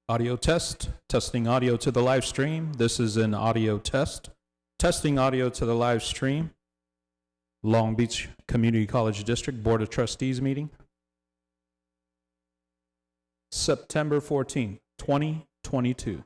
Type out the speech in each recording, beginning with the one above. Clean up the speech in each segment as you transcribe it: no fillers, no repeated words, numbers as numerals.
Audio test, testing audio to the live stream. This is an audio test. Testing audio to the live stream. Long Beach Community College District Board of Trustees meeting. September 14th, 2022.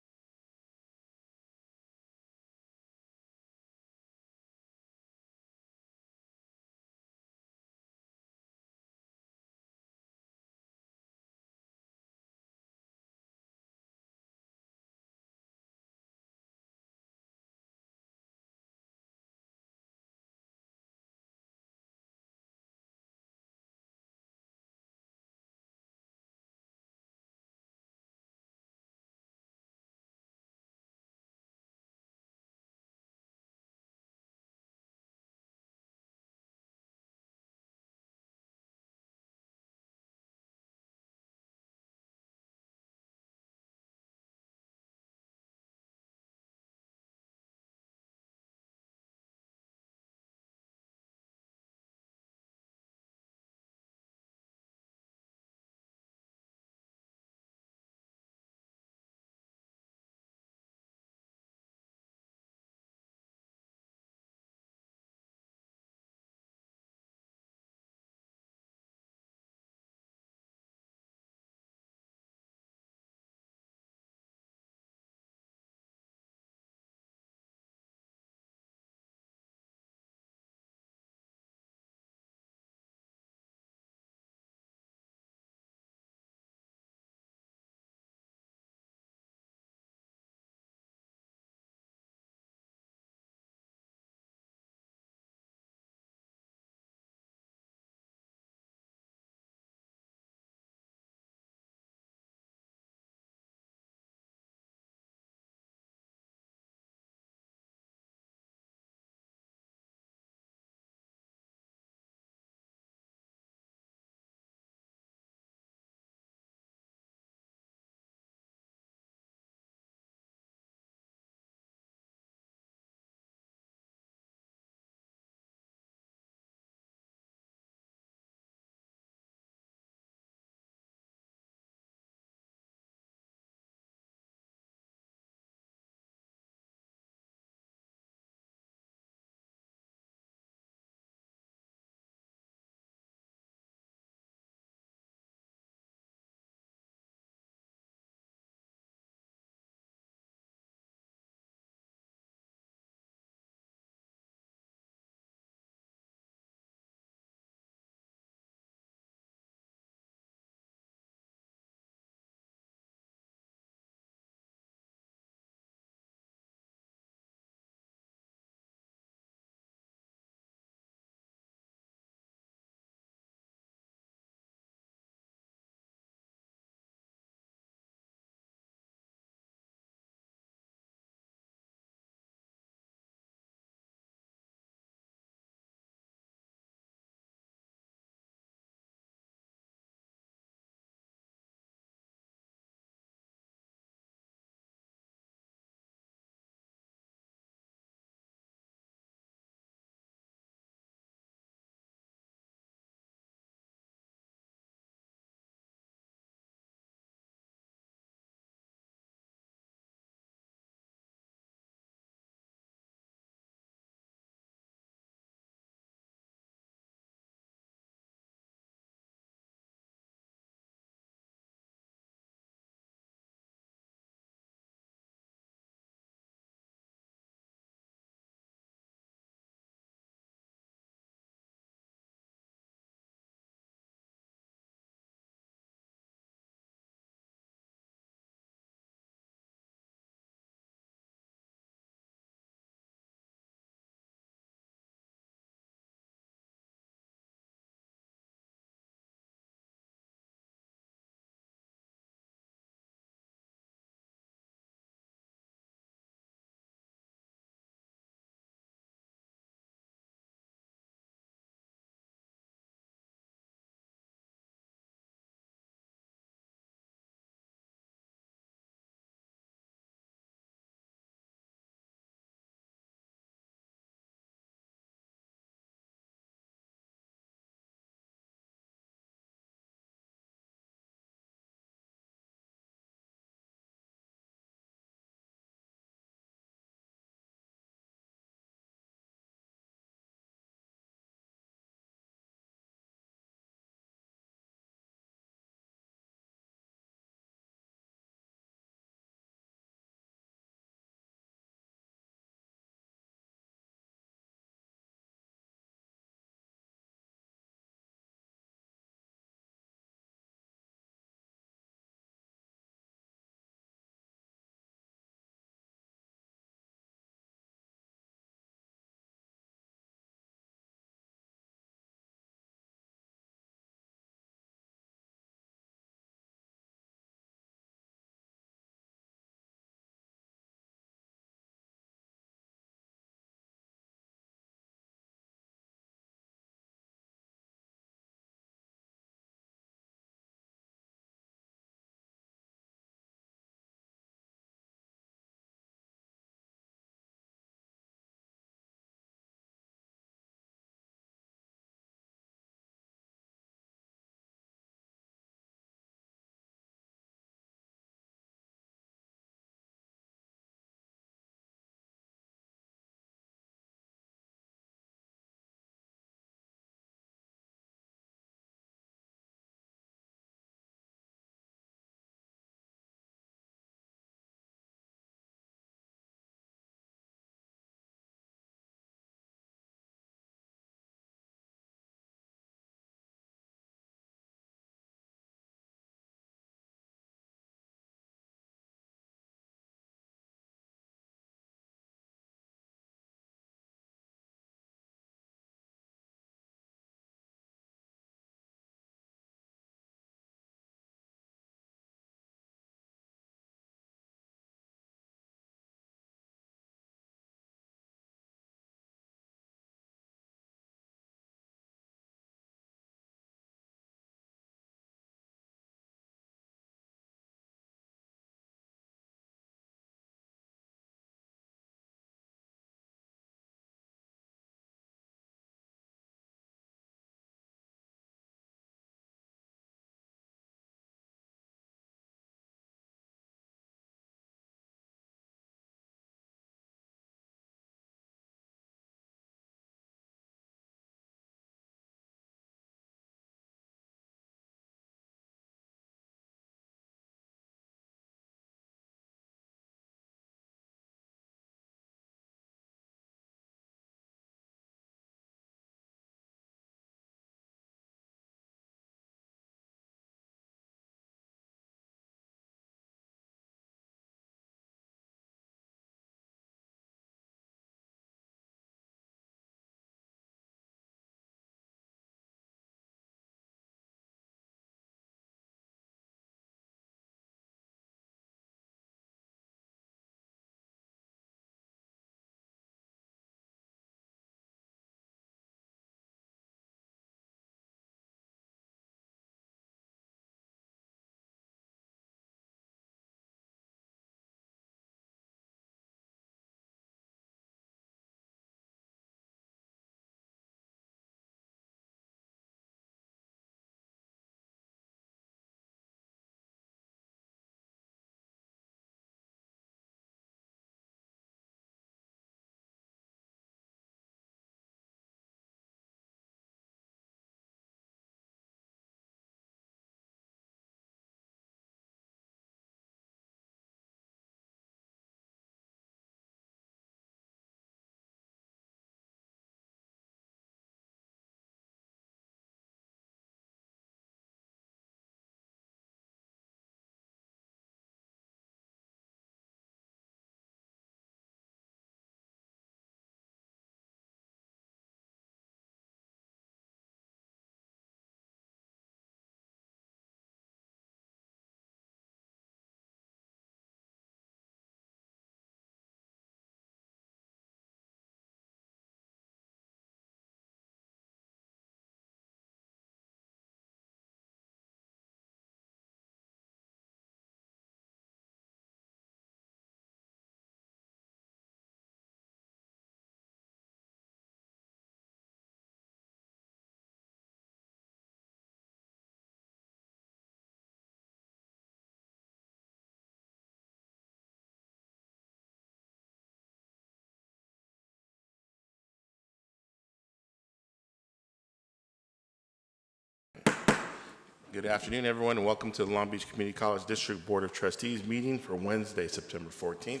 Good afternoon, everyone, and welcome to the Long Beach Community College District Board of Trustees meeting for Wednesday, September 14th.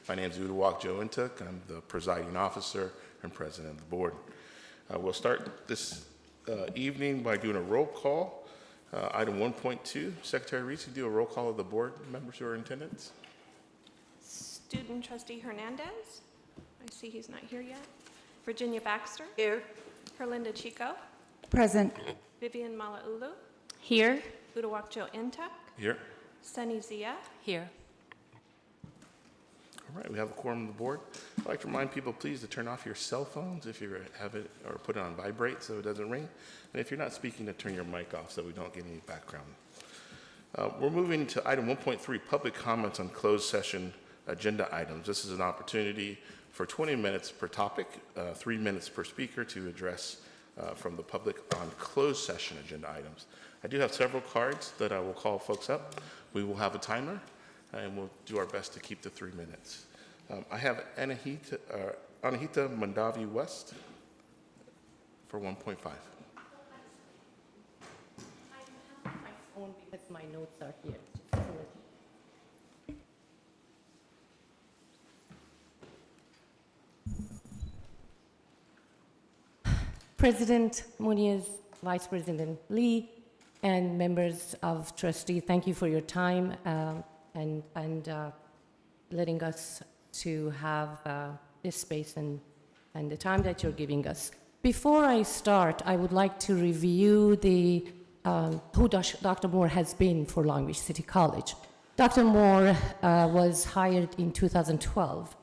My name is Uduak Joe Intuk. I'm the presiding officer and president of the board. We'll start this evening by doing a roll call. Item 1.2, Secretary Reese, you do a roll call of the board members who are in attendance. Student Trustee Hernandez. I see he's not here yet. Virginia Baxter. Here. Herlinda Chico. Present. Vivian Malauulu. Here. Uduak Joe Intuk. Here. Sunny Zia. Here. All right, we have a quorum of the board. I'd like to remind people, please, to turn off your cell phones if you have it, or put it on vibrate so it doesn't ring. And if you're not speaking, to turn your mic off so we don't get any background. We're moving to item 1.3, public comments on closed session agenda items. This is an opportunity for 20 minutes per topic, 3 minutes per speaker to address from the public on closed session agenda items. I do have several cards that I will call folks up. We will have a timer, and we'll do our best to keep the 3 minutes. I have Anahita Mandavi West for 1.5. I have my phone because my notes are here. President Muniz, Vice President Lee, and members of trustee, thank you for your time and letting us to have this space and the time that you're giving us. Before I start, I would like to review the who Dr. Moore has been for Long Beach City College. Dr. Moore was hired in 2012.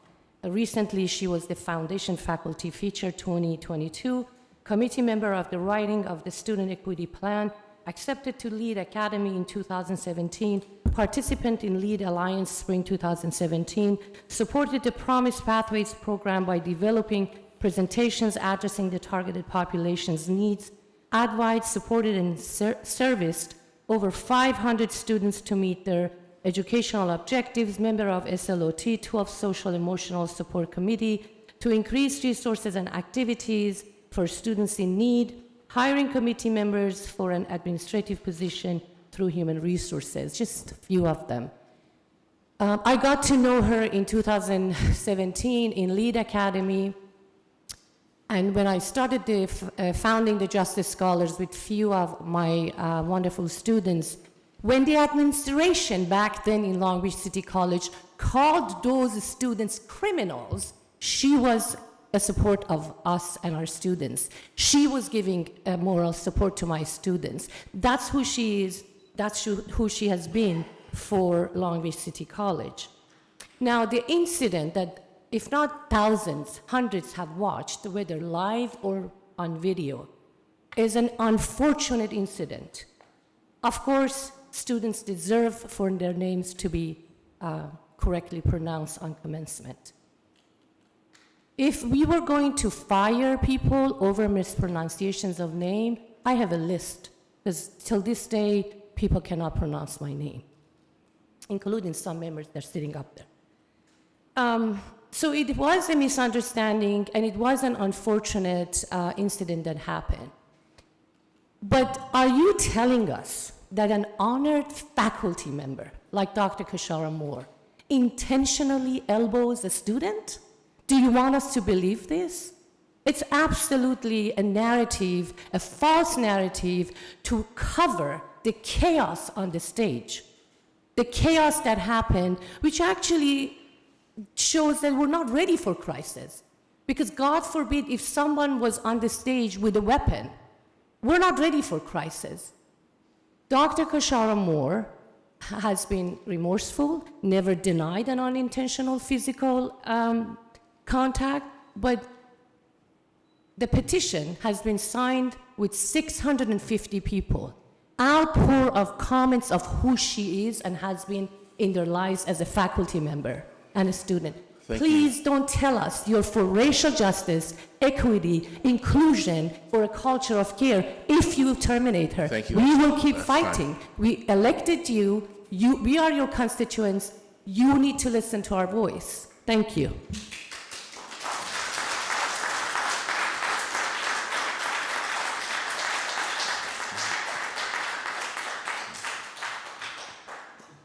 Recently, she was the Foundation Faculty Feature 2022, committee member of the writing of the Student Equity Plan, accepted to LEAD Academy in 2017, participant in LEAD Alliance Spring 2017, supported the Promise Pathways program by developing presentations addressing the targeted population's needs, advised, supported, and serviced over 500 students to meet their educational objectives, member of SLOT, 12 Social Emotional Support Committee, to increase resources and activities for students in need, hiring committee members for an administrative position through human resources, just a few of them. I got to know her in 2017 in LEAD Academy, and when I started founding the Justice Scholars with few of my wonderful students, when the administration back then in Long Beach City College called those students criminals, she was a support of us and our students. She was giving moral support to my students. That's who she is. That's who she has been for Long Beach City College. Now, the incident that, if not thousands, hundreds have watched, whether live or on video, is an unfortunate incident. Of course, students deserve for their names to be correctly pronounced on commencement. If we were going to fire people over mispronunciations of name, I have a list, because till this day, people cannot pronounce my name, including some members that are sitting up there. So it was a misunderstanding, and it was an unfortunate incident that happened. But are you telling us that an honored faculty member, like Dr. Kashara Moore, intentionally elbows a student? Do you want us to believe this? It's absolutely a narrative, a false narrative, to cover the chaos on the stage. The chaos that happened, which actually shows that we're not ready for crisis. Because God forbid if someone was on the stage with a weapon, we're not ready for crisis. Dr. Kashara Moore has been remorseful, never denied an unintentional physical contact, but the petition has been signed with 650 people. Outpour of comments of who she is and has been in their lives as a faculty member and a student. Please don't tell us you're for racial justice, equity, inclusion, for a culture of care if you terminate her. Thank you. We will keep That's fighting. fine. We elected you. We are your constituents. You need to listen to our voice. Thank you.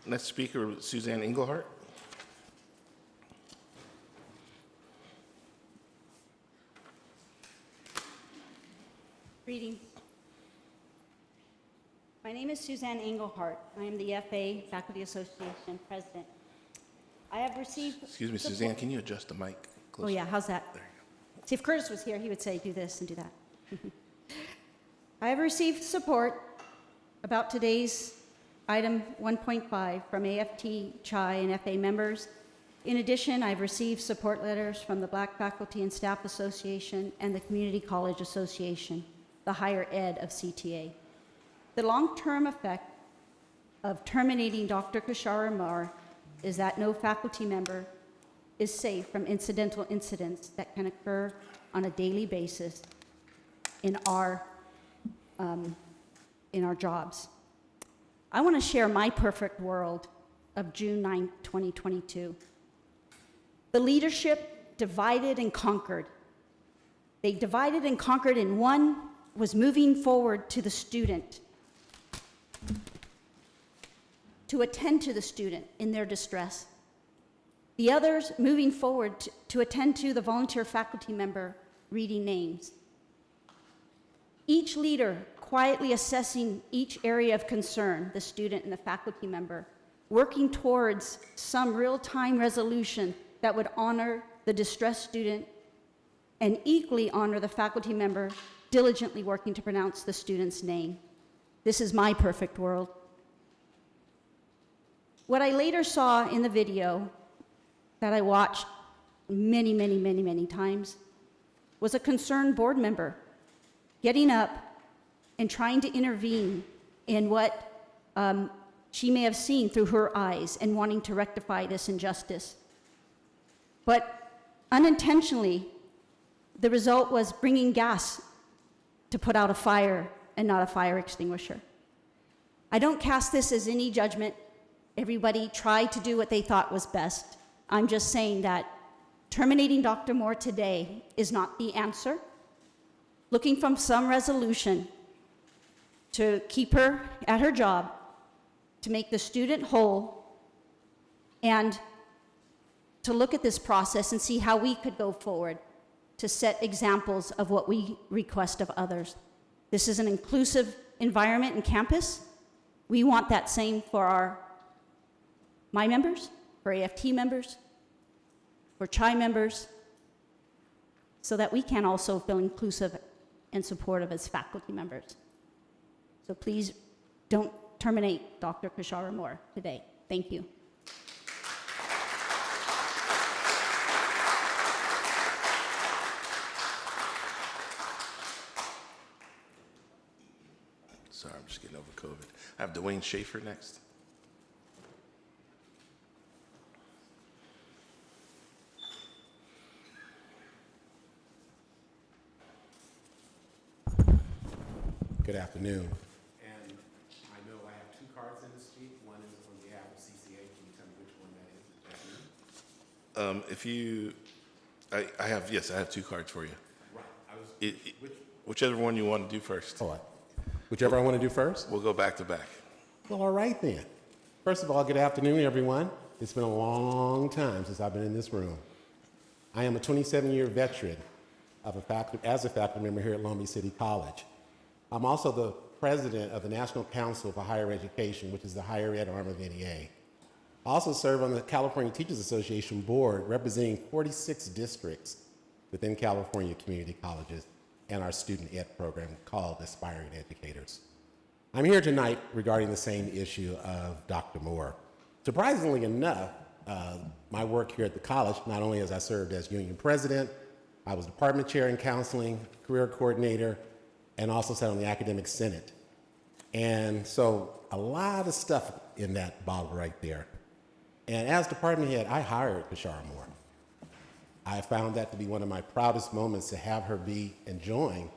Next speaker, Suzanne Englehart. Greetings. My name is Suzanne Englehart. I am the FA Faculty Association President. I have received... Excuse me, support- Suzanne, can you adjust the mic? Oh closer? yeah, how's that? There you See, if Curtis was here, he would say, do this and do that. I have received support about today's item 1.5 from AFT, CHI, and FA members. In addition, I've received support letters from the Black Faculty and Staff Association and the Community College Association, the higher ed of CTA. The long-term effect of terminating Dr. Kishara Moore is that no faculty member is safe from incidental incidents that can occur on a daily basis in our jobs. I want to share my perfect world of June 9, 2022. The leadership divided and conquered. They divided and conquered, and one was moving forward to the student, to attend to the student in their distress. The others moving forward to attend to the volunteer faculty member reading names. Each leader quietly assessing each area of concern, the student and the faculty member, working towards some real-time resolution that would honor the distressed student and equally honor the faculty member diligently working to pronounce the student's name. This is my perfect world. What I later saw in the video that I watched many times was a concerned board member getting up and trying to intervene in what she may have seen through her eyes and wanting to rectify this injustice. But unintentionally, the result was bringing gas to put out a fire and not a fire extinguisher. I don't cast this as any judgment. Everybody tried to do what they thought was best. I'm just saying that terminating Dr. Moore today is not the answer. Looking for some resolution to keep her at her job, to make the student whole, and to look at this process and see how we could go forward to set examples of what we request of others. This is an inclusive environment and campus. We want that same for my members, for AFT members, for CHI members, so that we can also feel inclusive and supportive as faculty members. So please don't terminate Dr. Kishara Moore today. Thank you. Sorry, I'm just getting over COVID. I have Dwayne Schaefer next. Good afternoon. And I know I have two cards in to speak. One is on behalf of CCA. Can you tell me which one that is? If you, I have two cards for you. Right. Whichever one you want to do first. Oh, whichever I want to do first? We'll go back to back. Well, all right then. First of all, good afternoon, everyone. It's been a long time since I've been in this room. I am a 27-year veteran as a faculty member here at Long Beach City College. I'm also the president of the National Council for Higher Education, which is the higher ed arm of NEA. I also serve on the California Teachers Association board, representing 46 districts within California community colleges and our student ed program called Aspiring Educators. I'm here tonight regarding the same issue of Dr. Moore. Surprisingly enough, my work here at the college, not only as I served as union president, I was department chair in counseling, career coordinator, and also sat on the academic senate. And so a lot of stuff in that bottle right there. And as department head, I hired Kishara Moore. I found that to be one of my proudest moments, to have her be enjoying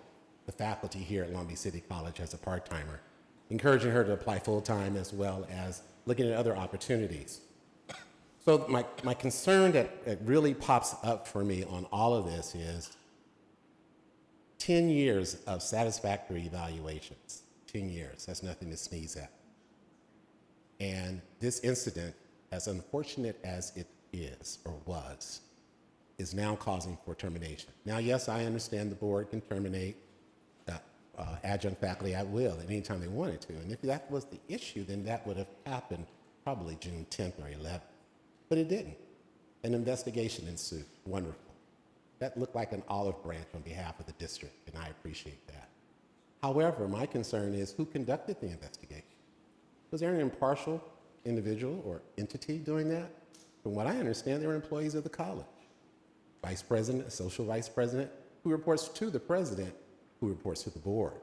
the faculty here at Long Beach City College as a part-timer, encouraging her to apply full-time as well as looking at other opportunities. So my concern that really pops up for me on all of this is 10 years of satisfactory evaluations. 10 years, that's nothing to sneeze at. And this incident, as unfortunate as it is or was, is now causing for termination. Now, yes, I understand the board can terminate adjunct faculty at will at any time they wanted to. And if that was the issue, then that would have happened probably June 10th or 11th. But it didn't. An investigation ensued. Wonderful. That looked like an olive branch on behalf of the district, and I appreciate that. However, my concern is who conducted the investigation. Was there an impartial individual or entity doing that? From what I understand, they were employees of the college. Vice president, social vice president, who reports to the president, who reports to the board.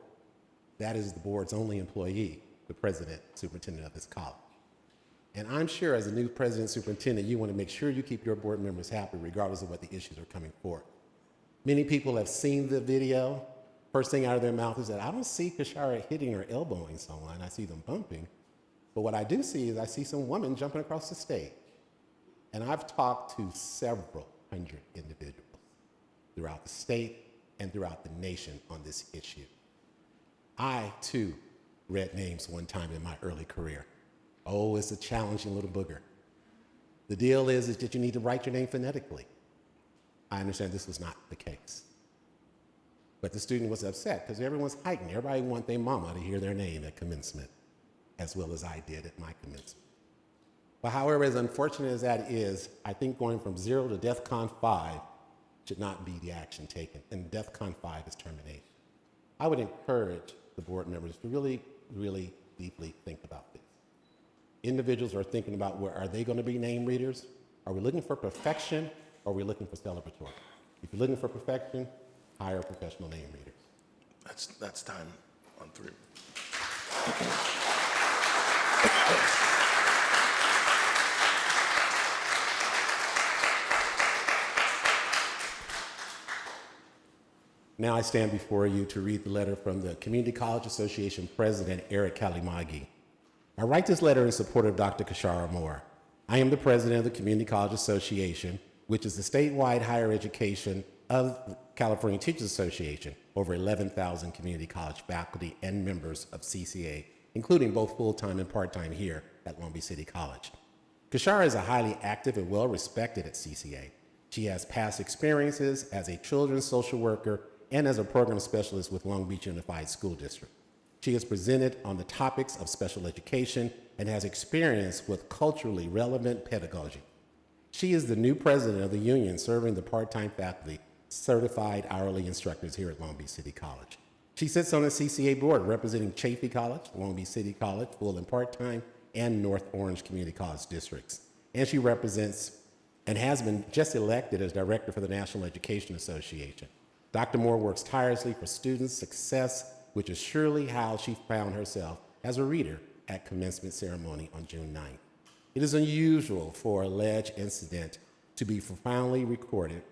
That is the board's only employee, the president, superintendent of this college. And I'm sure as a new president, superintendent, you want to make sure you keep your board members happy regardless of what the issues are coming forth. Many people have seen the video. First thing out of their mouth is that I don't see Kashara hitting or elbowing someone. I see them bumping. But what I do see is I see some woman jumping across the stage. And I've talked to several hundred individuals throughout the state and throughout the nation on this issue. I, too, read names one time in my early career. Oh, it's a challenging little booger. The deal is that you need to write your name phonetically. I understand this was not the case. But the student was upset because everyone's heightened. Everybody wants their mama to hear their name at commencement, as well as I did at my commencement. But however, as unfortunate as that is, I think going from 0 to DEFCON 5 should not be the action taken, and DEFCON 5 is termination. I would encourage the board members to really, really deeply think about this. Individuals are thinking about where are they going to be name readers? Are we looking for perfection or are we looking for celebratory? If you're looking for perfection, hire professional name readers. That's time on 3. Now I stand before you to read the letter from the Community College Association President, Eric Kalimagi. I write this letter in support of Dr. Kashara Moore. I am the president of the Community College Association, which is the statewide higher education of the California Teachers Association, over 11,000 community college faculty and members of CCA, including both full-time and part-time here at Long Beach City College. Kashara is a highly active and well-respected at CCA. She has past experiences as a children's social worker and as a program specialist with Long Beach Unified School District. She has presented on the topics of special education and has experience with culturally relevant pedagogy. She is the new president of the union serving the part-time faculty certified hourly instructors here at Long Beach City College. She sits on the CCA board representing Chaffey College, Long Beach City College, full and part-time, and North Orange Community College districts. And she represents and has been just elected as director for the National Education Association. Dr. Moore works tirelessly for students' success, which is surely how she found herself as a reader at commencement ceremony on June 9th. It is unusual for an alleged incident to be profoundly recorded,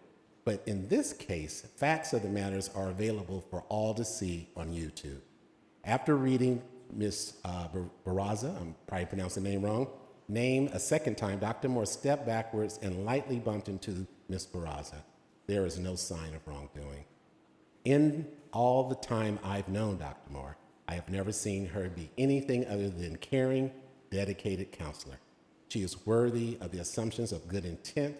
but in this case, facts of the matters are available for all to see on YouTube. After reading Ms. Barraza, I'm probably pronouncing the name wrong, name a second time, Dr. Moore stepped backwards and lightly bumped into Ms. Barraza. There is no sign of wrongdoing. In all the time I've known Dr. Moore, I have never seen her be anything other than caring, dedicated counselor. She is worthy of the assumptions of good intent.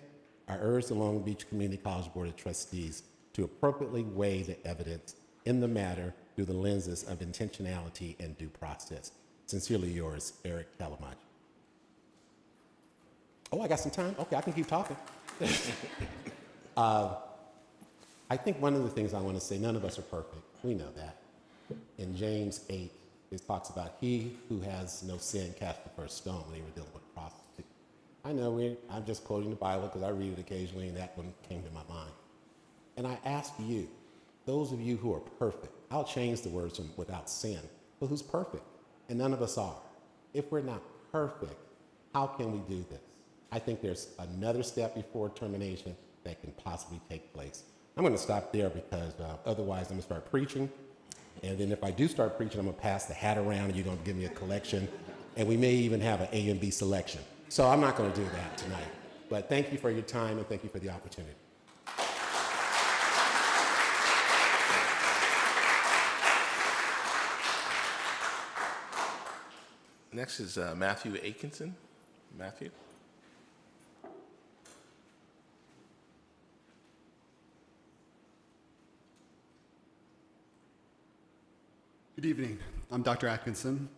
I urge the Long Beach Community College Board of Trustees to appropriately weigh the evidence in the matter through the lenses of intentionality and due process. Sincerely yours, Eric Kalimagi. Oh, I got some time? Okay, I can keep talking. I think one of the things I want to say, none of us are perfect. We know that. In James 8, it talks about he who has no sin cast the first stone when they were dealing with a prostitute. I know I'm just quoting the Bible because I read it occasionally and that one came to my mind. And I ask you, those of you who are perfect, I'll change the words from without sin, but who's perfect? And none of us are. If we're not perfect, how can we do this? I think there's another step before termination that can possibly take place. I'm going to stop there because otherwise I'm going to start preaching. And then if I do start preaching, I'm going to pass the hat around and you're going to give me a collection. And we may even have an A and B selection. So I'm not going to do that tonight. But thank you for your time and thank you for the opportunity. Next is Matthew Atkinson. Matthew? Good evening. I'm Dr. Atkinson.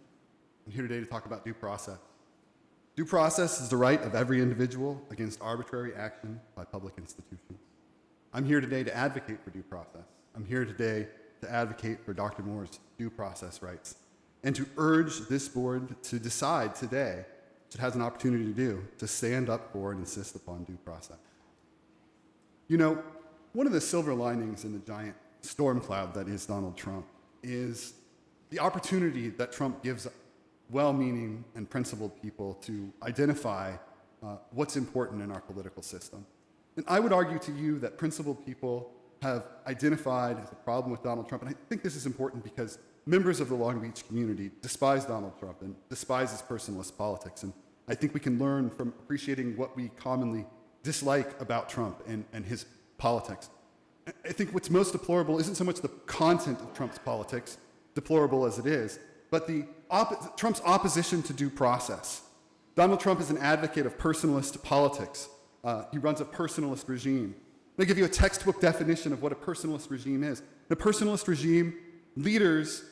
I'm here today to talk about due process. Due process is the right of every individual against arbitrary action by public institutions. I'm here today to advocate for due process. I'm here today to advocate for Dr. Moore's due process rights and to urge this board to decide today, which it has an opportunity to do, to stand up for and insist upon due process. You know, one of the silver linings in the giant storm cloud that is Donald Trump is the opportunity that Trump gives well-meaning and principled people to identify what's important in our political system. And I would argue to you that principled people have identified as a problem with Donald Trump, and I think this is important because members of the Long Beach community despise Donald Trump and despise his personalist politics, and I think we can learn from appreciating what we commonly dislike about Trump and his politics. I think what's most deplorable isn't so much the content of Trump's politics, deplorable as it is, but Trump's opposition to due process. Donald Trump is an advocate of personalist politics. He runs a personalist regime. Let me give you a textbook definition of what a personalist regime is. In a personalist regime, leaders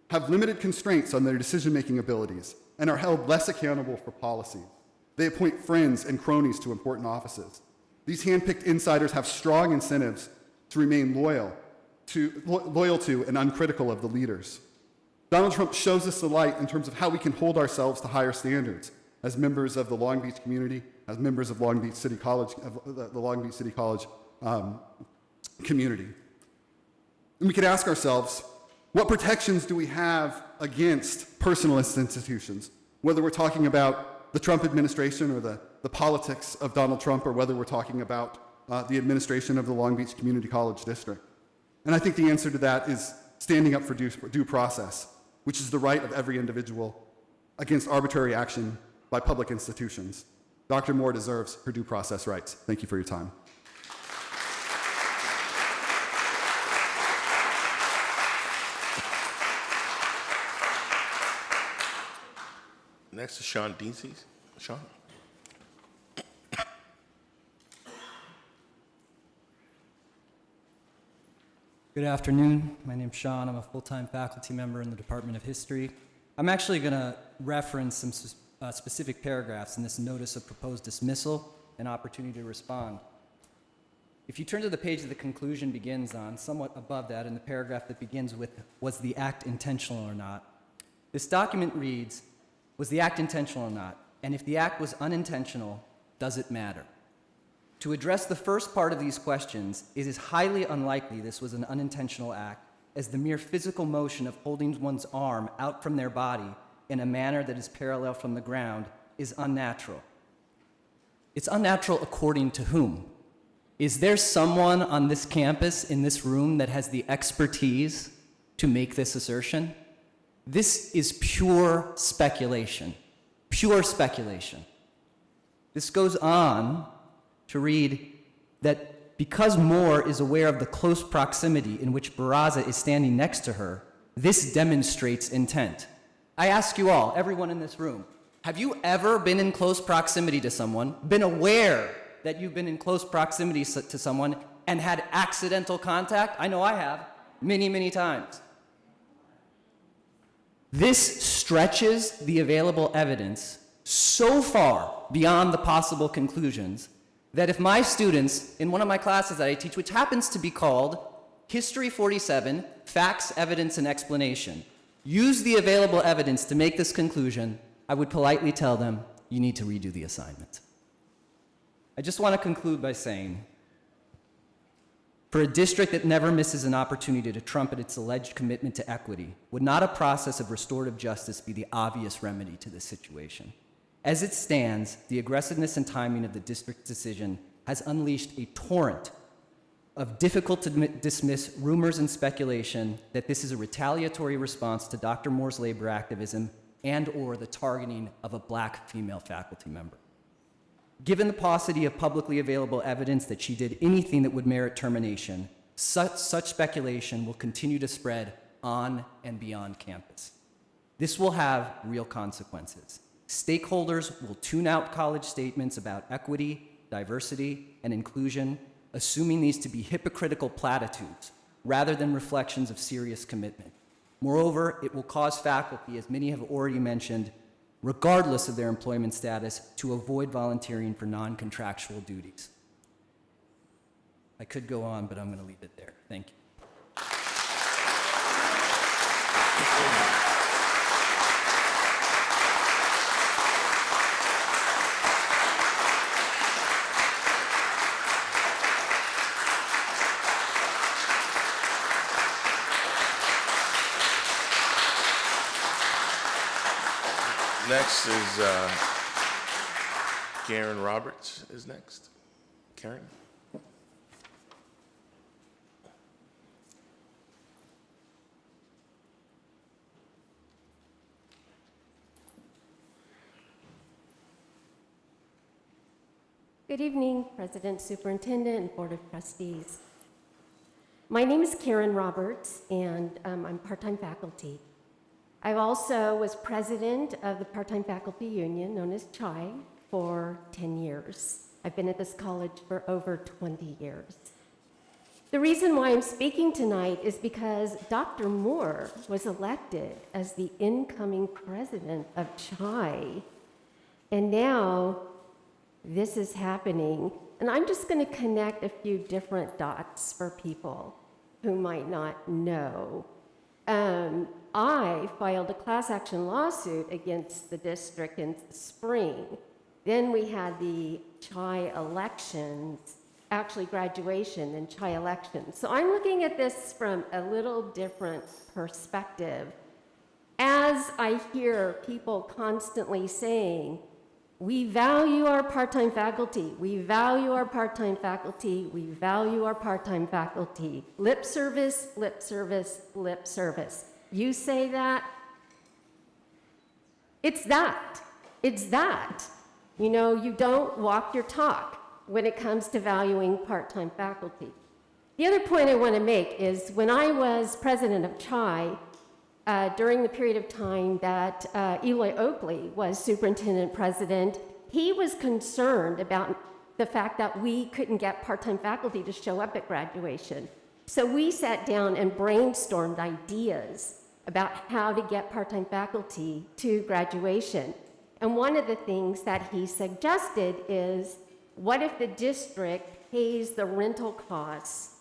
have limited constraints on their decision-making abilities and are held less accountable for policies. They appoint friends and cronies to important offices. These hand-picked insiders have strong incentives to remain loyal to and uncritical of the leaders. Donald Trump shows us the light in terms of how we can hold ourselves to higher standards as members of the Long Beach community, as members of Long Beach City College, the Long Beach City College community. And we could ask ourselves, what protections do we have against personalist institutions? Whether we're talking about the Trump administration or the politics of Donald Trump, or whether we're talking about the administration of the Long Beach Community College District. And I think the answer to that is standing up for due process, which is the right of every individual against arbitrary action by public institutions. Dr. Moore deserves her due process rights. Thank you for your time. Next is Sean Deasy. Sean? Good afternoon. My name's Sean. I'm a full-time faculty member in the Department of History. I'm actually going to reference some specific paragraphs in this notice of proposed dismissal and opportunity to respond. If you turn to the page that the conclusion begins on, somewhat above that, in the paragraph that begins with, was the act intentional or not? This document reads, was the act intentional or not? And if the act was unintentional, does it matter? To address the first part of these questions, it is highly unlikely this was an unintentional act, as the mere physical motion of holding one's arm out from their body in a manner that is parallel from the ground is unnatural. It's unnatural according to whom? Is there someone on this campus, in this room, that has the expertise to make this assertion? This is pure speculation. Pure speculation. This goes on to read that because Moore is aware of the close proximity in which Barraza is standing next to her, this demonstrates intent. I ask you all, everyone in this room, have you ever been in close proximity to someone, been aware that you've been in close proximity to someone, and had accidental contact? I know I have, many, many times. This stretches the available evidence so far beyond the possible conclusions that if my students, in one of my classes that I teach, which happens to be called History 47, Facts, Evidence, and Explanation, use the available evidence to make this conclusion, I would politely tell them, you need to redo the assignment. I just want to conclude by saying, for a district that never misses an opportunity to trumpet its alleged commitment to equity, would not a process of restorative justice be the obvious remedy to this situation? As it stands, the aggressiveness and timing of the district's decision has unleashed a torrent of difficult to dismiss rumors and speculation that this is a retaliatory response to Dr. Moore's labor activism and or the targeting of a black female faculty member. Given the paucity of publicly available evidence that she did anything that would merit termination, such speculation will continue to spread on and beyond campus. This will have real consequences. Stakeholders will tune out college statements about equity, diversity, and inclusion, assuming these to be hypocritical platitudes rather than reflections of serious commitment. Moreover, it will cause faculty, as many have already mentioned, regardless of their employment status, to avoid volunteering for non-contractual duties. I could go on, but I'm going to leave it there. Thank you. Next is Karen Roberts is next. Karen? Good evening, President, Superintendent, and Board of Trustees. My name is Karen Roberts, and I'm part-time faculty. I also was president of the part-time faculty union, known as CHI, for 10 years. I've been at this college for over 20 years. The reason why I'm speaking tonight is because Dr. Moore was elected as the incoming president of CHI, and now this is happening. And I'm just going to connect a few different dots for people who might not know. I filed a class action lawsuit against the district in the spring. Then we had the CHI elections, actually graduation and CHI elections. So I'm looking at this from a little different perspective. As I hear people constantly saying, we value our part-time faculty, we value our part-time faculty, we value our part-time faculty. Lip service, lip service, lip service. You say that, it's that. It's that. You know, you don't walk your talk when it comes to valuing part-time faculty. The other point I want to make is when I was president of CHI, during the period of time that Eloy Oakley was superintendent president, he was concerned about the fact that we couldn't get part-time faculty to show up at graduation. So we sat down and brainstormed ideas about how to get part-time faculty to graduation. And one of the things that he suggested is, what if the district pays the rental costs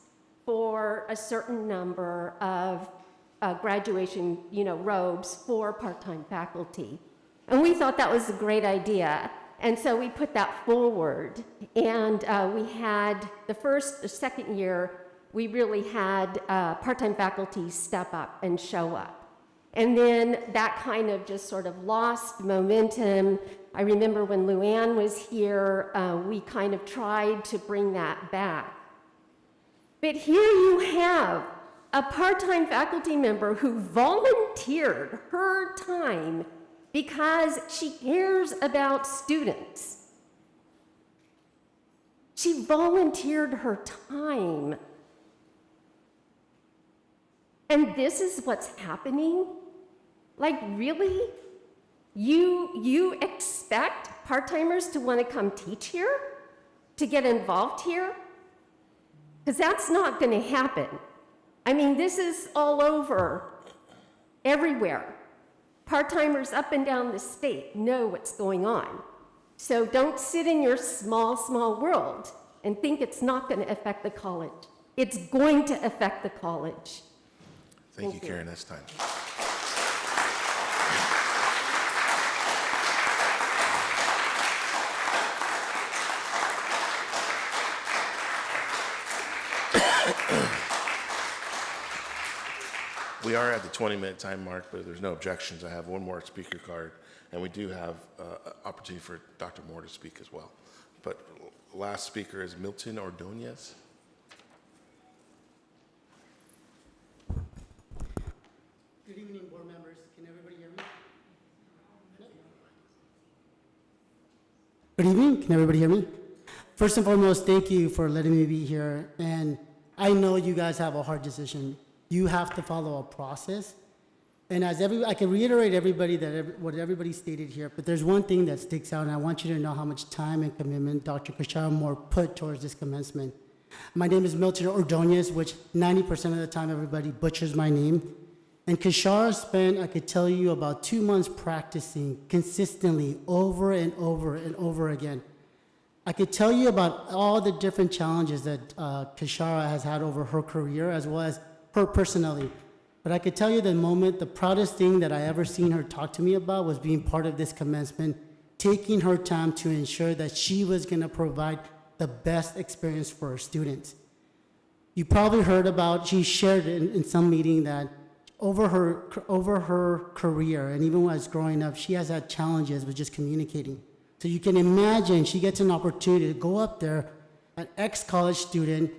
for a certain number of graduation, robes for part-time faculty? And we thought that was a great idea. And so we put that forward. And we had the second year, we really had part-time faculty step up and show up. And then that kind of just sort of lost momentum. I remember when Luann was here, we kind of tried to bring that back. But here you have a part-time faculty member who volunteered her time because she cares about students. She volunteered her time. And this is what's happening? Like, really? You expect part-timers to want to come teach here? To get involved here? Because that's not going to happen. I mean, this is all over, everywhere. Part-timers up and down the state know what's going on. So don't sit in your small, small world and think it's not going to affect the college. It's going to affect the college. Thank you, Karen. That's time. We are at the 20-minute time mark, but if there's no objections, I have one more speaker card, and we do have opportunity for Dr. Moore to speak as well. But last speaker is Milton Ordonez. Good evening, board members. Can everybody hear me? Good evening. Can everybody hear me? First and foremost, thank you for letting me be here. And I know you guys have a hard decision. You have to follow a process And I can reiterate what everybody stated here, but there's one thing that sticks out, and I want you to know how much time and commitment Dr. Kashara Moore put towards this commencement. My name is Milton Ordonez, which 90% of the time everybody butchers my name. And Kashara spent, I could tell you, about 2 months practicing consistently over and over and over again. I could tell you about all the different challenges that Kashara has had over her career, as well as her personality. But I could tell you the proudest thing that I ever seen her talk to me about was being part of this commencement, taking her time to ensure that she was going to provide the best experience for her students. You probably heard about, she shared in some meeting that over her career, and even when I was growing up, she has had challenges with just communicating. So you can imagine she gets an opportunity to go up there, an ex-college student,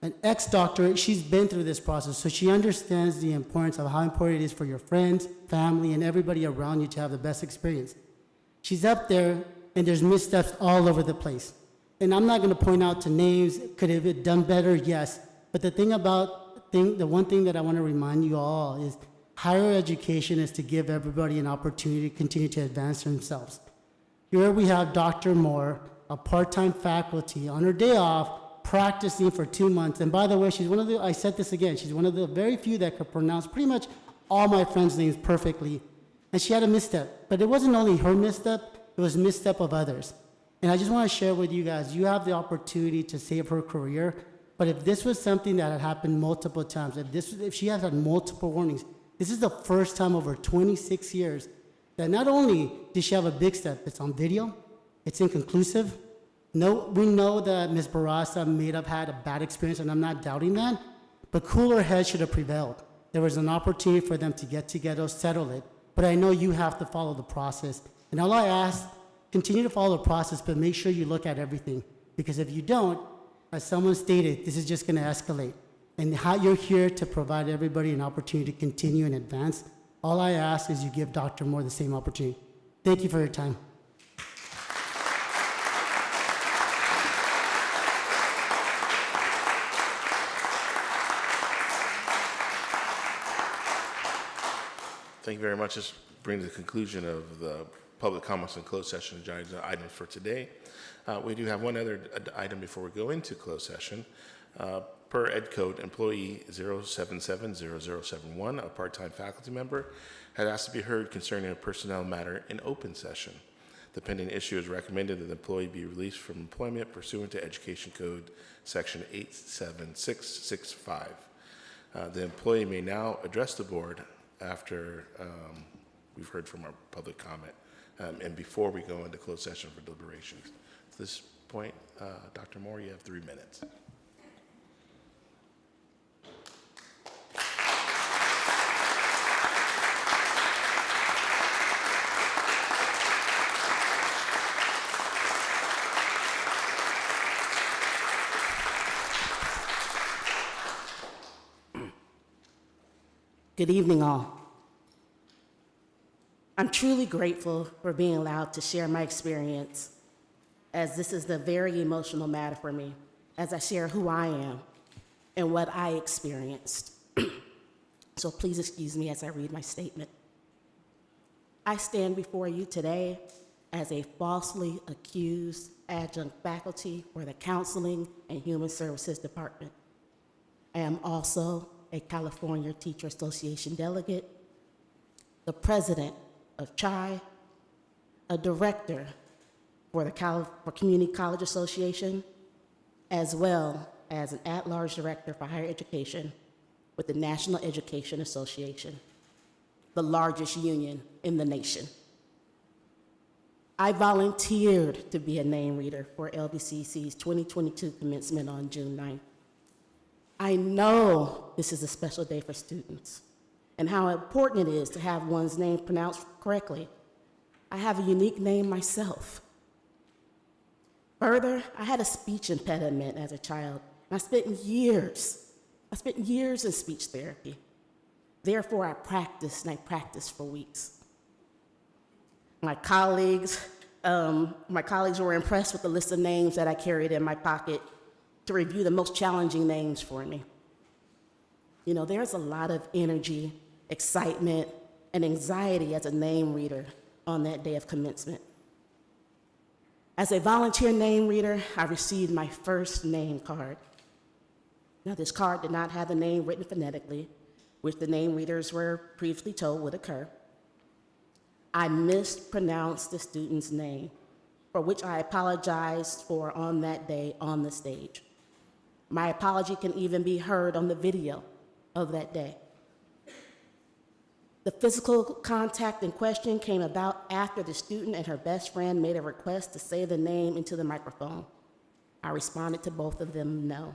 an ex-doctorate. She's been through this process, so she understands the importance of how important it is for your friends, family, and everybody around you to have the best experience. She's up there, and there's missteps all over the place. And I'm not going to point out to names. Could have it done better? Yes. But the one thing that I want to remind you all is higher education is to give everybody an opportunity to continue to advance themselves. Here we have Dr. Moore, a part-time faculty, on her day off, practicing for 2 months. And by the way, she's one of the, I said this again, she's one of the very few that could pronounce pretty much all my friends' names perfectly. And she had a misstep. But it wasn't only her misstep, it was a misstep of others. And I just want to share with you guys, you have the opportunity to save her career. But if this was something that had happened multiple times, if she has had multiple warnings, this is the first time over 26 years that not only did she have a big step, it's on video, it's inconclusive. No, we know that Ms. Barraza may have had a bad experience, and I'm not doubting that, but cooler heads should have prevailed. There was an opportunity for them to get together, settle it, but I know you have to follow the process. And all I ask, continue to follow the process, but make sure you look at everything, because if you don't, as someone stated, this is just going to escalate. And how you're here to provide everybody an opportunity to continue and advance. All I ask is you give Dr. Moore the same opportunity. Thank you for your time. Thank you very much. This brings the conclusion of the public comments and closed session agenda items for today. We do have one other item before we go into closed session. Per Ed Code, employee 0770071, a part-time faculty member, had asked to be heard concerning a personnel matter in open session. The pending issue is recommended that the employee be released from employment pursuant to Education Code Section 87665. The employee may now address the board after we've heard from our public comment and before we go into closed session for deliberations. At this point, Dr. Moore, you have 3 minutes. Good evening, all. I'm truly grateful for being allowed to share my experience, as this is a very emotional matter for me, as I share who I am and what I experienced. So please excuse me as I read my statement. I stand before you today as a falsely accused adjunct faculty for the Counseling and Human Services Department. I am also a California Teacher Association delegate, the president of CHI, a director for the Community College Association, as well as an at-large director for higher education with the National Education Association, the largest union in the nation. I volunteered to be a name reader for LBCC's 2022 commencement on June 9th. I know this is a special day for students and how important it is to have one's name pronounced correctly. I have a unique name myself. Further, I had a speech impediment as a child, and I spent years in speech therapy. Therefore, I practiced, and I practiced for weeks. My colleagues were impressed with the list of names that I carried in my pocket to review the most challenging names for me. You know, there's a lot of energy, excitement, and anxiety as a name reader on that day of commencement. As a volunteer name reader, I received my first name card. Now, this card did not have the name written phonetically, which the name readers were previously told would occur. I mispronounced the student's name, for which I apologized for on that day on the stage. My apology can even be heard on the video of that day. The physical contact in question came about after the student and her best friend made a request to say the name into the microphone. I responded to both of them no,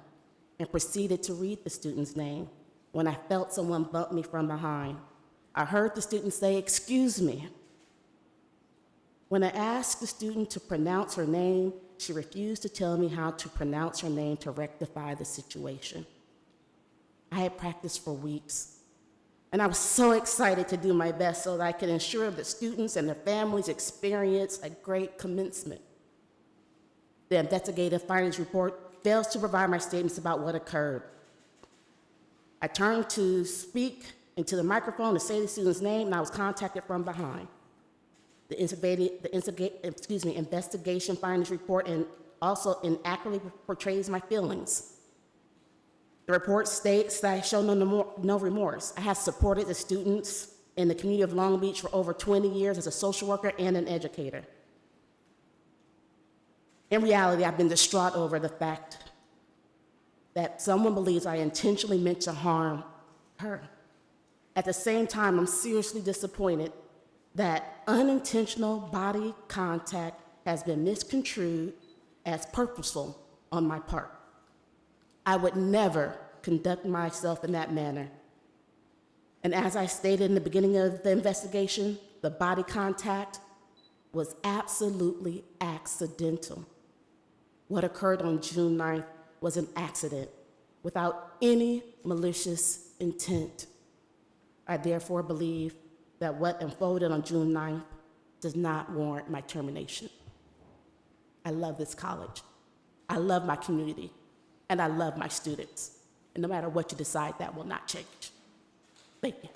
and proceeded to read the student's name when I felt someone bump me from behind. I heard the student say, "Excuse me." When I asked the student to pronounce her name, she refused to tell me how to pronounce her name to rectify the situation. I had practiced for weeks, and I was so excited to do my best so that I could ensure that students and their families experience a great commencement. The investigative findings report fails to provide my statements about what occurred. I turned to speak into the microphone to say the student's name, and I was contacted from behind. The investigation findings report and also inaccurately portrays my feelings. The report states that I show no remorse. I have supported the students in the community of Long Beach for over 20 years as a social worker and an educator. In reality, I've been distraught over the fact that someone believes I intentionally meant to harm her. At the same time, I'm seriously disappointed that unintentional body contact has been misconstrued as purposeful on my part. I would never conduct myself in that manner. And as I stated in the beginning of the investigation, the body contact was absolutely accidental. What occurred on June 9th was an accident without any malicious intent. I therefore believe that what unfolded on June 9th does not warrant my termination. I love this college. I love my community. And I love my students. And no matter what you decide, that will not change. Thank you.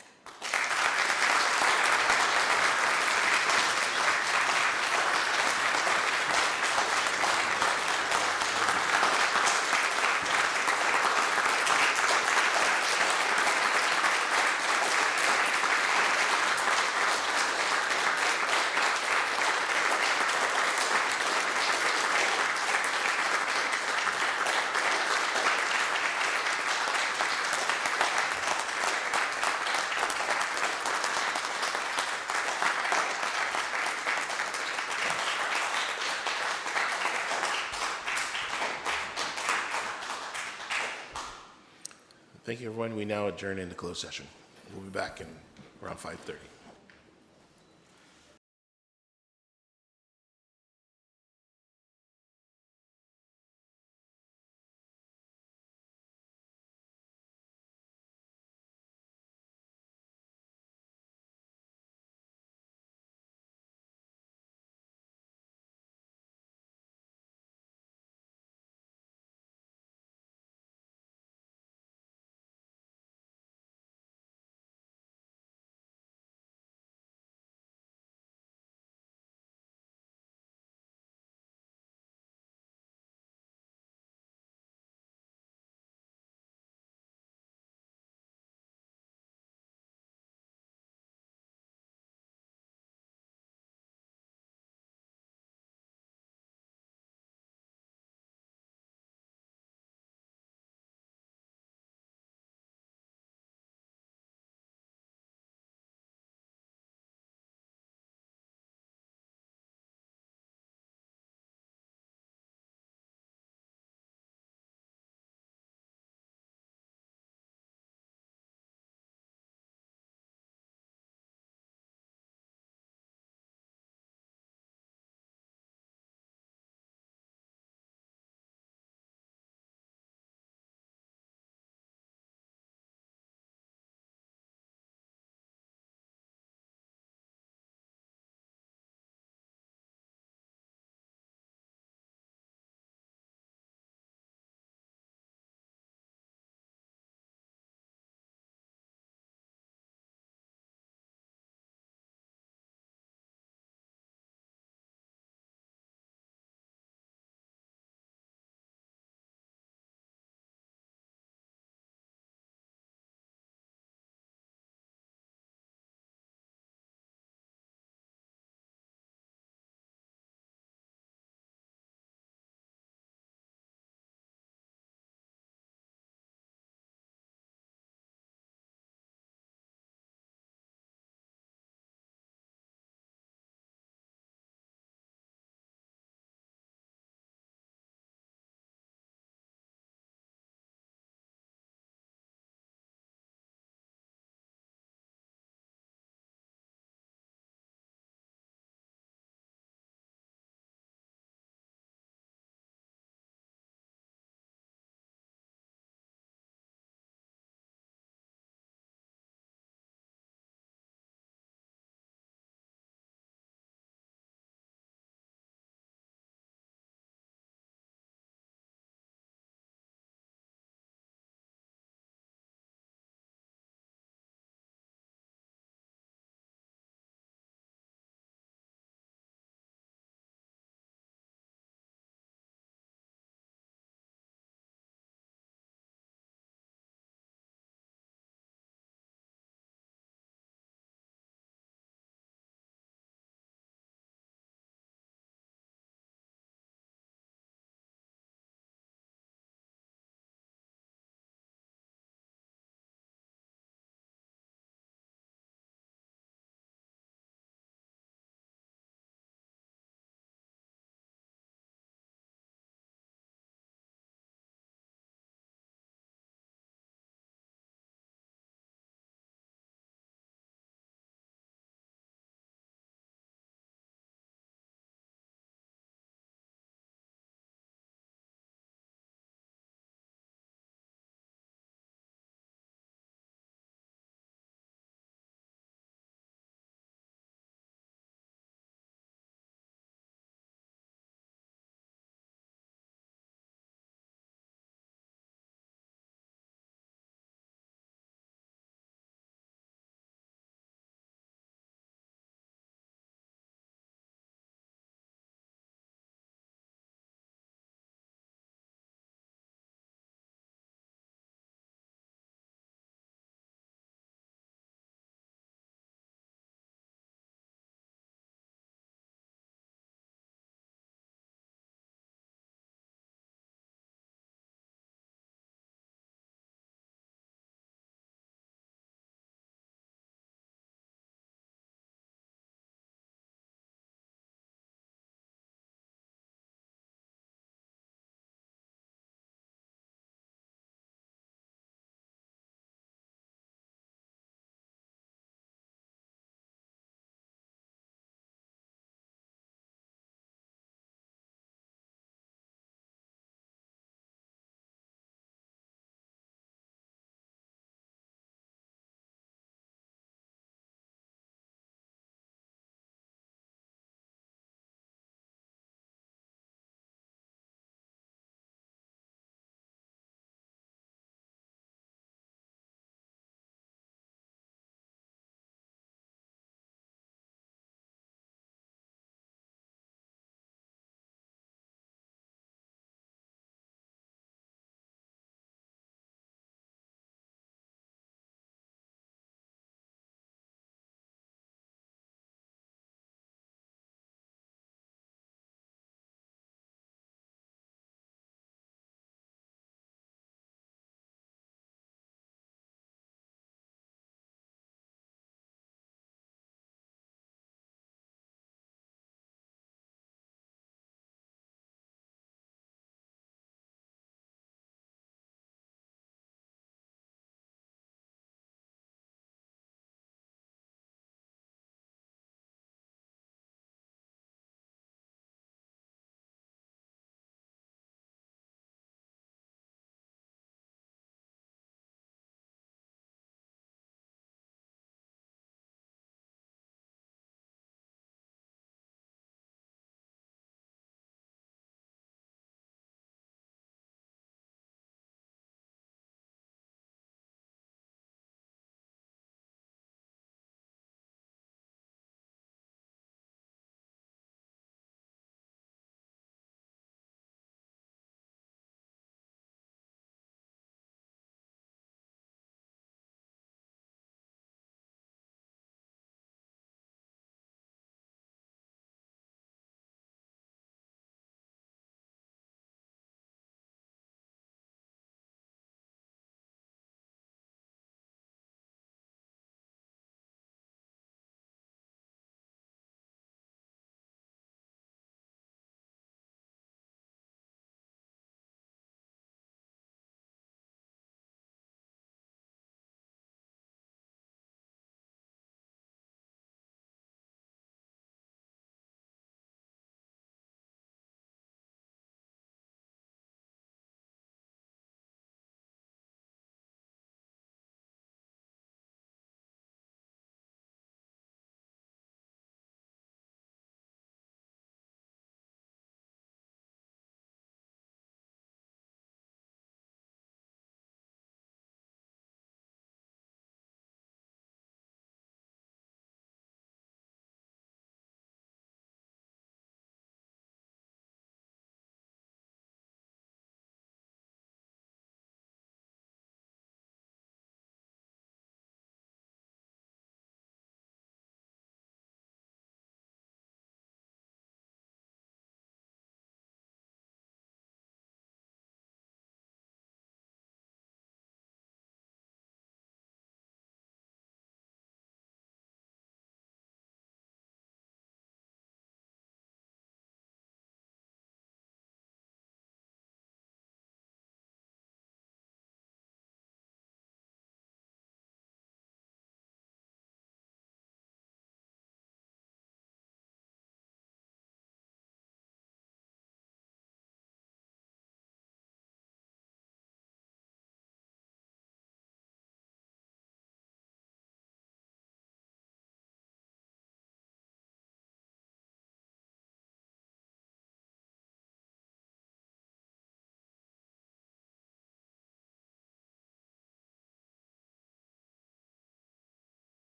Thank you, everyone. We now adjourn into closed session. We'll be back in around 5:30.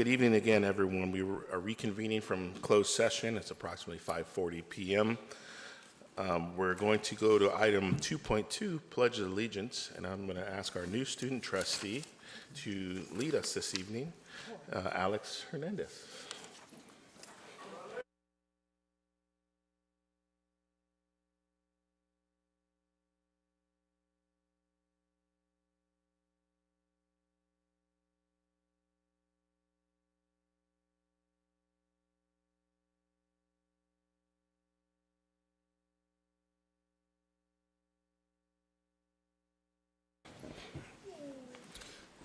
Good evening again, everyone. We are reconvening from closed session. It's approximately 5:40 p.m. We're going to go to item 2.2, Pledge of Allegiance, and I'm going to ask our new student trustee to lead us this evening, Alex Hernandez.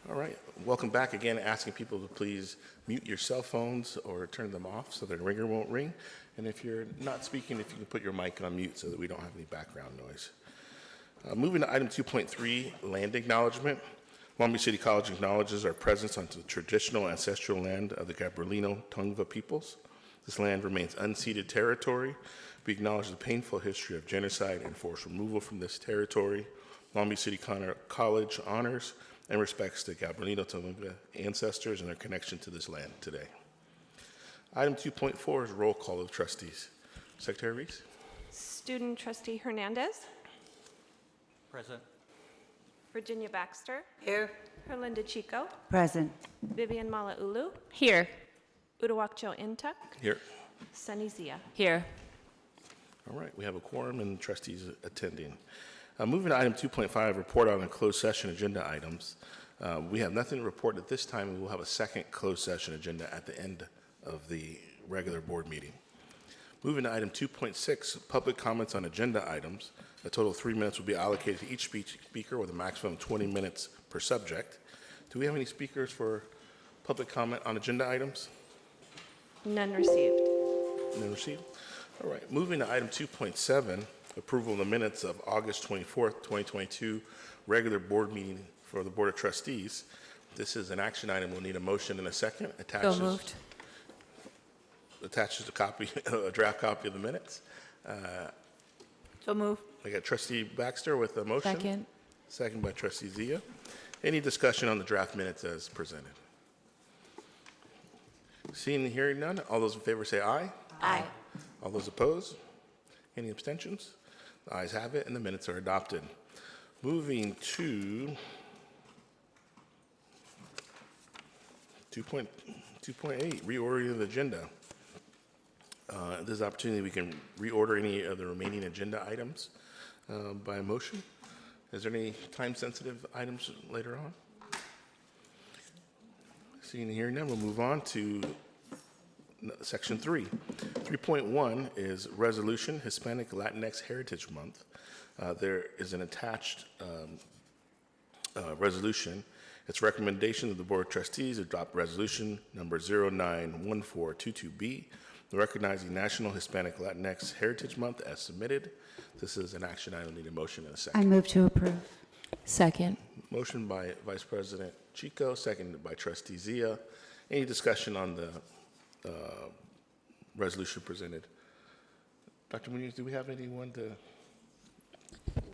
All right, welcome back again, asking people to please mute your cell phones or turn them off so the ringer won't ring. And if you're not speaking, if you can put your mic on mute so that we don't have any background noise. Moving to item 2.3, land acknowledgement. Long Beach City College acknowledges our presence on the traditional ancestral land of the Gabrielino Tongva peoples. This land remains unceded territory. We acknowledge the painful history of genocide and forced removal from this territory. Long Beach City College honors and respects the Gabrielino Tongva ancestors and their connection to this land today. Item 2.4 is roll call of trustees. Secretary Reese? Student trustee Hernandez. Present. Virginia Baxter. Here. Herlinda Chico. Present. Vivian Malauulu. Here. Uduak-Joe Intuck. Here. Sunny Zia. Here. All right, we have a quorum and trustees attending. Moving to item 2.5, report on closed session agenda items. We have nothing to report at this time, and we'll have a second closed session agenda at the end of the regular board meeting. Moving to item 2.6, public comments on agenda items. A total of 3 minutes will be allocated to each speaker with a maximum of 20 minutes per subject. Do we have any speakers for public comment on agenda items? None received. None received? All right, moving to item 2.7, approval of the minutes of August 24th, 2022, regular board meeting for the Board of Trustees. This is an action item. We'll need a motion and a second. So moved. Attaches a draft copy of the minutes. So moved. I got Trustee Baxter with a motion. Second. Second by Trustee Zia. Any discussion on the draft minutes as presented? Seeing and hearing none, all those in favor say aye. Aye. All those opposed? Any abstentions? The ayes have it, and the minutes are adopted. Moving to 2.8, reordering the agenda. This is an opportunity we can reorder any of the remaining agenda items by motion. Is there any time-sensitive items later on? Seeing and hearing none, we'll move on to Section 3. 3.1 is Resolution Hispanic Latinx Heritage Month. There is an attached resolution. It's recommendation of the Board of Trustees adopt resolution number 091422B, recognizing National Hispanic Latinx Heritage Month as submitted. This is an action item. Need a motion and a second. I move to approve. Second. Motion by Vice President Chico, seconded by Trustee Zia. Any discussion on the resolution presented? Dr. Munoz, do we have anyone to?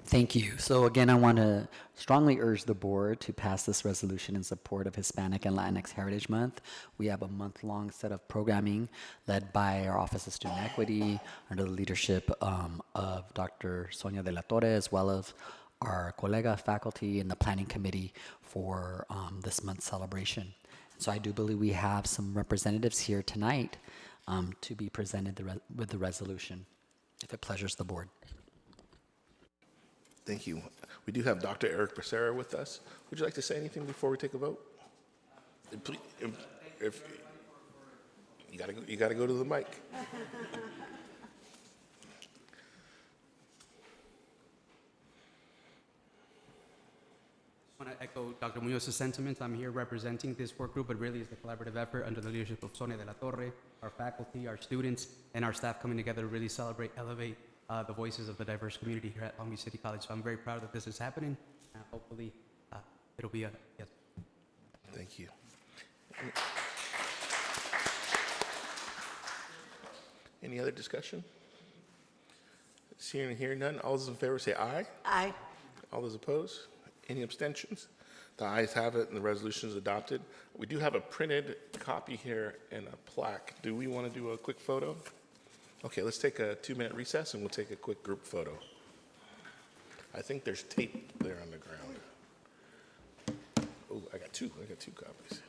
Thank you. So again, I want to strongly urge the board to pass this resolution in support of Hispanic and Latinx Heritage Month. We have a month-long set of programming led by our Office of Student Equity under the leadership of Dr. Sonia de la Torre, as well as our colega faculty and the planning committee for this month's celebration. So I do believe we have some representatives here tonight to be presented with the resolution, if it pleasures the board. Thank you. We do have Dr. Eric Becerra with us. Would you like to say anything before we take a vote? Please, if you gotta go to the mic. I want to echo Dr. Munoz's sentiments. I'm here representing this work group, but really it's a collaborative effort under the leadership of Sonia de la Torre, our faculty, our students, and our staff coming together to really celebrate, elevate the voices of the diverse community here at Long Beach City College. So I'm very proud that this is happening. Hopefully it'll be a yes. Thank you. Any other discussion? Seeing and hearing none, all those in favor say aye. Aye. All those opposed? Any abstentions? The ayes have it, and the resolution is adopted. We do have a printed copy here and a plaque. Do we want to do a quick photo? Okay, let's take a 2-minute recess, and we'll take a quick group photo. I think there's tape there on the ground. Oh, I got two copies.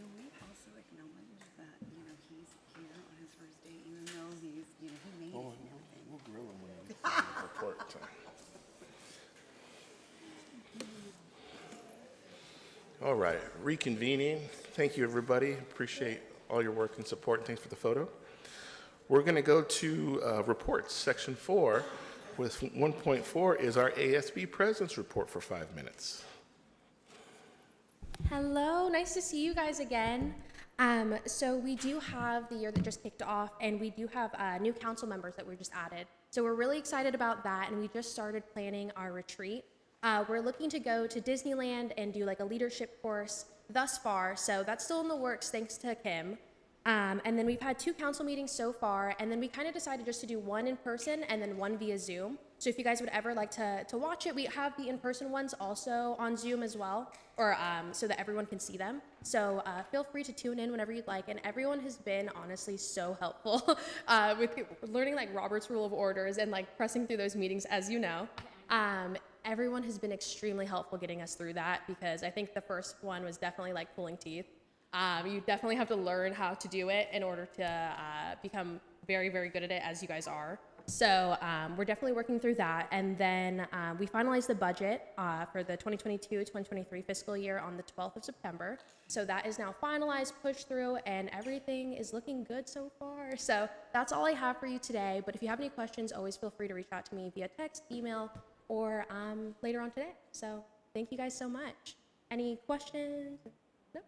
Can we also acknowledge that, he's here on his first day, even though he's, he made it? We'll grill him when he report time. All right, reconvening. Thank you, everybody. Appreciate all your work and support, and thanks for the photo. We're going to go to reports, section 4. With 1.4 is our ASB President's Report for 5 minutes. Hello, nice to see you guys again. So we do have the year that just kicked off, and we do have new council members that were just added. So we're really excited about that, and we just started planning our retreat. We're looking to go to Disneyland and do like a leadership course thus far, so that's still in the works thanks to Kim. And then we've had 2 council meetings so far, and then we kind of decided just to do one in person and then one via Zoom. So if you guys would ever like to watch it, we have the in-person ones also on Zoom as well, or so that everyone can see them. So feel free to tune in whenever you'd like, and everyone has been honestly so helpful with learning like Robert's Rule of Orders and like pressing through those meetings, as you know. Everyone has been extremely helpful getting us through that, because I think the first one was definitely like pulling teeth. You definitely have to learn how to do it in order to become very, very good at it, as you guys are. So we're definitely working through that. And then we finalized the budget for the 2022-2023 fiscal year on the 12th of September. So that is now finalized, pushed through, and everything is looking good so far. So that's all I have for you today. But if you have any questions, always feel free to reach out to me via text, email, or later on today. So thank you guys so much. Any questions? No?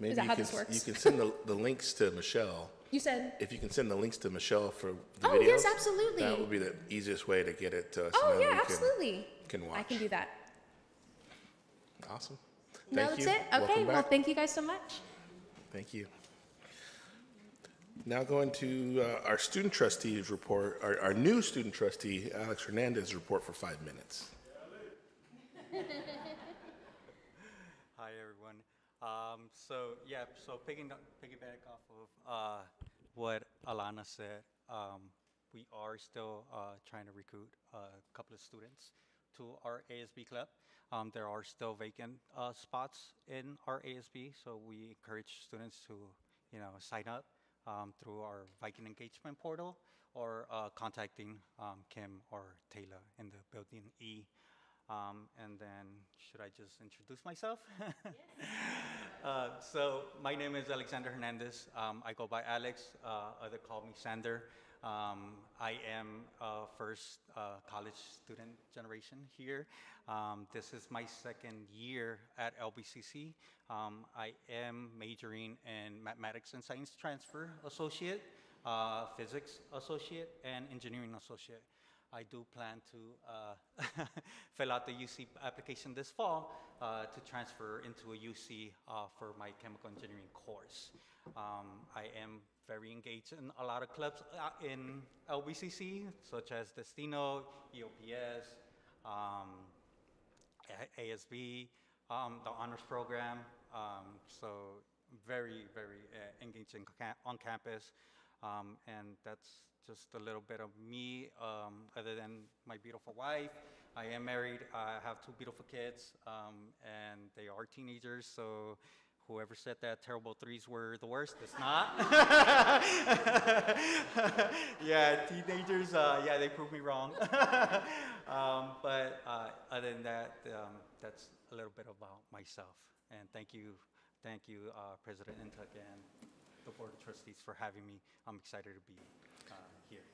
Maybe Is that how this works? you can send the links to Michelle. You said? If you can send the links to Michelle for the videos. Oh, yes, absolutely. That would be the easiest way to get it to us. Oh, and then yeah, we absolutely. Can watch. I can do that. Awesome. No, Thank that's you. it? Okay, Welcome well, back. thank you guys so much. Thank you. Now going to our student trustees report, our new student trustee, Alex Hernandez, report for 5 minutes. Hi, everyone. So piggyback off of what Alana said, we are still trying to recruit a couple of students to our ASB club. There are still vacant spots in our ASB, so we encourage students to, sign up through our Viking engagement portal or contacting Kim or Taylor in the building E. And then, should I just introduce myself? So my name is Alexander Hernandez. I go by Alex. Others call me Sander. I am first college student generation here. This is my second year at LBCC. I am majoring in mathematics and science transfer associate, physics associate, and engineering associate. I do plan to fill out the UC application this fall to transfer into a UC for my chemical engineering course. I am very engaged in a lot of clubs in LBCC, such as Destino, EOPS, ASB, the honors program. So very, very engaged on campus. And that's just a little bit of me, other than my beautiful wife. I am married, I have 2 beautiful kids, and they are teenagers, so whoever said that terrible 3s were the worst, it's not. Yeah, teenagers, they proved me wrong. But other than that, that's a little bit about myself. And thank you, President Intuck and the Board of Trustees for having me. I'm excited to be here.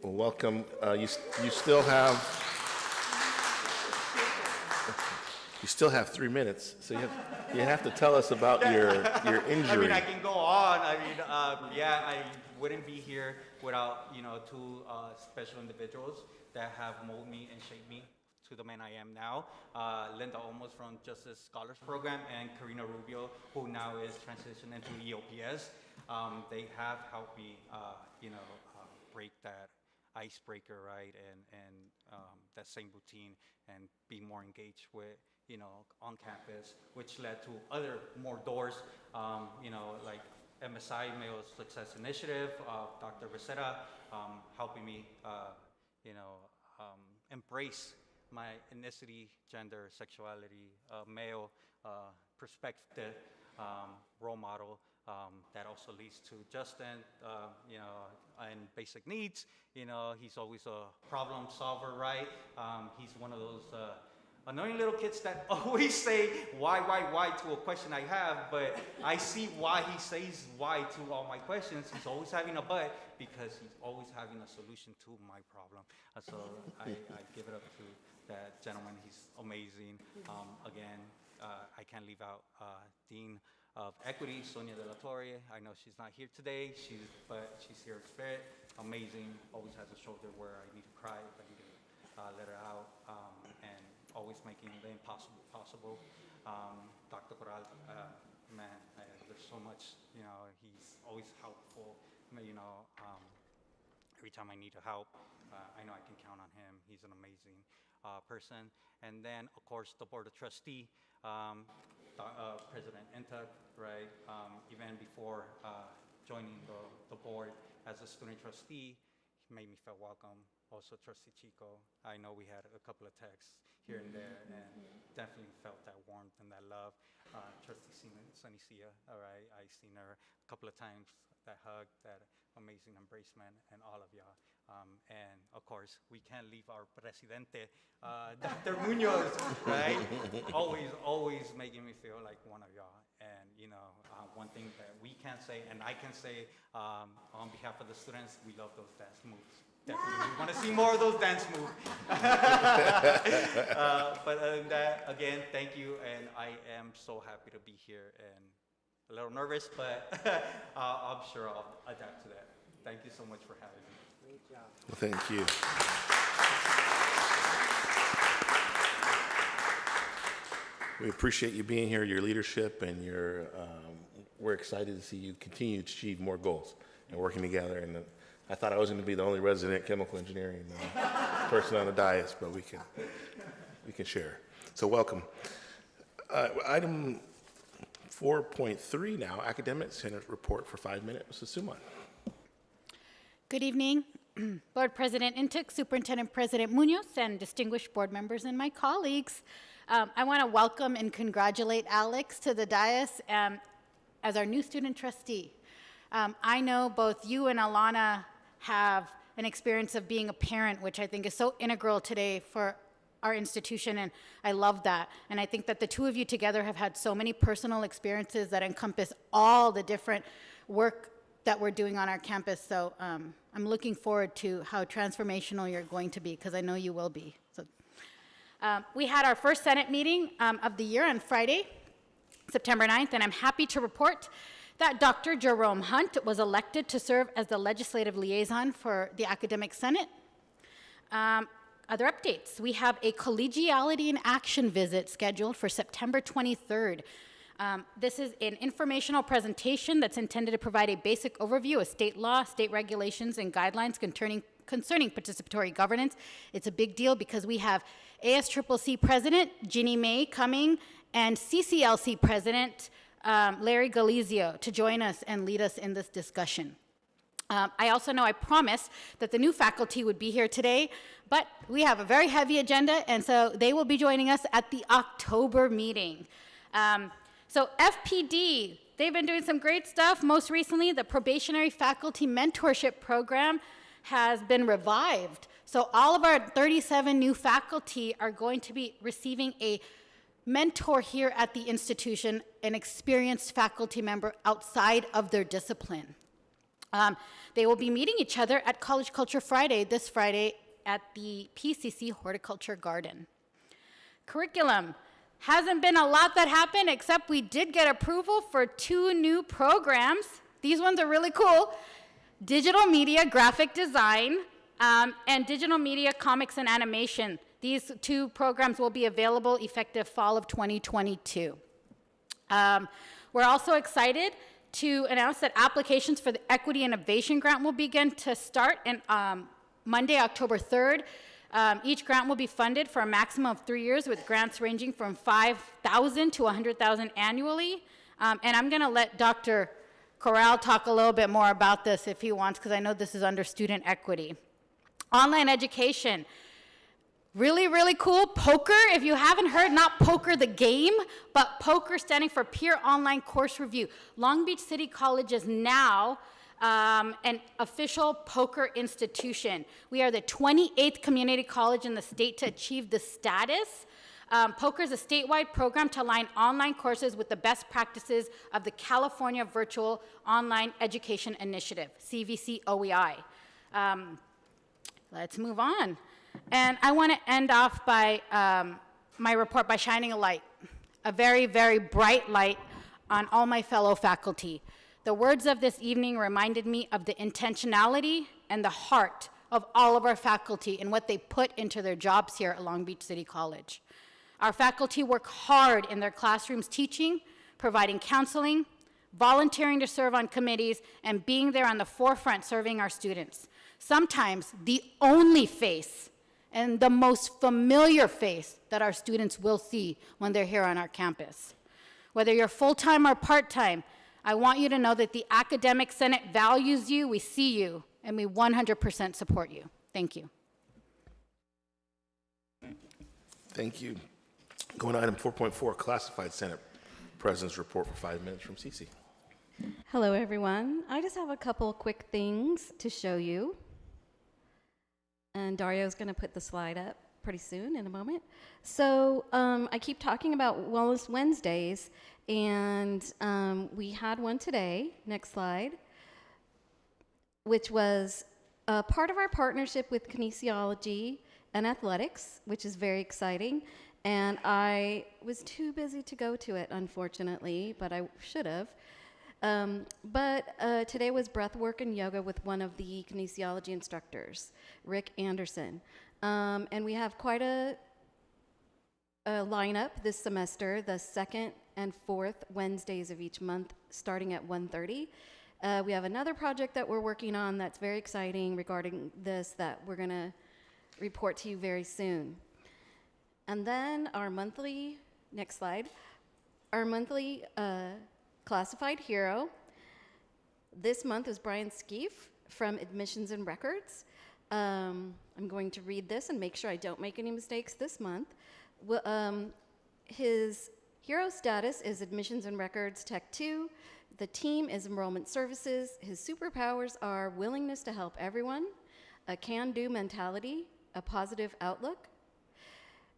Well, welcome. You still have 3 minutes, so you have to tell us about your injury. I mean, I can go on. I mean, I wouldn't be here without 2 special individuals that have molded me and shaped me to the man I am now. Linda Olmos from Justice Scholars Program and Karina Rubio, who now is transitioned into EOPS. They have helped me, break that icebreaker, right, and that same routine, and be more engaged with, on campus, which led to other more doors, like MSI, Male Success Initiative, Dr. Rosetta, helping me, embrace my ethnicity, gender, sexuality, male perspective, role model. That also leads to Justin, and basic needs. He's always a problem solver, right? He's one of those annoying little kids that always say why to a question I have, but I see why he says why to all my questions. He's always having a but because he's always having a solution to my problem. So I give it up to that gentleman. He's amazing. Again, I can't leave out Dean of Equity, Sonia De La Torre. I know she's not here today, but she's here in spirit. Amazing. Always has a shoulder where I need to cry if I need to let her out, and always making the impossible possible. Dr. Corral, man, there's so much, he's always helpful. Every time I need help, I know I can count on him. He's an amazing person. And then, of course, the Board of Trustees, President Intuck, right? Even before joining the board as a student trustee, he made me feel welcome. Also, Trustee Chico, I know we had a couple of texts here and there, and definitely felt that warmth and that love. Trustee Sunny Sia, all right, I seen her a couple of times, that hug, that amazing embracement, and all of y'all. And of course, we can't leave our Presidente, Dr. Munoz, right? Always making me feel like one of y'all. And one thing that we can say, and I can say on behalf of the students, we love those dance moves. Definitely, we want to see more of those dance moves. But other than that, again, thank you, and I am so happy to be here, and a little nervous, but I'm sure I'll adapt to that. Thank you so much for having me. Great job. Well, thank you. We appreciate you being here, your leadership, and we're excited to see you continue to achieve more goals and working together. And I thought I was going to be the only resident chemical engineering person on the dais, but we you can share. So welcome. Item 4.3 now, Academic Senate report for 5 minutes. Mrs. Suman. Good evening, Board President Intuk, Superintendent President Munoz, and distinguished board members and my colleagues. I want to welcome and congratulate Alex to the dais as our new student trustee. I know both you and Alana have an experience of being a parent, which I think is so integral today for our institution, and I love that. And I think that the two of you together have had so many personal experiences that encompass all the different work that we're doing on our campus. So I'm looking forward to how transformational you're going to be, because I know you will be. So, we had our first Senate meeting of the year on Friday, September 9th, and I'm happy to report that Dr. Jerome Hunt was elected to serve as the legislative liaison for the Academic Senate. Other updates, we have a collegiality in action visit scheduled for September 23rd. This is an informational presentation that's intended to provide a basic overview of state law, state regulations, and guidelines concerning participatory governance. It's a big deal because we have ASCCC President Ginny May coming and CCLC President Larry Galizio to join us and lead us in this discussion. I also know I promised that the new faculty would be here today, but we have a very heavy agenda, and so they will be joining us at the October meeting. So FPD, they've been doing some great stuff. Most recently, the Probationary Faculty Mentorship Program has been revived. So all of our 37 new faculty are going to be receiving a mentor here at the institution, an experienced faculty member outside of their discipline. They will be meeting each other at College Culture Friday, this Friday, at the PCC Horticulture Garden. Curriculum. Hasn't been a lot that happened, except we did get approval for 2 new programs. These ones are really cool. Digital Media Graphic Design and Digital Media Comics and Animation. These 2 programs will be available effective fall of 2022. We're also excited to announce that applications for the Equity Innovation Grant will begin to start on Monday, October 3rd. Each grant will be funded for a maximum of 3 years, with grants ranging from $5,000 to $100,000 annually. And I'm going to let Dr. Corral talk a little bit more about this if he wants, because I know this is under student equity. Online education. Really, really cool. Poker, if you haven't heard, not poker the game, but poker standing for Peer Online Course Review. Long Beach City College is now an official poker institution. We are the 28th community college in the state to achieve this status. Poker is a statewide program to align online courses with the best practices of the California Virtual Online Education Initiative, CVC OEI. Let's move on. And I want to end off by my report by shining a light, a very, very bright light on all my fellow faculty. The words of this evening reminded me of the intentionality and the heart of all of our faculty and what they put into their jobs here at Long Beach City College. Our faculty work hard in their classrooms teaching, providing counseling, volunteering to serve on committees, and being there on the forefront serving our students. Sometimes the only face and the most familiar face that our students will see when they're here on our campus. Whether you're full-time or part-time, I want you to know that the Academic Senate values you, we see you, and we 100% support you. Thank you. Thank you. Going to item 4.4, Classified Senate President's Report for 5 minutes from Cece. Hello, everyone. I just have a couple quick things to show you. And Dario's going to put the slide up pretty soon in a moment. So I keep talking about Wellness Wednesdays, and we had one today, next slide, which was part of our partnership with kinesiology and athletics, which is very exciting. And I was too busy to go to it, unfortunately, but I should have. But today was breath work and yoga with one of the kinesiology instructors, Rick Anderson. And we have quite a lineup this semester, the 2nd and 4th Wednesdays of each month, starting at 1:30. We have another project that we're working on that's very exciting regarding this that we're going to report to you very soon. And then our monthly, next slide, our monthly classified hero this month is Brian Skeef from Admissions and Records. I'm going to read this and make sure I don't make any mistakes this month. His hero status is Admissions and Records Tech 2. The team is Enrollment Services. His superpowers are willingness to help everyone, a can-do mentality, a positive outlook.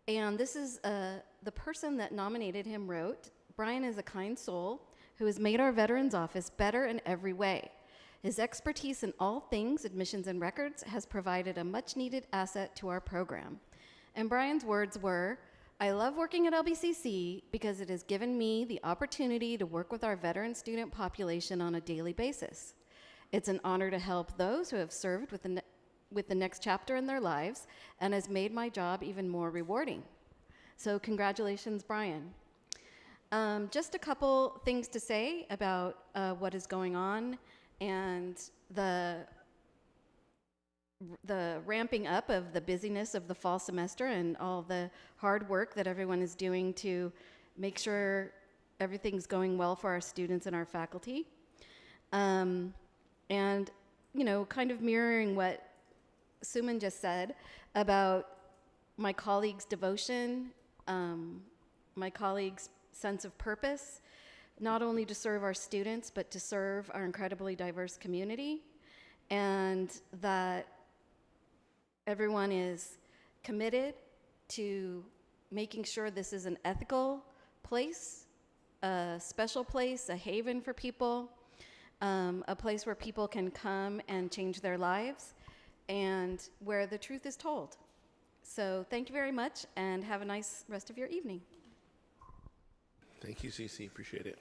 And this is the person that nominated him wrote, Brian is a kind soul who has made our Veterans Office better in every way. His expertise in all things admissions and records has provided a much-needed asset to our program. And Brian's words were, I love working at LBCC because it has given me the opportunity to work with our veteran student population on a daily basis. It's an honor to help those who have served with the next chapter in their lives and has made my job even more rewarding. So congratulations, Brian. Just a couple things to say about what is going on and the ramping up of the busyness of the fall semester and all the hard work that everyone is doing to make sure everything's going well for our students and our faculty. And, you know, kind of mirroring what Suman just said about my colleagues' devotion, my colleagues' sense of purpose, not only to serve our students, but to serve our incredibly diverse community, and that everyone is committed to making sure this is an ethical place, a special place, a haven for people, a place where people can come and change their lives, and where the truth is told. So thank you very much, and have a nice rest of your evening. Thank you, CC. Appreciate it.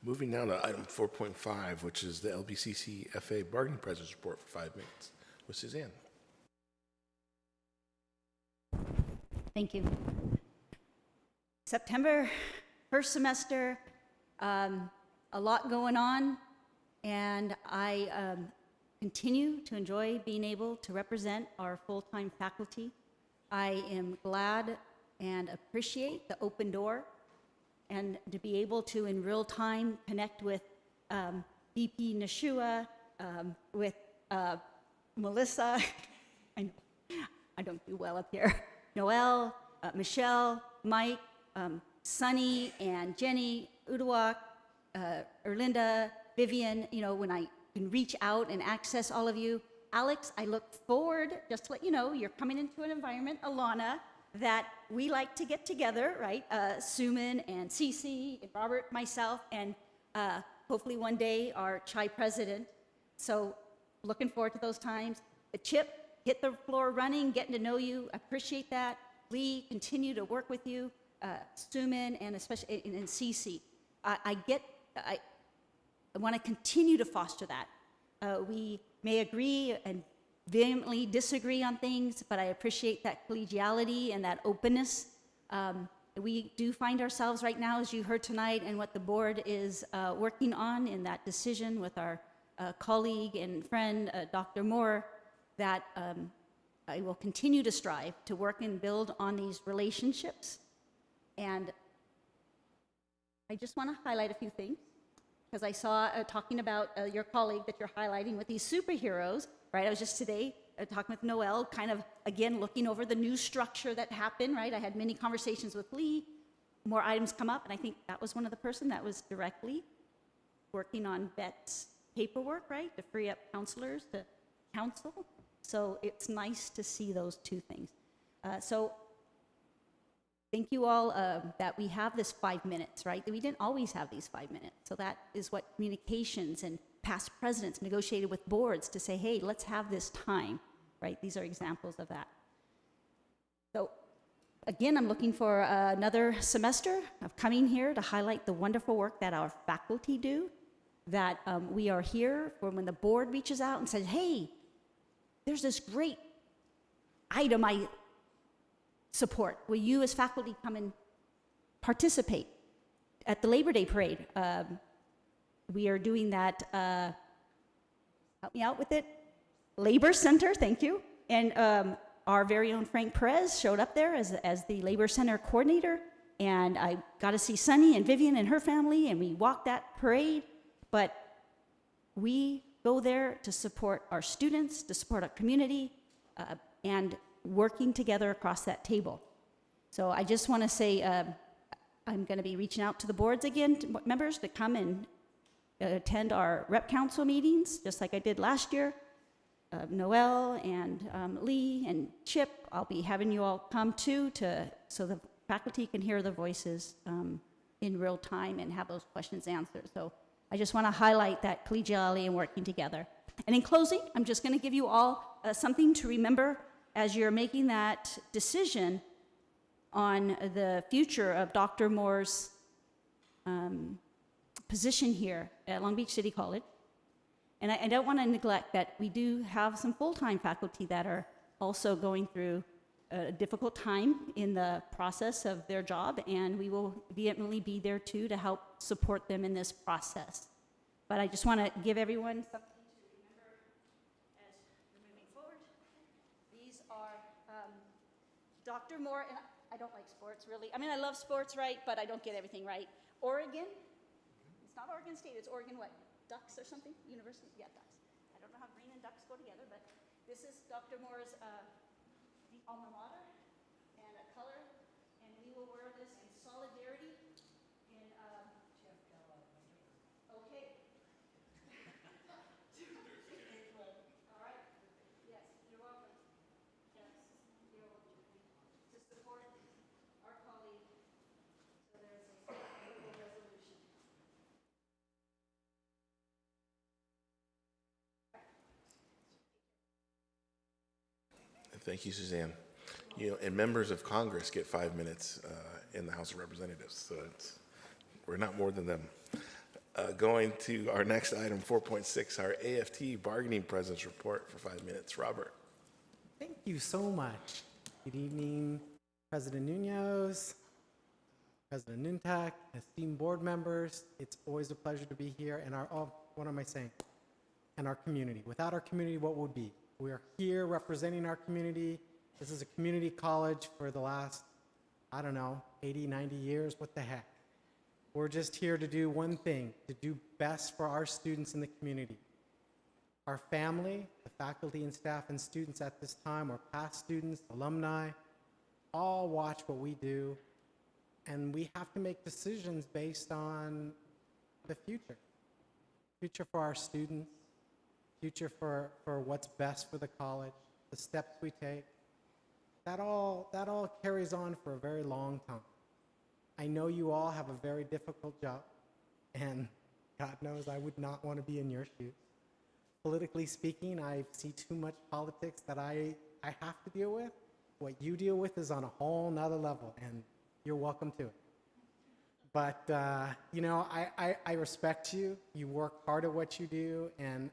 Moving now to item 4.5, which is the LBCC FA Bargaining Presence Report for 5 minutes with Suzanne. Thank you. September, first semester, a lot going on, and I continue to enjoy being able to represent our full-time faculty. I am glad and appreciate the open door and to be able to, in real time, connect with VP Nashua, with Melissa, I don't do well up here, Noel, Michelle, Mike, Sunny, and Jenny, Uduak, Erlinda, Vivian, you know, when I can reach out and access all of you. Alex, I look forward, just to let you know, you're coming into an environment, Alana, that we like to get together, right? Suman and Cece and Robert, myself, and hopefully one day our CHI president. So looking forward to those times. Chip, hit the floor running, getting to know you. Appreciate that. Lee, continue to work with you. Suman and especially and Cece. I want to continue to foster that. We may agree and vehemently disagree on things, but I appreciate that collegiality and that openness. We do find ourselves right now, as you heard tonight, and what the board is working on in that decision with our colleague and friend, Dr. Moore, that I will continue to strive to work and build on these relationships. And I just want to highlight a few things, because I saw talking about your colleague that you're highlighting with these superheroes, right? I was just today talking with Noel, kind of, again, looking over the new structure that happened, right? I had many conversations with Lee, more items come up, and I think that was one of the person that was directly working on Bet's paperwork, right? To free up counselors to counsel. So it's nice to see those two things. So thank you all that we have this 5 minutes, right? We didn't always have these 5 minutes. So that is what communications and past presidents negotiated with boards to say, hey, let's have this time, right? These are examples of that. So again, I'm looking for another semester of coming here to highlight the wonderful work that our faculty do, that we are here for when the board reaches out and says, hey, there's this great item I support. Will you as faculty come and participate at the Labor Day parade? We are doing that, help me out with it, Labor Center, thank you. And our very own Frank Perez showed up there as the Labor Center coordinator, and I got to see Sunny and Vivian and her family, and we walked that parade. But we go there to support our students, to support our community, and working together across that table. So I just want to say I'm going to be reaching out to the boards again, members, to come and attend our rep council meetings, just like I did last year. Noel and Lee and Chip, I'll be having you all come too, so the faculty can hear the voices in real time and have those questions answered. So I just want to highlight that collegiality and working together. And in closing, I'm just going to give you all something to remember as you're making that decision on the future of Dr. Moore's position here at Long Beach City College. And I don't want to neglect that we do have some full-time faculty that are also going through a difficult time in the process of their job, and we will vehemently be there too to help support them in this process. But I just want to give everyone something to remember as we're moving forward. These are Dr. Moore, and I don't like sports really. I mean, I love sports, right? But I don't get everything right. Oregon, it's not Oregon State, it's Oregon what? Ducks or something? University? Yeah, Ducks. I don't know how green and ducks go together, but this is Dr. Moore's the alma mater and a color, and we will wear this in solidarity. In okay. All right. Yes, you're welcome. Yes, you're welcome. To support our colleague. So there's a resolution. Thank you, Suzanne. You know, and members of Congress get 5 minutes in the House of Representatives, so we're not more than them. Going to our next item, 4.6, our AFT bargaining presence report for 5 minutes. Robert. Thank you so much. Good evening, President Munoz, President Nuntak, esteemed board members. It's always a pleasure to be here, and what am I saying? And our community. Without our community, what would be? We are here representing our community. This is a community college for the last, I don't know, 80, 90 years. What the heck? We're just here to do one thing, to do best for our students in the community. Our family, the faculty and staff and students at this time, our past students, alumni, all watch what we do, and we have to make decisions based on the future. Future for our students, future for what's best for the college, the steps we take. That all carries on for a very long time. I know you all have a very difficult job, and God knows I would not want to be in your shoes. Politically speaking, I see too much politics that I have to deal with. What you deal with is on a whole nother level, and you're welcome to it. But, you know, I respect you. You work hard at what you do, and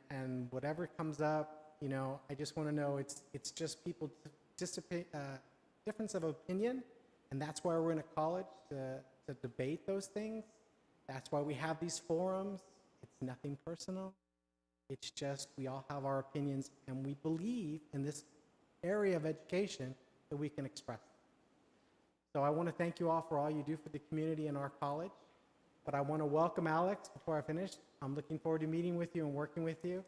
whatever comes up, you know, I just want to know it's just people difference of opinion, and that's why we're in a college, to debate those things. That's why we have these forums. It's nothing personal. It's just we all have our opinions, and we believe in this area of education that we can express. So I want to thank you all for all you do for the community and our college. But I want to welcome Alex before I finish. I'm looking forward to meeting with you and working with you.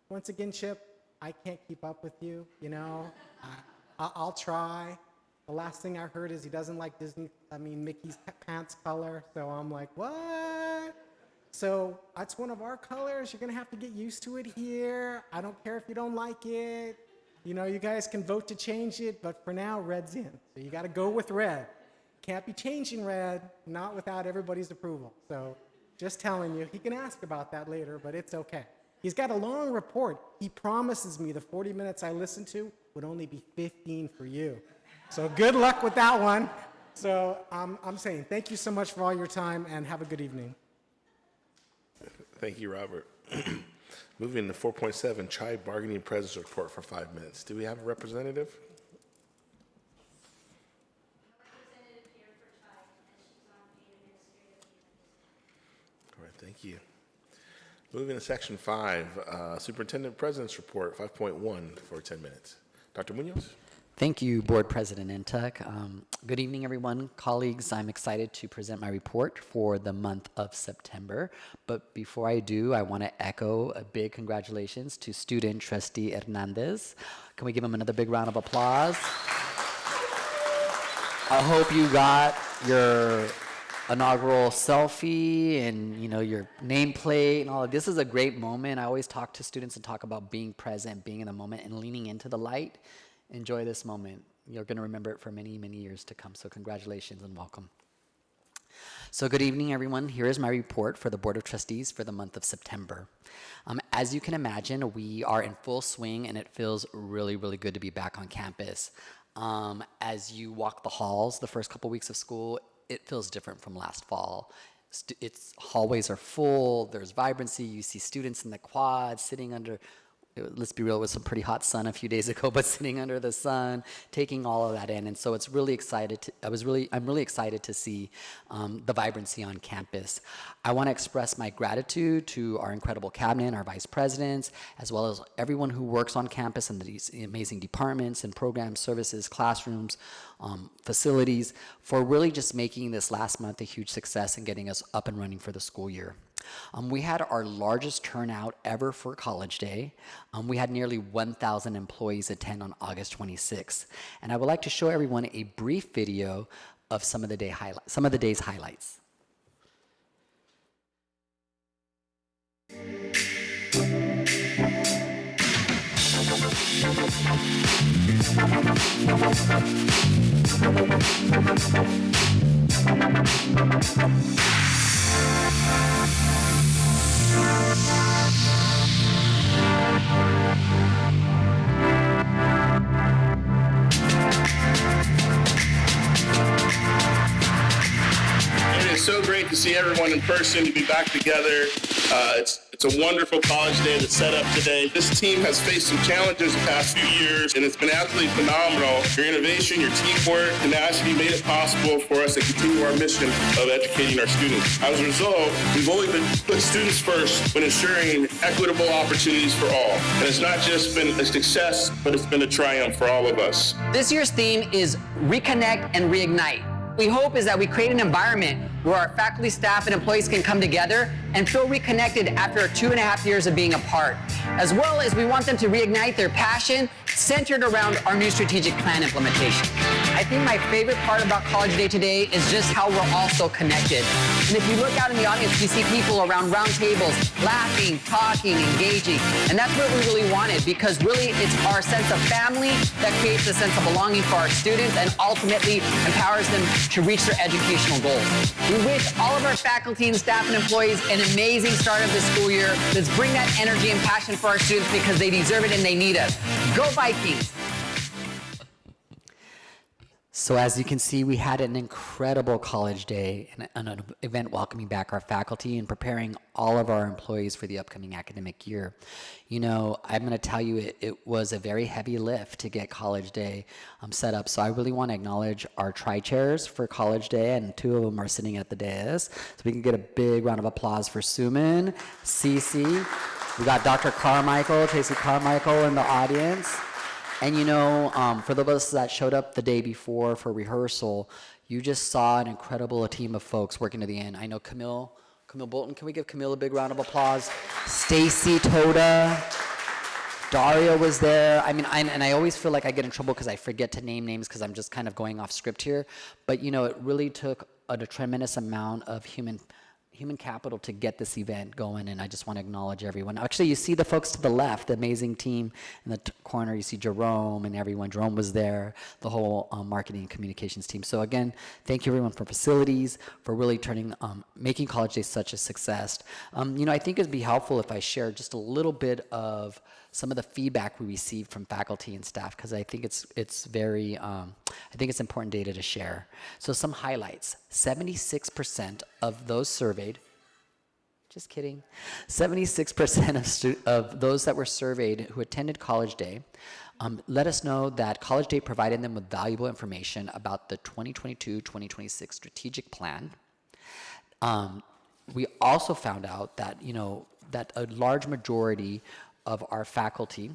Once again, Chip, I can't keep up with you, you know. I'll try. The last thing I heard is he doesn't like Mickey's pants color. So I'm like, what? So that's one of our colors. You're going to have to get used to it here. I don't care if you don't like it. You know, you guys can vote to change it, but for now, red's in. So you got to go with red. Can't be changing red, not without everybody's approval. So just telling you, he can ask about that later, but it's okay. He's got a long report. He promises me the 40 minutes I listened to would only be 15 for you. So good luck with that one. So I'm saying thank you so much for all your time, and have a good evening. Thank you, Robert. Moving to 4.7, CHI bargaining presence report for 5 minutes. Do we have a representative? All right, thank you. Moving to section 5, superintendent presence report 5.1 for 10 minutes. Dr. Munoz? Thank you, Board President Intuck. Good evening, everyone. Colleagues, I'm excited to present my report for the month of September. But before I do, I want to echo a big congratulations to student trustee Hernandez. Can we give him another big round of applause? I hope you got your inaugural selfie and your nameplate and all of this. Is a great moment. I always talk to students and talk about being present, being in the moment, and leaning into the light. Enjoy this moment. You're going to remember it for many, many years to come. So congratulations and welcome. So good evening, everyone. Here is my report for the Board of Trustees for the month of September. As you can imagine, we are in full swing, and it feels really, really good to be back on campus. As you walk the halls the first couple weeks of school, it feels different from last fall. Its hallways are full. There's vibrancy. You see students in the quad sitting under, let's be real, it was some pretty hot sun a few days ago, but sitting under the sun, taking all of that in. And so it's really excited. I'm really excited to see the vibrancy on campus. I want to express my gratitude to our incredible cabinet, our vice presidents, as well as everyone who works on campus in these amazing departments and programs, services, classrooms, facilities, for really just making this last month a huge success and getting us up and running for the school year. We had our largest turnout ever for College Day. We had nearly 1,000 employees attend on August 26th. And I would like to show everyone a brief video of some of the day's highlights. It is so great to see everyone in person, to be back together. It's a wonderful College Day that's set up today. This team has faced some challenges the past few years, and it's been absolutely phenomenal. Your innovation, your teamwork, tenacity made it possible for us to continue our mission of educating our students. As a result, we've always put students first when ensuring equitable opportunities for all. And it's not just been a success, but it's been a triumph for all of us. This year's theme is Reconnect and Reignite. We hope is that we create an environment where our faculty, staff, and employees can come together and feel reconnected after 2.5 years of being apart, as well as we want them to reignite their passion centered around our new strategic plan implementation. I think my favorite part about College Day today is just how we're all so connected. And if you look out in the audience, you see people around round tables laughing, talking, engaging. And that's what we really wanted, because really it's our sense of family that creates a sense of belonging for our students and ultimately empowers them to reach their educational goals. We wish all of our faculty and staff and employees an amazing start of the school year. Let's bring that energy and passion for our students because they deserve it and they need us. Go Vikings! So as you can see, we had an incredible College Day and an event welcoming back our faculty and preparing all of our employees for the upcoming academic year. You know, I'm going to tell you, it was a very heavy lift to get College Day set up. So I really want to acknowledge our tri-chairs for College Day, and 2 of them are sitting at the dais. So we can get a big round of applause for Suman, Cece. We got Dr. Carmichael, Tracy Carmichael in the audience. And you know, for those of us that showed up the day before for rehearsal, you just saw an incredible team of folks working to the end. I know Camille Bolton, can we give Camille a big round of applause? Stacy Toda, Dario was there. I mean, and I always feel like I get in trouble because I forget to name names because I'm just kind of going off script here. But you know, it really took a tremendous amount of human capital to get this event going, and I just want to acknowledge everyone. Actually, you see the folks to the left, the amazing team in the corner. You see Jerome and everyone. Jerome was there, the whole marketing and communications team. So again, thank you everyone for facilities, for really making College Day such a success. You know, I think it'd be helpful if I share just a little bit of some of the feedback we received from faculty and staff, because I think it's very, I think it's important data to share. So some highlights: 76% of those surveyed, just kidding, 76% of those that were surveyed who attended College Day let us know that College Day provided them with valuable information about the 2022-2026 strategic plan. We also found out that, you know, that a large majority of our faculty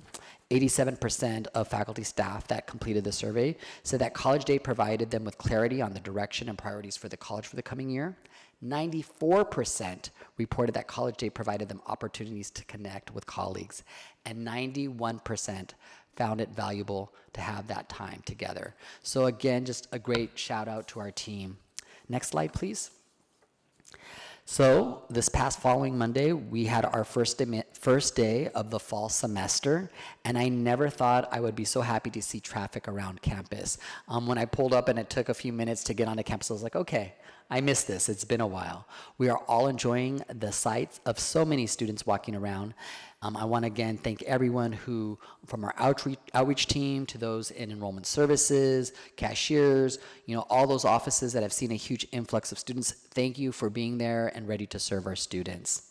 87% of faculty staff that completed the survey said that College Day provided them with clarity on the direction and priorities for the college for the coming year. 94% reported that College Day provided them opportunities to connect with colleagues, and 91% found it valuable to have that time together. So again, just a great shout out to our team. Next slide, please. So this past following Monday, we had our first day of the fall semester, and I never thought I would be so happy to see traffic around campus. When I pulled up and it took a few minutes to get onto campus, I was like, okay, I missed this. It's been a while. We are all enjoying the sights of so many students walking around. I want to again thank everyone who, from our outreach team to those in enrollment services, cashiers, all those offices that have seen a huge influx of students. Thank you for being there and ready to serve our students.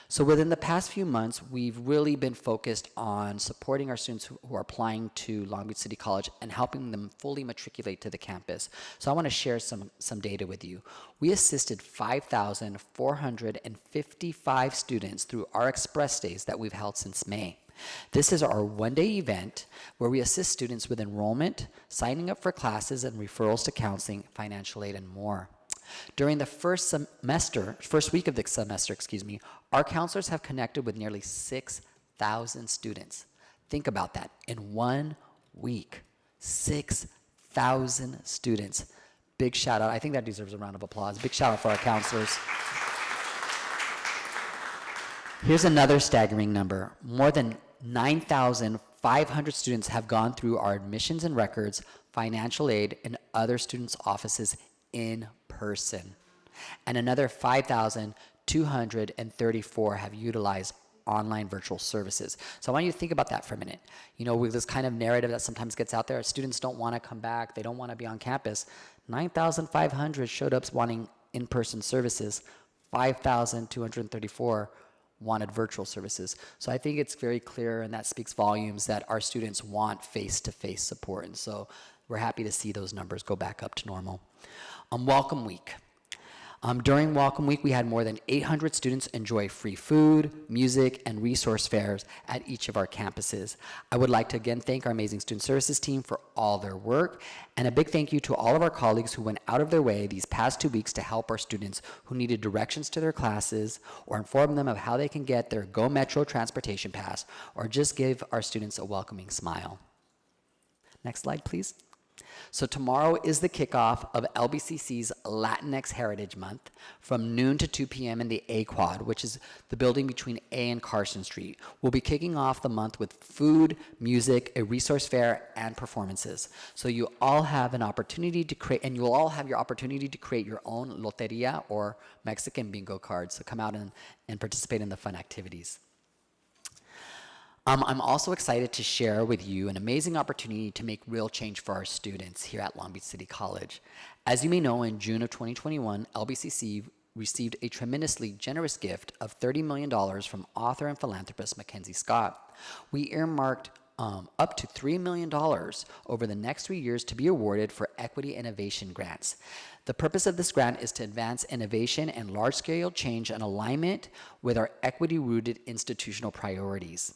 So within the past few months, we've really been focused on supporting our students who are applying to Long Beach City College and helping them fully matriculate to the campus. So I want to share some data with you. We assisted 5,455 students through our express days that we've held since May. This is our one-day event where we assist students with enrollment, signing up for classes and referrals to counseling, financial aid, and more. During the first week of the semester, our counselors have connected with nearly 6,000 students. Think about that. In 1 week, 6,000 students. Big shout out. I think that deserves a round of applause. Big shout out for our counselors. Here's another staggering number. More than 9,500 students have gone through our admissions and records, financial aid, and other students' offices in person. And another 5,234 have utilized online virtual services. So I want you to think about that for a minute. With this kind of narrative that sometimes gets out there, students don't want to come back, they don't want to be on campus. 9,500 showed up wanting in-person services. 5,234 wanted virtual services. So I think it's very clear, and that speaks volumes, that our students want face-to-face support. And so we're happy to see those numbers go back up to normal. Welcome Week. During Welcome Week, we had more than 800 students enjoy free food, music, and resource fairs at each of our campuses. I would like to again thank our amazing student services team for all their work, and a big thank you to all of our colleagues who went out of their way these past 2 weeks to help our students who needed directions to their classes, or inform them of how they can get their Go Metro transportation pass, or just give our students a welcoming smile. Next slide, please. So tomorrow is the kickoff of LBCC's Latinx Heritage Month from noon to 2 p.m. in the A Quad, which is the building between A and Carson Street. We'll be kicking off the month with food, music, a resource fair, and performances. So you all have an opportunity to create, and you'll all have your opportunity to create your own loteria or Mexican bingo cards. So come out and participate in the fun activities. I'm also excited to share with you an amazing opportunity to make real change for our students here at Long Beach City College. As you may know, in June of 2021, LBCC received a tremendously generous gift of $30 million from author and philanthropist Mackenzie Scott. We earmarked up to $3 million over the next 3 years to be awarded for equity innovation grants. The purpose of this grant is to advance innovation and large-scale change in alignment with our equity-rooted institutional priorities.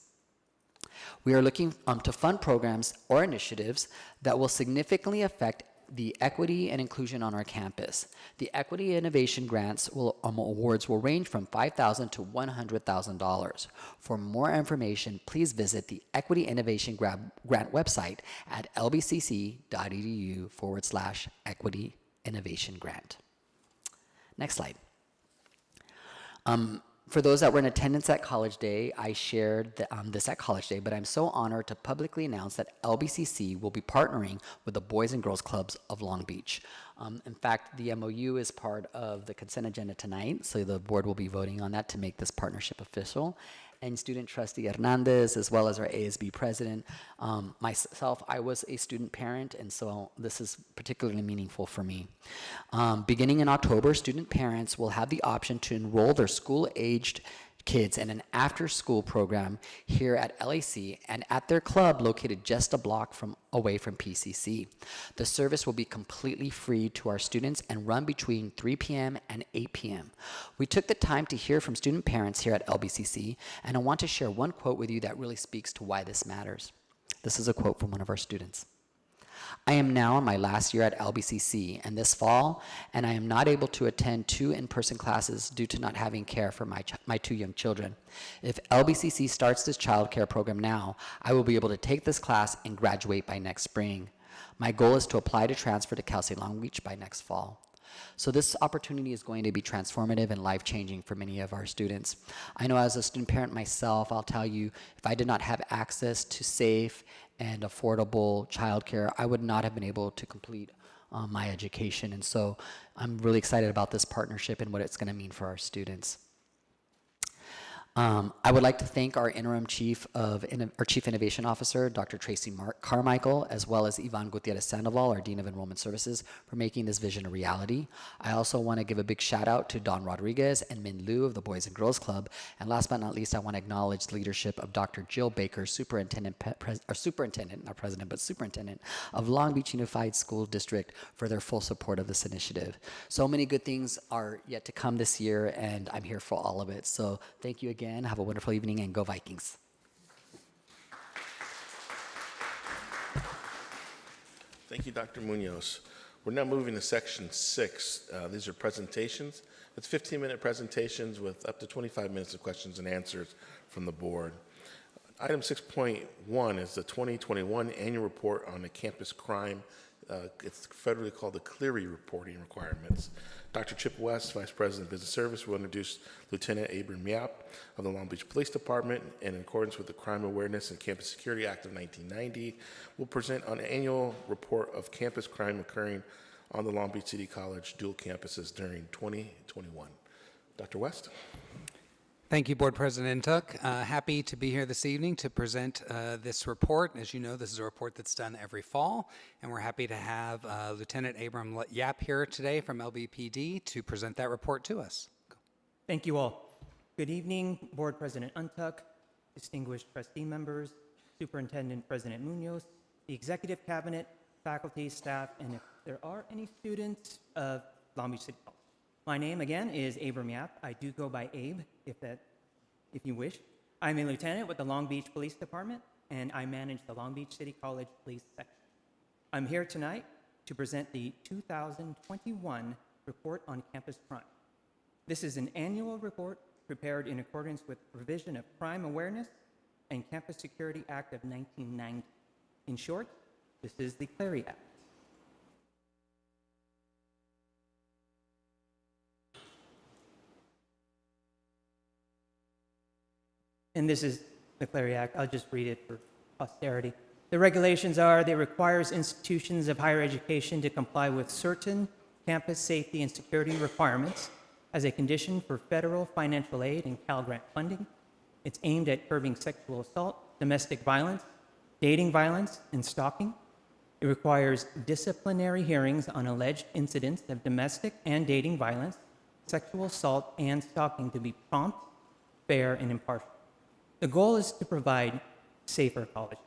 We are looking to fund programs or initiatives that will significantly affect the equity and inclusion on our campus. The Equity Innovation Grants awards will range from $5,000 to $100,000. For more information, please visit the Equity Innovation Grant website at lbcc.edu/Equity Innovation Grant. Next slide. For those that were in attendance at College Day, I shared this at College Day, but I'm so honored to publicly announce that LBCC will be partnering with the Boys and Girls Clubs of Long Beach. In fact, the MOU is part of the consent agenda tonight, so the board will be voting on that to make this partnership official. And Student Trustee Hernandez, as well as our ASB president, myself, I was a student parent, and so this is particularly meaningful for me. Beginning in October, student parents will have the option to enroll their school-aged kids in an after-school program here at LAC and at their club located just a block away from PCC. The service will be completely free to our students and run between 3 p.m. and 8 p.m. We took the time to hear from student parents here at LBCC, and I want to share one quote with you that really speaks to why this matters. This is a quote from one of our students. I am now in my last year at LBCC and this fall, and I am not able to attend 2 in-person classes due to not having care for my 2 young children. If LBCC starts this child care program now, I will be able to take this class and graduate by next spring. My goal is to apply to transfer to Cal State Long Beach by next fall. So this opportunity is going to be transformative and life-changing for many of our students. I know as a student parent myself, I'll tell you, if I did not have access to safe and affordable childcare, I would not have been able to complete my education. And so I'm really excited about this partnership and what it's going to mean for our students. I would like to thank our interim Chief Innovation Officer, Dr. Tracy Carmichael, as well as Ivan Gutierrez Sandoval, our Dean of Enrollment Services, for making this vision a reality. I also want to give a big shout out to Don Rodriguez and Min Liu of the Boys and Girls Club. And last but not least, I want to acknowledge the leadership of Dr. Jill Baker, Superintendent of Long Beach Unified School District, for their full support of this initiative. So many good things are yet to come this year, and I'm here for all of it. So thank you again. Have a wonderful evening, and go Vikings. Thank you, Dr. Munoz. We're now moving to section 6. These are presentations. It's 15-minute presentations with up to 25 minutes of questions and answers from the board. Item 6.1 is the 2021 annual report on the campus crime. It's federally called the Clery reporting requirements. Dr. Chip West, Vice President of Business Service, will introduce Lieutenant Abram Yap of the Long Beach Police Department, and in accordance with the Crime Awareness and Campus Security Act of 1990, will present an annual report of campus crime occurring on the Long Beach City College dual campuses during 2021. Dr. West. Thank you, Board President Intuk. Happy to be here this evening to present this report. As you know, this is a report that's done every fall, and we're happy to have Lieutenant Abram Yap here today from LBPD to present that report to us. Thank you all. Good evening, Board President Untuck, distinguished trustee members, Superintendent President Munoz, the Executive Cabinet, faculty, staff, and if there are any students of Long Beach City College. My name, again, is Abram Yap. I do go by Abe, if you wish. I'm a lieutenant with the Long Beach Police Department, and I manage the Long Beach City College Police Section. I'm here tonight to present the 2021 Report on Campus Crime. This is an annual report prepared in accordance with the provision of Crime Awareness and Campus Security Act of 1990. In short, this is the Clery Act. And this is the Clery Act. I'll just read it for posterity. The regulations are, they requires institutions of higher education to comply with certain campus safety and security requirements as a condition for federal financial aid and Cal Grant funding. It's aimed at curbing sexual assault, domestic violence, dating violence, and stalking. It requires disciplinary hearings on alleged incidents of domestic and dating violence, sexual assault, and stalking to be prompt, fair, and impartial. The goal is to provide safer colleges.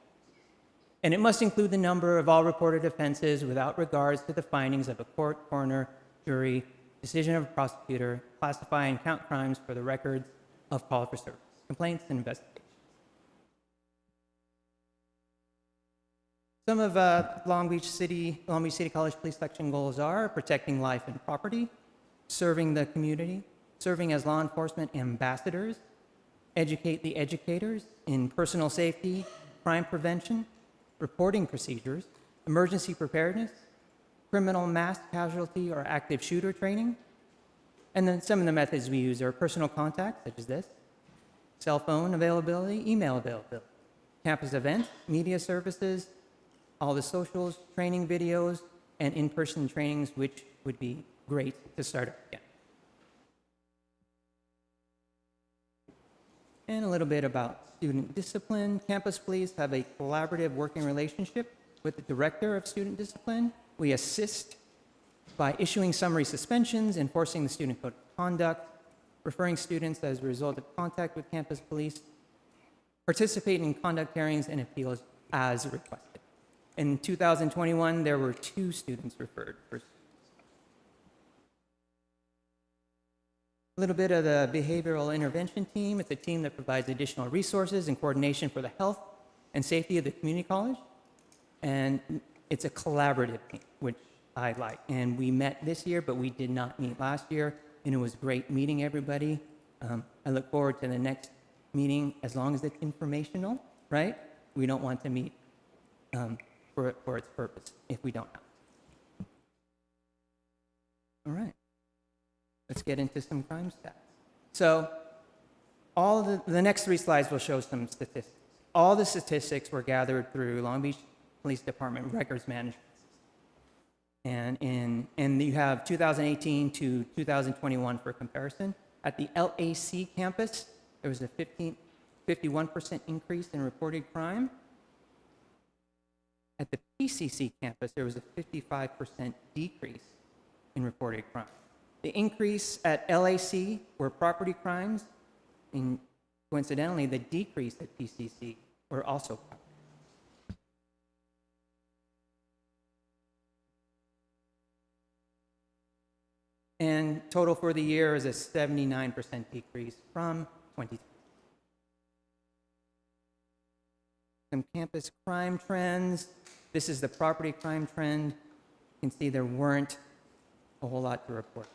And it must include the number of all reported offenses without regards to the findings of a court, coroner, jury, decision of a prosecutor, classify and count crimes for the records of call for service, complaints, and investigations. Some of Long Beach City College Police Section goals are protecting life and property, serving the community, serving as law enforcement ambassadors, educate the educators in personal safety, crime prevention, reporting procedures, emergency preparedness, criminal mass casualty or active shooter training. And then some of the methods we use are personal contact, such as this, cell phone availability, email availability, campus events, media services, all the socials, training videos, and in-person trainings, which would be great to start up again. And a little bit about student discipline. Campus police have a collaborative working relationship with the director of student discipline. We assist by issuing summary suspensions, enforcing the student code of conduct, referring students as a result of contact with campus police, participate in conduct hearings and appeals as requested. In 2021, there were 2 students referred. A little bit of the behavioral intervention team. It's a team that provides additional resources and coordination for the health and safety of the community college. And it's a collaborative team, which I like. And we met this year, but we did not meet last year. And it was great meeting everybody. I look forward to the next meeting as long as it's informational, right? We don't want to meet for its purpose if we don't know. All right. Let's get into some crime stats. So all the next 3 slides will show some statistics. All the statistics were gathered through Long Beach Police Department records management. And you have 2018 to 2021 for comparison. At the LAC campus, there was a 51% increase in reported crime. At the PCC campus, there was a 55% decrease in reported crime. The increase at LAC were property crimes, and coincidentally, the decrease at PCC were also property. And total for the year is a 79% decrease from 2020. Some campus crime trends. This is the property crime trend. You can see there weren't a whole lot to report.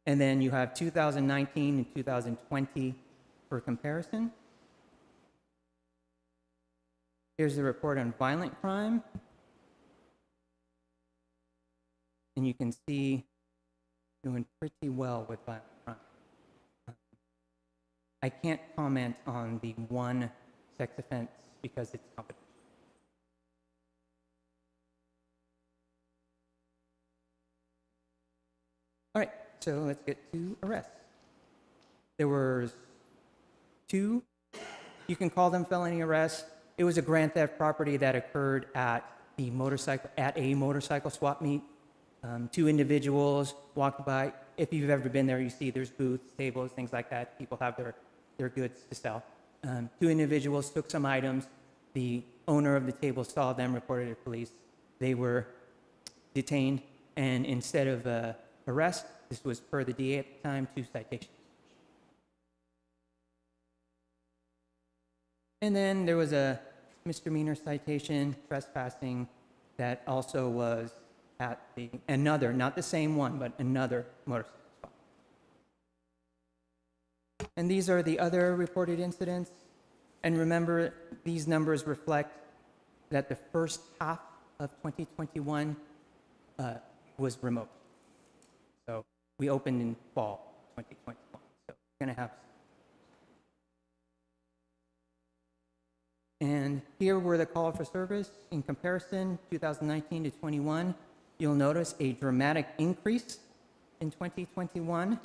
And then you have 2019 and 2020 for comparison. Here's the report on violent crime. And you can see doing pretty well with violent crime. I can't comment on the one sex offense because it's confidential. All right, so let's get to arrests. There were 2, you can call them felony arrests. It was a grand theft property that occurred at a motorcycle swap meet. 2 individuals walked by. If you've ever been there, you see there's booths, tables, things like that. People have their goods to sell. 2 individuals took some items. The owner of the table saw them, reported to police. They were detained, and instead of arrest, this was per the DA at the time, 2 citations. And then there was a misdemeanor citation, trespassing, that also was at another, not the same one, but another motorcycle spot. And these are the other reported incidents. And remember, these numbers reflect that the first half of 2021 was remote. So we opened in fall 2021. So we're going to have. And here were the call for service. In comparison, 2019 to 21, you'll notice a dramatic increase in 2021.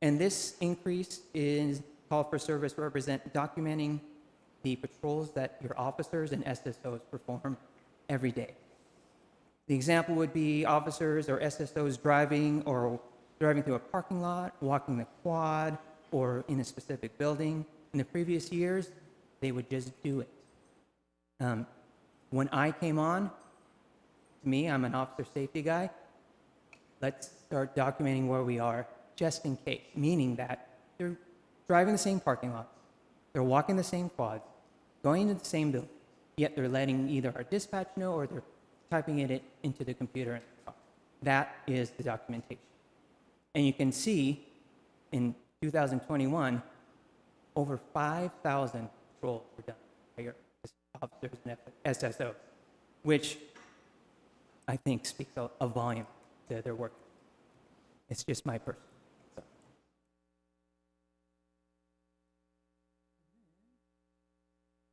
And this increase is call for service represent documenting the patrols that your officers and SSOs perform every day. The example would be officers or SSOs driving through a parking lot, walking the quad, or in a specific building. In the previous years, they would just do it. When I came on, to me, I'm an officer safety guy. Let's start documenting where we are just in case, meaning that they're driving the same parking lots, they're walking the same quads, going into the same building, yet they're letting either our dispatch know or they're typing it into the computer in the car. That is the documentation. And you can see in 2021, over 5,000 patrols were done by your officers and SSOs, which I think speaks a volume to their work. It's just my personal.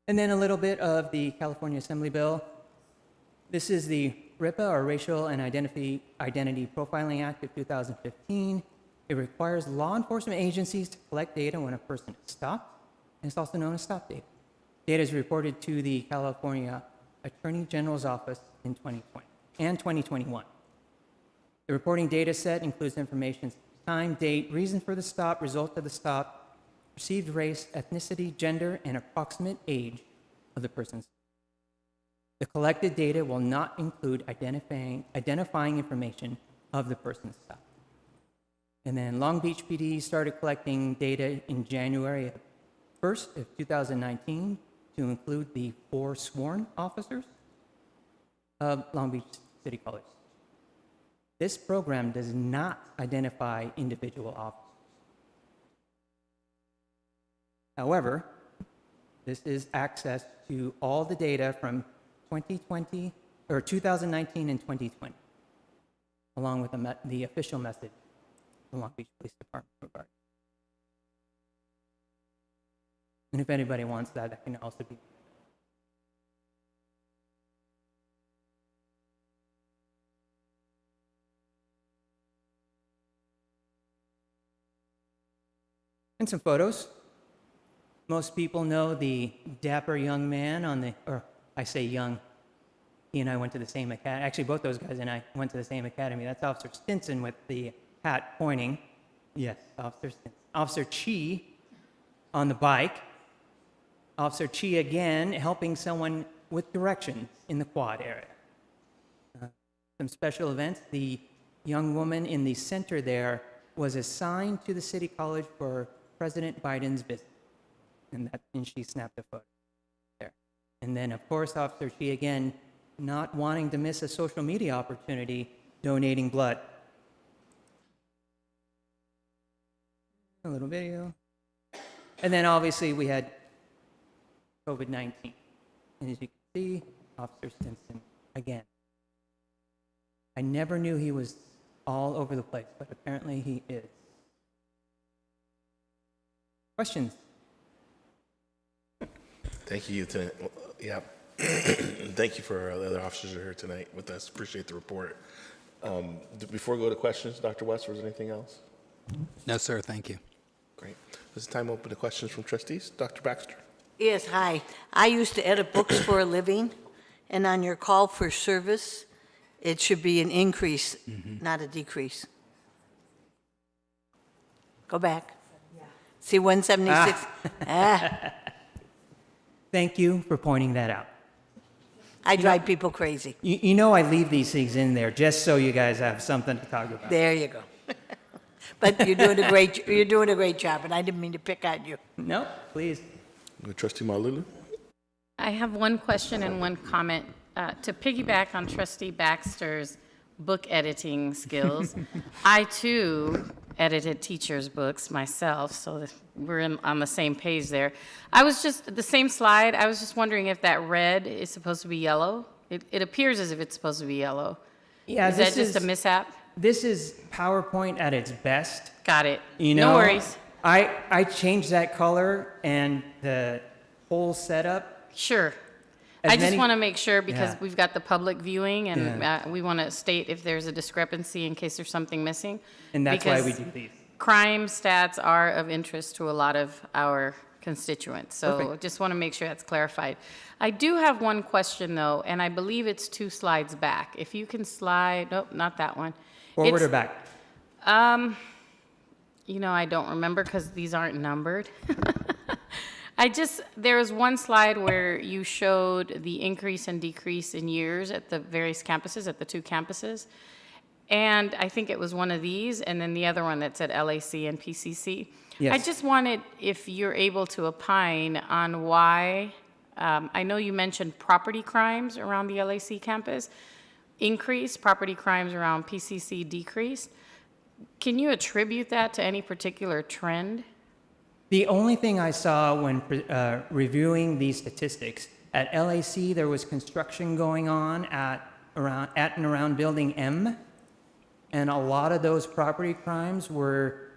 And then a little bit of the California Assembly Bill. This is the RIPA, or Racial and Identity Profiling Act of 2015. It requires law enforcement agencies to collect data when a person is stopped, and it's also known as stop data. Data is reported to the California Attorney General's Office in 2020 and 2021. The reporting data set includes information time, date, reason for the stop, result of the stop, perceived race, ethnicity, gender, and approximate age of the person. The collected data will not include identifying information of the person stopped. And then Long Beach PD started collecting data in January 1st of 2019 to include the 4 sworn officers of Long Beach City College. This program does not identify individual officers. However, this is access to all the data from 2020 or 2019 and 2020, along with the official message from Long Beach Police Department regarding. And if anybody wants that, that can also be. And some photos. Most people know the dapper young man on the, or I say young, he and I went to the same academy. Actually, both those guys and I went to the same academy. That's Officer Stinson with the hat pointing. Yes, Officer Stinson. Officer Chi on the bike. Officer Chi again helping someone with directions in the quad area. Some special events. The young woman in the center there was assigned to the City College for President Biden's visit. And she snapped a photo there. And then, of course, Officer Chi again, not wanting to miss a social media opportunity, donating blood. A little video. And then, obviously, we had COVID-19. And as you can see, Officer Stinson again. I never knew he was all over the place, but apparently he is. Questions? Thank you, Lieutenant. Yeah. Thank you for our other officers who are here tonight with us. Appreciate the report. Before we go to questions, Dr. West, was there anything else? No, sir. Thank you. Great. This is time open to questions from trustees. Dr. Baxter. Yes, hi. I used to edit books for a living, and on your call for service, it should be an increase, not a decrease. Go back. See 176? Thank you for pointing that out. I drive people crazy. You know I leave these things in there just so you guys have something to talk about. There you go. But you're doing a great job, and I didn't mean to pick on you. No, please. Trustee Malulu. I have one question and one comment. To piggyback on Trustee Baxter's book editing skills, I too edited teachers' books myself, so that we're on the same page there. I was just, the same slide, I was just wondering if that red is supposed to be yellow. It appears as if it's supposed to be yellow. Yeah, is that just a mishap? This is PowerPoint at its best. Got it. You know, no worries. I changed that color and the whole setup. Sure. I just want to make sure because we've got the public viewing and we want to state if there's a discrepancy in case there's something missing. And that's why we do these. Crime stats are of interest to a lot of our constituents. So Perfect. just want to make sure that's clarified. I do have one question though, and I believe it's 2 slides back. If you can slide, nope, not that one. Forward or back? You know, I don't remember because these aren't numbered. There was one slide where you showed the increase and decrease in years at the various campuses, at the 2 campuses. And I think it was one of these, and then the other one that said LAC and PCC. Yes. I just wanted, if you're able to opine on why, I know you mentioned property crimes around the LAC campus, increased, property crimes around PCC decreased. Can you attribute that to any particular trend? The only thing I saw when reviewing these statistics, at LAC there was construction going on at and around Building M, and a lot of those property crimes were,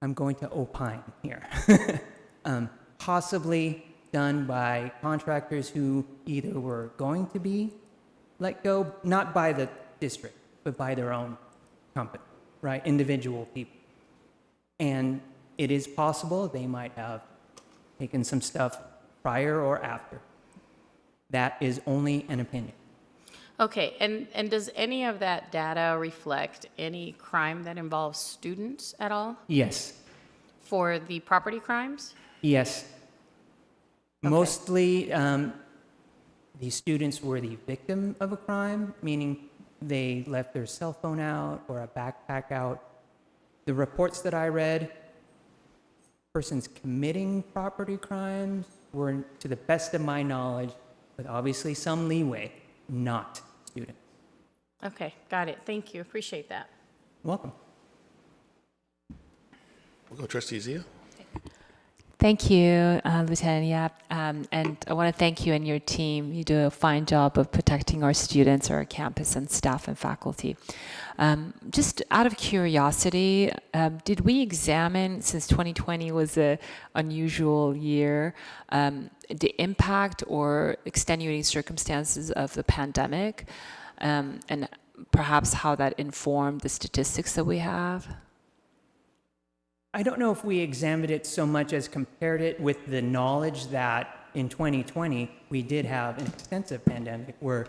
I'm going to opine here, possibly done by contractors who either were going to be let go, not by the district, but by their own company, right? Individual people. And it is possible they might have taken some stuff prior or after. That is only an opinion. Okay, and does any of that data reflect any crime that involves students at all Yes. for the property crimes? Yes. Mostly, the students were the victim of a crime, meaning they left their cell phone out or a backpack out. The reports that I read, persons committing property crimes were, to the best of my knowledge, with obviously some leeway, not students. Okay, got it. Thank you. Appreciate that. Welcome. We'll go Trustee Zia. Thank you, Lieutenant Yap. And I want to thank you and your team. You do a fine job of protecting our students, our campus, and staff and faculty. Just out of curiosity, did we examine, since 2020 was an unusual year, the impact or extenuating circumstances of the pandemic, and perhaps how that informed the statistics that we have? I don't know if we examined it so much as compared it with the knowledge that in 2020 we did have an extensive pandemic where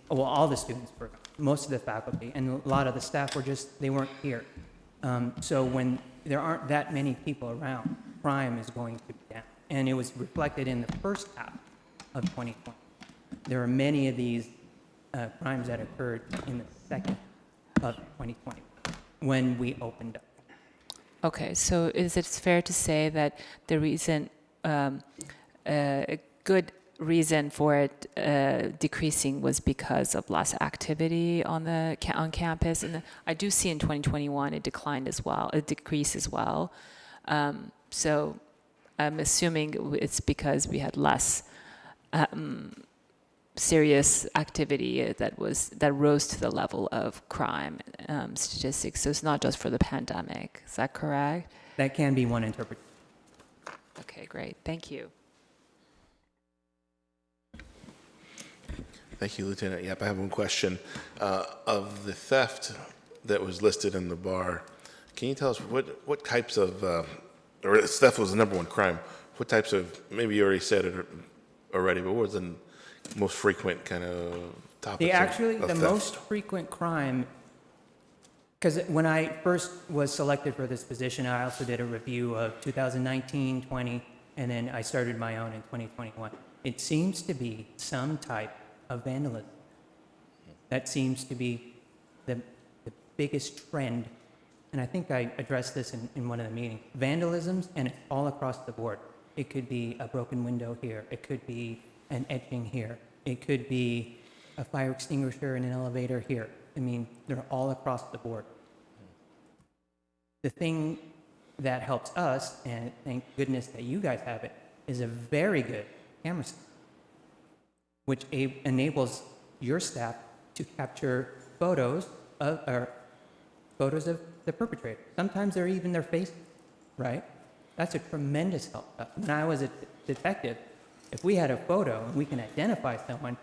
all the students were, most of the faculty and a lot of the staff they weren't here. So when there aren't that many people around, crime is going to be down. And it was reflected in the first half of 2020. There are many of these crimes that occurred in the second of 2020 when we opened up. Okay, so is it fair to say that the reason, a good reason for it decreasing was because of less activity on campus? And I do see in 2021 it declined as well, it decreased as well. So I'm assuming it's because we had less serious activity that rose to the level of crime statistics. So it's not just for the pandemic. Is that correct? That can be one interpretation. Okay, great. Thank you. Thank you, Lieutenant Yap. I have one question. Of the theft that was listed in the bar, can you tell us what types of, or theft was the number one crime, what types of, maybe you already said it already, but what was the most frequent kind of topics of theft? Most frequent crime, because when I first was selected for this position, I also did a review of 2019, 20, and then I started my own in 2021. It seems to be some type of vandalism. That seems to be the biggest trend. And I think I addressed this in one of the meetings. Vandalisms, and it's all across the board. It could be a broken window here. It could be an etching here. It could be a fire extinguisher in an elevator here. I mean, they're all across the board. The thing that helps us, and thank goodness that you guys have it, is a very good camera system, which enables your staff to capture photos of the perpetrator. Sometimes they're even their faces, right? That's a tremendous help. When I was a detective, if we had a photo and we can identify someone,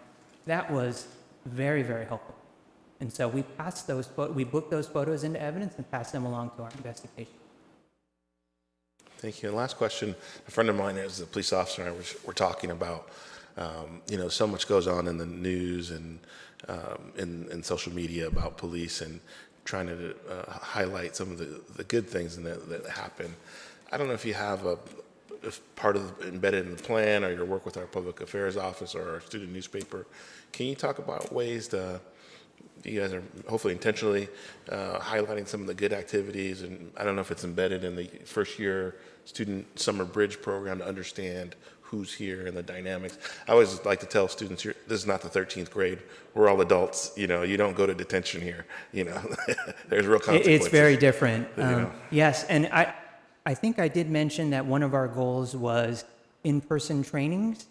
that was very, very helpful. And so we book those photos into evidence and pass them along to our investigation. Thank you. And last question, a friend of mine is a police officer, and we're talking about, so much goes on in the news and in social media about police and trying to highlight some of the good things that happen. I don't know if you have if part of embedded in the plan or your work with our public affairs office or our student newspaper. Can you talk about ways you guys are hopefully intentionally highlighting some of the good activities, and I don't know if it's embedded in the first year student summer bridge program to understand who's here and the dynamics. I always like to tell students, this is not the 13th grade. We're all adults. You don't go to detention here. There's real consequences. It's very different. Yes, and I think I did mention that one of our goals was in-person trainings,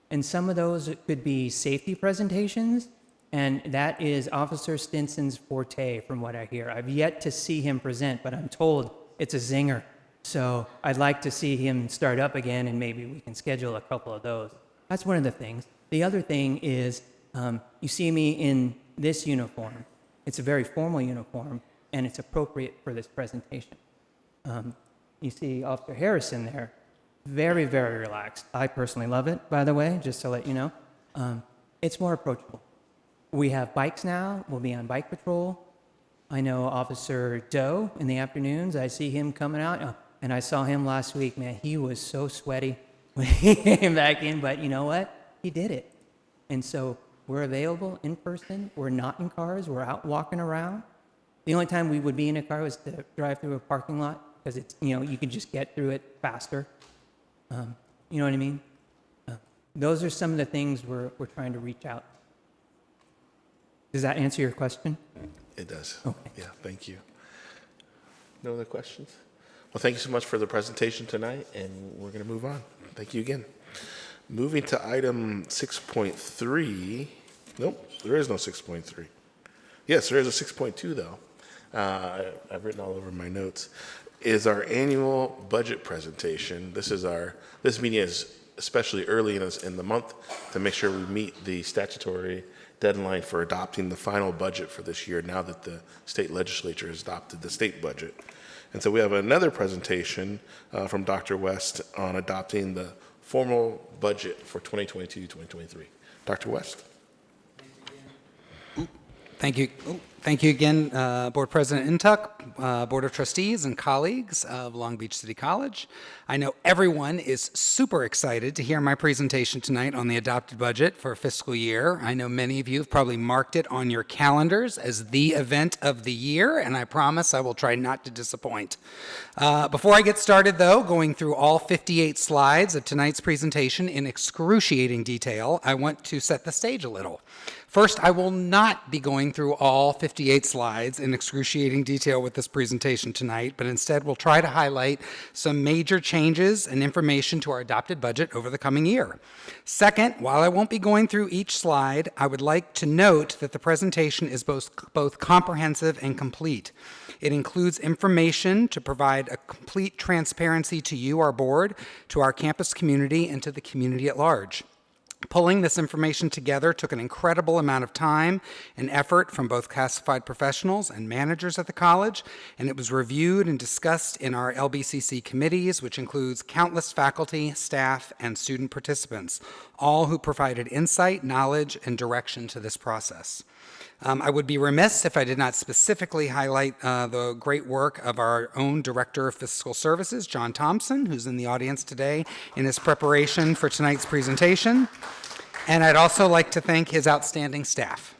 and some of those could be safety presentations, and that is Officer Stinson's forte from what I hear. I've yet to see him present, but I'm told it's a zinger. So I'd like to see him start up again, and maybe we can schedule a couple of those. That's one of the things. The other thing is, you see me in this uniform. It's a very formal uniform, and it's appropriate for this presentation. You see Officer Harrison there, very, very relaxed. I personally love it, by the way, just to let you know. It's more approachable. We have bikes now. We'll be on bike patrol. I know Officer Doe in the afternoons. I see him coming out, and I saw him last week. Man, he was so sweaty when he came back in, but you know what? He did it. And so we're available in person. We're not in cars. We're out walking around. The only time we would be in a car was to drive through a parking lot because it's, you know, you can just get through it faster. You know what I mean? Those are some of the things we're trying to reach out. Does that answer your question? It does. Okay. Yeah, thank you. No other questions? Well, thank you so much for the presentation tonight, and we're going to move on. Thank you again. Moving to item 6.3. Nope, there is no 6.3. Yes, there is a 6.2, though. I've written all over my notes. Is our annual budget presentation. This meeting is especially early in the month to make sure we meet the statutory deadline for adopting the final budget for this year now that the state legislature has adopted the state budget. And so we have another presentation from Dr. West on adopting the formal budget for 2022-2023. Dr. West. Thank you. Thank you again, Board President Intuck, Board of Trustees, and colleagues of Long Beach City College. I know everyone is super excited to hear my presentation tonight on the adopted budget for fiscal year. I know many of you have probably marked it on your calendars as the event of the year, and I promise I will try not to disappoint. Before I get started, though, going through all 58 slides of tonight's presentation in excruciating detail, I want to set the stage a little. First, I will not be going through all 58 slides in excruciating detail with this presentation tonight, but instead we'll try to highlight some major changes and information to our adopted budget over the coming year. Second, while I won't be going through each slide, I would like to note that the presentation is both comprehensive and complete. It includes information to provide a complete transparency to you, our board, to our campus community, and to the community at large. Pulling this information together took an incredible amount of time and effort from both classified professionals and managers at the college, and it was reviewed and discussed in our LBCC committees, which includes countless faculty, staff, and student participants, all who provided insight, knowledge, and direction to this process. I would be remiss if I did not specifically highlight the great work of our own Director of Fiscal Services, John Thompson, who's in the audience today, in his preparation for tonight's presentation. And I'd also like to thank his outstanding staff.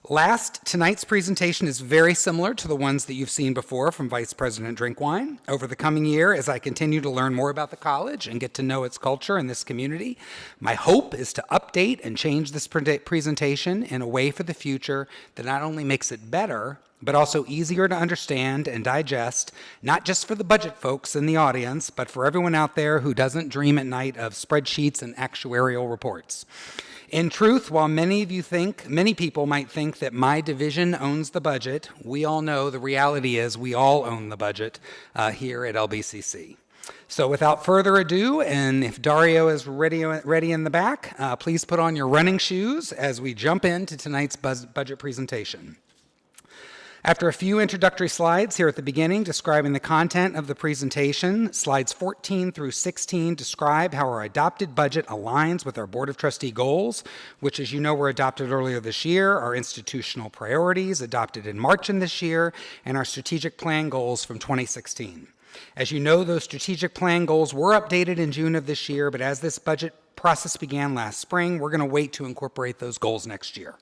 Last, tonight's presentation is very similar to the ones that you've seen before from Vice President Drinkwine. Over the coming year, as I continue to learn more about the college and get to know its culture and this community, my hope is to update and change this presentation in a way for the future that not only makes it better, but also easier to understand and digest, not just for the budget folks in the audience, but for everyone out there who doesn't dream at night of spreadsheets and actuarial reports. In truth, while many people might think that my division owns the budget, we all know the reality is we all own the budget here at LBCC. So without further ado, and if Dario is ready in the back, please put on your running shoes as we jump into tonight's budget presentation. After a few introductory slides here at the beginning describing the content of the presentation, slides 14 through 16 describe how our adopted budget aligns with our Board of Trustee goals, which, as you know, were adopted earlier this year, our institutional priorities adopted in March in this year, and our strategic plan goals from 2016. As you know, those strategic plan goals were updated in June of this year, but as this budget process began last spring, we're going to wait to incorporate those goals next year.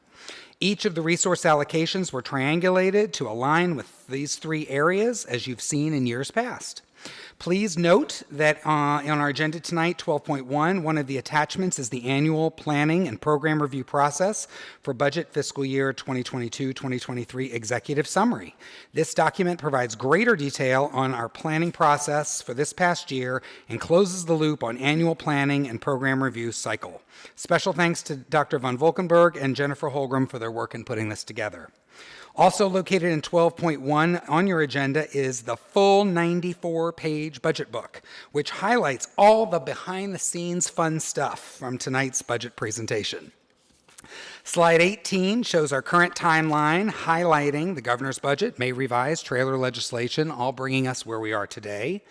Each of the resource allocations were triangulated to align with these three areas, as you've seen in years past. Please note that on our agenda tonight, 12.1, one of the attachments is the annual planning and program review process for budget fiscal year 2022-2023 executive summary. This document provides greater detail on our planning process for this past year and closes the loop on annual planning and program review cycle. Special thanks to Dr. Von Volkenberg and Jennifer Holgram for their work in putting this together. Also located in 12.1 on your agenda is the full 94-page budget book, which highlights all the behind-the-scenes fun stuff from tonight's budget presentation. Slide 18 shows our current timeline, highlighting the governor's budget, May revised, trailer legislation, all bringing us where we are today.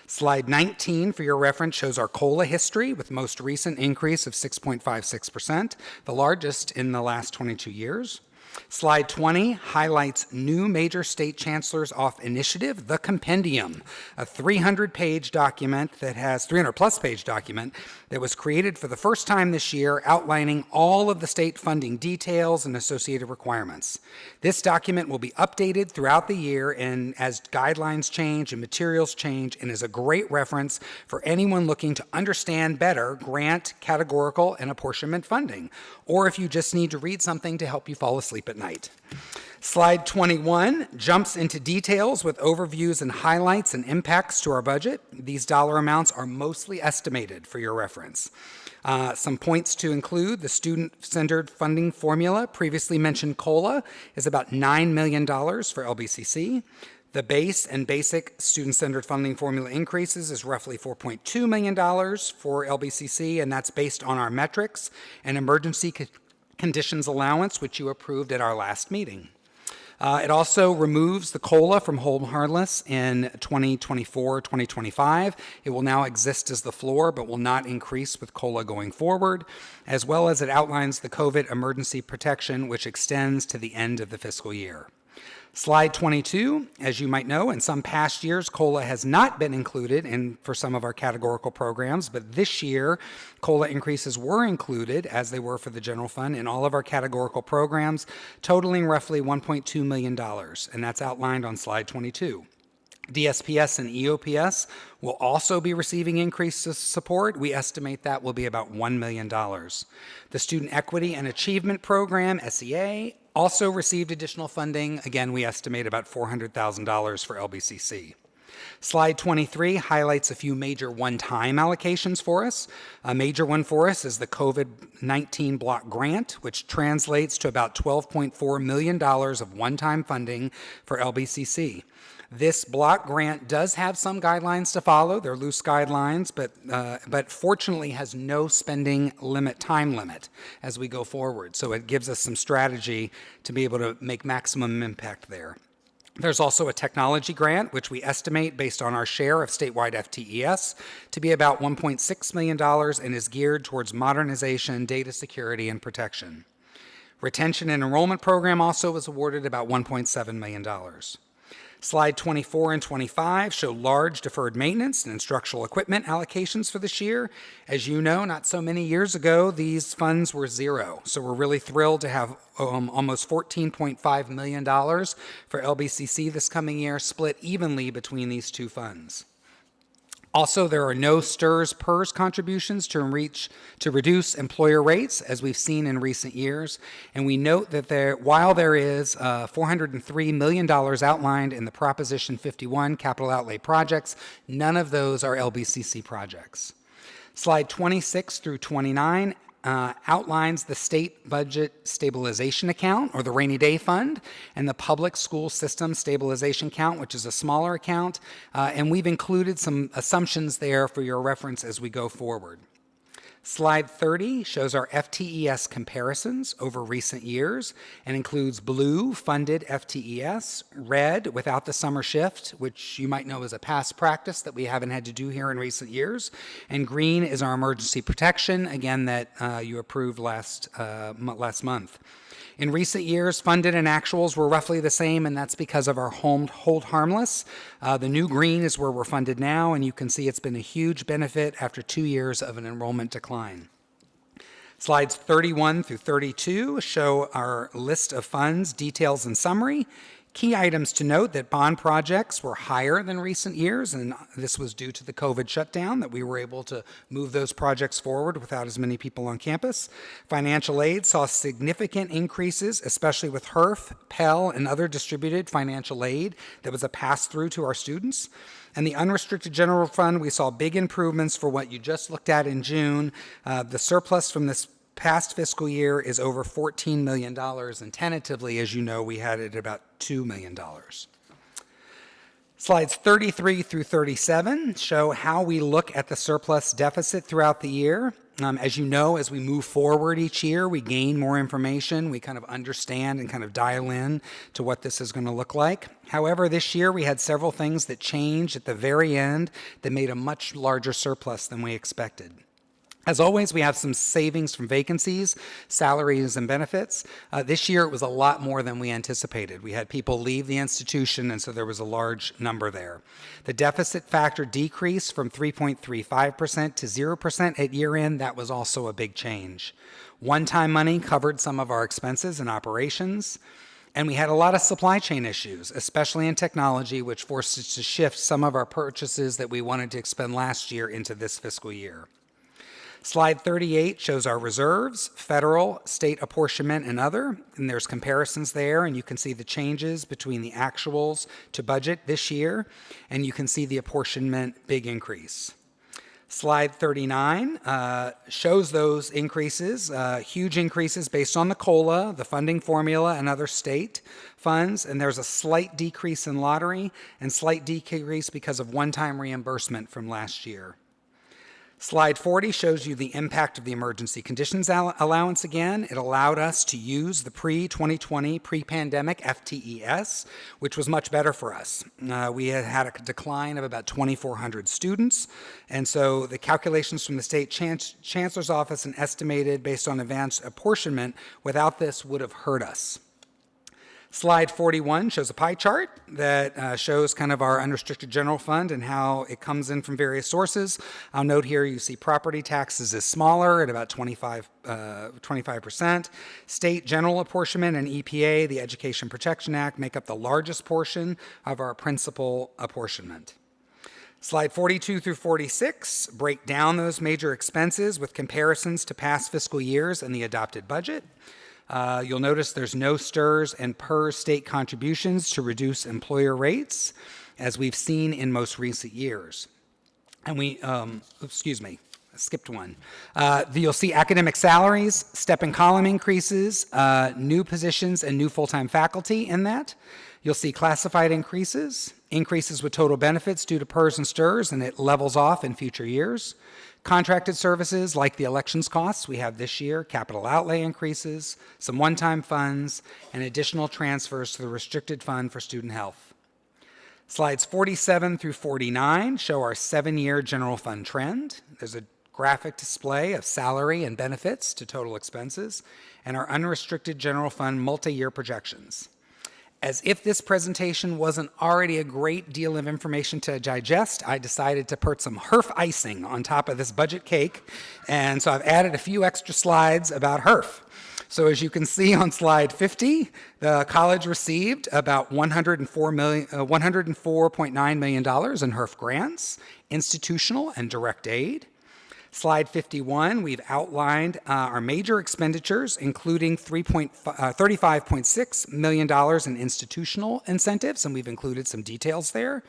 Slide 19, for your reference, shows our COLA history with most recent increase of 6.56%, the largest in the last 22 years. Slide 20 highlights new major state chancellors off initiative, the Compendium, a 300-page document that has 300-plus page document that was created for the first time this year, outlining all of the state funding details and associated requirements. This document will be updated throughout the year and as guidelines change and materials change, and is a great reference for anyone looking to understand better grant, categorical, and apportionment funding, or if you just need to read something to help you fall asleep at night. Slide 21 jumps into details with overviews and highlights and impacts to our budget. These dollar amounts are mostly estimated for your reference. Some points to include: the student-centered funding formula, previously mentioned COLA, is about $9 million for LBCC. The base and basic student-centered funding formula increases is roughly $4.2 million for LBCC, and that's based on our metrics and emergency conditions allowance, which you approved at our last meeting. It also removes the COLA from hold harmless in 2024-2025. It will now exist as the floor, but will not increase with COLA going forward, as well as it outlines the COVID emergency protection, which extends to the end of the fiscal year. Slide 22, as you might know, in some past years, COLA has not been included for some of our categorical programs, but this year, COLA increases were included, as they were for the general fund, in all of our categorical programs, totaling roughly $1.2 million, and that's outlined on slide 22. DSPS and EOPS will also be receiving increased support. We estimate that will be about $1 million. The Student Equity and Achievement Program, SEA, also received additional funding. Again, we estimate about $400,000 for LBCC. Slide 23 highlights a few major one-time allocations for us. A major one for us is the COVID-19 block grant, which translates to about $12.4 million of one-time funding for LBCC. This block grant does have some guidelines to follow. They're loose guidelines, but fortunately has no spending limit, time limit as we go forward. So it gives us some strategy to be able to make maximum impact there. There's also a technology grant, which we estimate based on our share of statewide FTES to be about $1.6 million and is geared towards modernization, data security, and protection. Retention and enrollment program also was awarded about $1.7 million. Slide 24 and 25 show large deferred maintenance and instructional equipment allocations for this year. As you know, not so many years ago, these funds were zero. So we're really thrilled to have almost $14.5 million for LBCC this coming year, split evenly between these two funds. Also, there are no STRS-PERS contributions to reduce employer rates, as we've seen in recent years. And we note that while there is $403 million outlined in the Proposition 51 capital outlay projects, none of those are LBCC projects. Slide 26 through 29 outlines the state budget stabilization account, or the rainy day fund, and the public school system stabilization account, which is a smaller account, and we've included some assumptions there for your reference as we go forward. Slide 30 shows our FTES comparisons over recent years and includes blue funded FTES, red without the summer shift, which you might know is a past practice that we haven't had to do here in recent years, and green is our emergency protection, again, that you approved last month. In recent years, funded and actuals were roughly the same, and that's because of our hold harmless. The new green is where we're funded now, and you can see it's been a huge benefit after 2 years of an enrollment decline. Slides 31 through 32 show our list of funds, details, and summary. Key items to note that bond projects were higher than recent years, and this was due to the COVID shutdown, that we were able to move those projects forward without as many people on campus. Financial aid saw significant increases, especially with HERF, Pell, and other distributed financial aid that was a pass-through to our students. And the unrestricted general fund, we saw big improvements for what you just looked at in June. The surplus from this past fiscal year is over $14 million, and tentatively, as you know, we had it about $2 million. Slides 33 through 37 show how we look at the surplus deficit throughout the year. As you know, as we move forward each year, we gain more information. We kind of understand and kind of dial in to what this is going to look like. However, this year we had several things that changed at the very end that made a much larger surplus than we expected. As always, we have some savings from vacancies, salaries, and benefits. This year, it was a lot more than we anticipated. We had people leave the institution, and so there was a large number there. The deficit factor decreased from 3.35% to 0% at year end. That was also a big change. One-time money covered some of our expenses and operations. And we had a lot of supply chain issues, especially in technology, which forced us to shift some of our purchases that we wanted to expend last year into this fiscal year. Slide 38 shows our reserves, federal, state apportionment, and other. And there's comparisons there, and you can see the changes between the actuals to budget this year, and you can see the apportionment big increase. Slide 39 shows those increases, huge increases based on the COLA, the funding formula, and other state funds. And there's a slight decrease in lottery and slight decrease because of one-time reimbursement from last year. Slide 40 shows you the impact of the emergency conditions allowance again. It allowed us to use the pre-2020, pre-pandemic FTES, which was much better for us. We had a decline of about 2,400 students, and so the calculations from the state chancellor's office and estimated based on advanced apportionment without this would have hurt us. Slide 41 shows a pie chart that shows kind of our unrestricted general fund and how it comes in from various sources. I'll note here you see property taxes is smaller at about 25%. State general apportionment and EPA, the Education Protection Act, make up the largest portion of our principal apportionment. Slide 42 through 46 break down those major expenses with comparisons to past fiscal years and the adopted budget. You'll notice there's no STRS and PERS state contributions to reduce employer rates, as we've seen in most recent years. And we, I skipped one. You'll see academic salaries, step and column increases, new positions and new full-time faculty in that. You'll see classified increases with total benefits due to PERS and STRS, and it levels off in future years. Contracted services like the elections costs we have this year, capital outlay increases, some one-time funds, and additional transfers to the restricted fund for student health. Slides 47 through 49 show our 7-year general fund trend. There's a graphic display of salary and benefits to total expenses, and our unrestricted general fund multi-year projections. As if this presentation wasn't already a great deal of information to digest, I decided to put some HERF icing on top of this budget cake, and so I've added a few extra slides about HERF. So as you can see on slide 50, the college received about $104.9 million in HERF grants, institutional and direct aid. Slide 51, we've outlined our major expenditures, including $35.6 million in institutional incentives, and we've included some details there,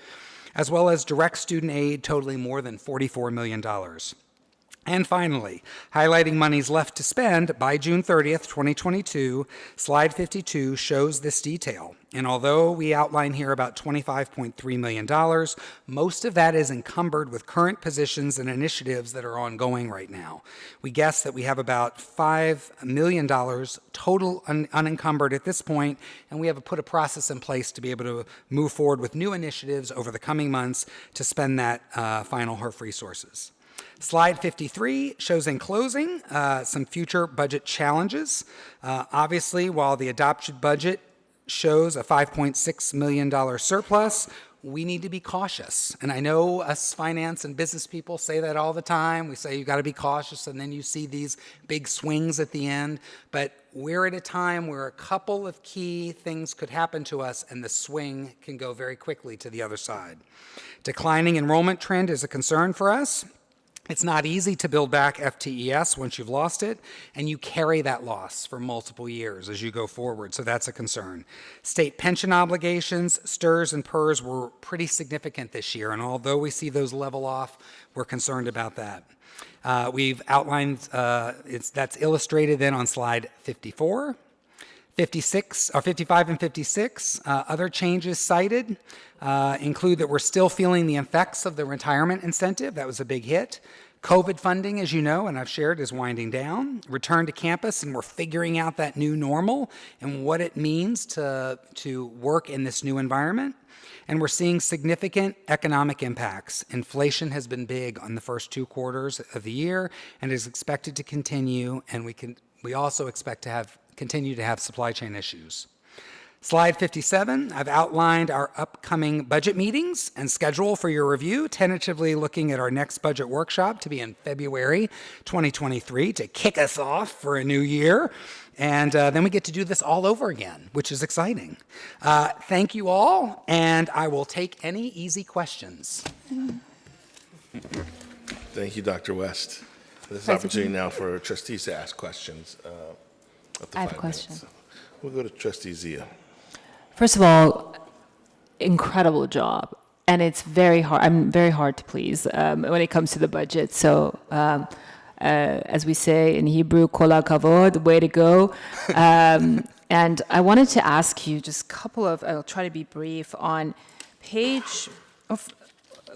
as well as direct student aid totaling more than $44 million. And finally, highlighting monies left to spend by June 30th, 2022, slide 52 shows this detail. And although we outline here about $25.3 million, most of that is encumbered with current positions and initiatives that are ongoing right now. We guess that we have about $5 million total unencumbered at this point, and we have put a process in place to be able to move forward with new initiatives over the coming months to spend that final HERF resources. Slide 53 shows in closing some future budget challenges. Obviously, while the adopted budget shows a $5.6 million surplus, we need to be cautious. And I know us finance and business people say that all the time. We say you got to be cautious, and then you see these big swings at the end. But we're at a time where a couple of key things could happen to us, and the swing can go very quickly to the other side. Declining enrollment trend is a concern for us. It's not easy to build back FTES once you've lost it, and you carry that loss for multiple years as you go forward, so that's a concern. State pension obligations, STRS and PERS were pretty significant this year, and although we see those level off, we're concerned about that. We've outlined, that's illustrated then on slide 54. 55 and 56, other changes cited include that we're still feeling the effects of the retirement incentive. That was a big hit. COVID funding, as you know, and I've shared, is winding down. Return to campus, and we're figuring out that new normal and what it means to work in this new environment. And we're seeing significant economic impacts. Inflation has been big on the first 2 quarters of the year and is expected to continue, and we also expect to continue to have supply chain issues. Slide 57, I've outlined our upcoming budget meetings and schedule for your review, tentatively looking at our next budget workshop to be in February 2023 to kick us off for a new year. And then we get to do this all over again, which is exciting. Thank you all, and I will take any easy questions. Thank you, Dr. West. This is an opportunity now for trustees to ask questions. Up to I have 5 a question. minutes. We'll go to Trustee Zia. First of all, incredible job. And it's very hard. I'm very hard to please when it comes to the budget. So, as we say in Hebrew, kol hakavod, way to go. And I wanted to ask you just a couple of, I'll try to be brief, on page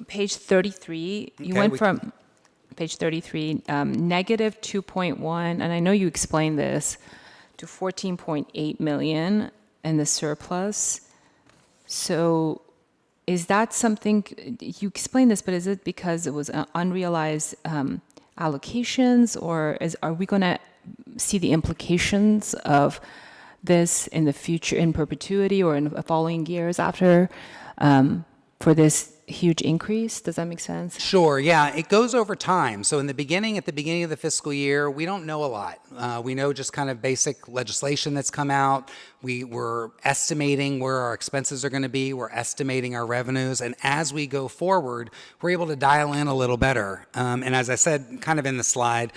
33. You Okay, went from page 33, negative 2.1, and I know you explained this, to 14.8 million in the surplus. So is that something, you explained this, but is it because it was unrealized allocations, or are we going to see the implications of this in the future, in perpetuity, or in the following years after, for this huge increase? Does that make sense? Sure, yeah, it goes over time. So at the beginning of the fiscal year, we don't know a lot. We know just kind of basic legislation that's come out. We were estimating where our expenses are going to be. We're estimating our revenues. And as we go forward, we're able to dial in a little better. And as I said, kind of in the slide,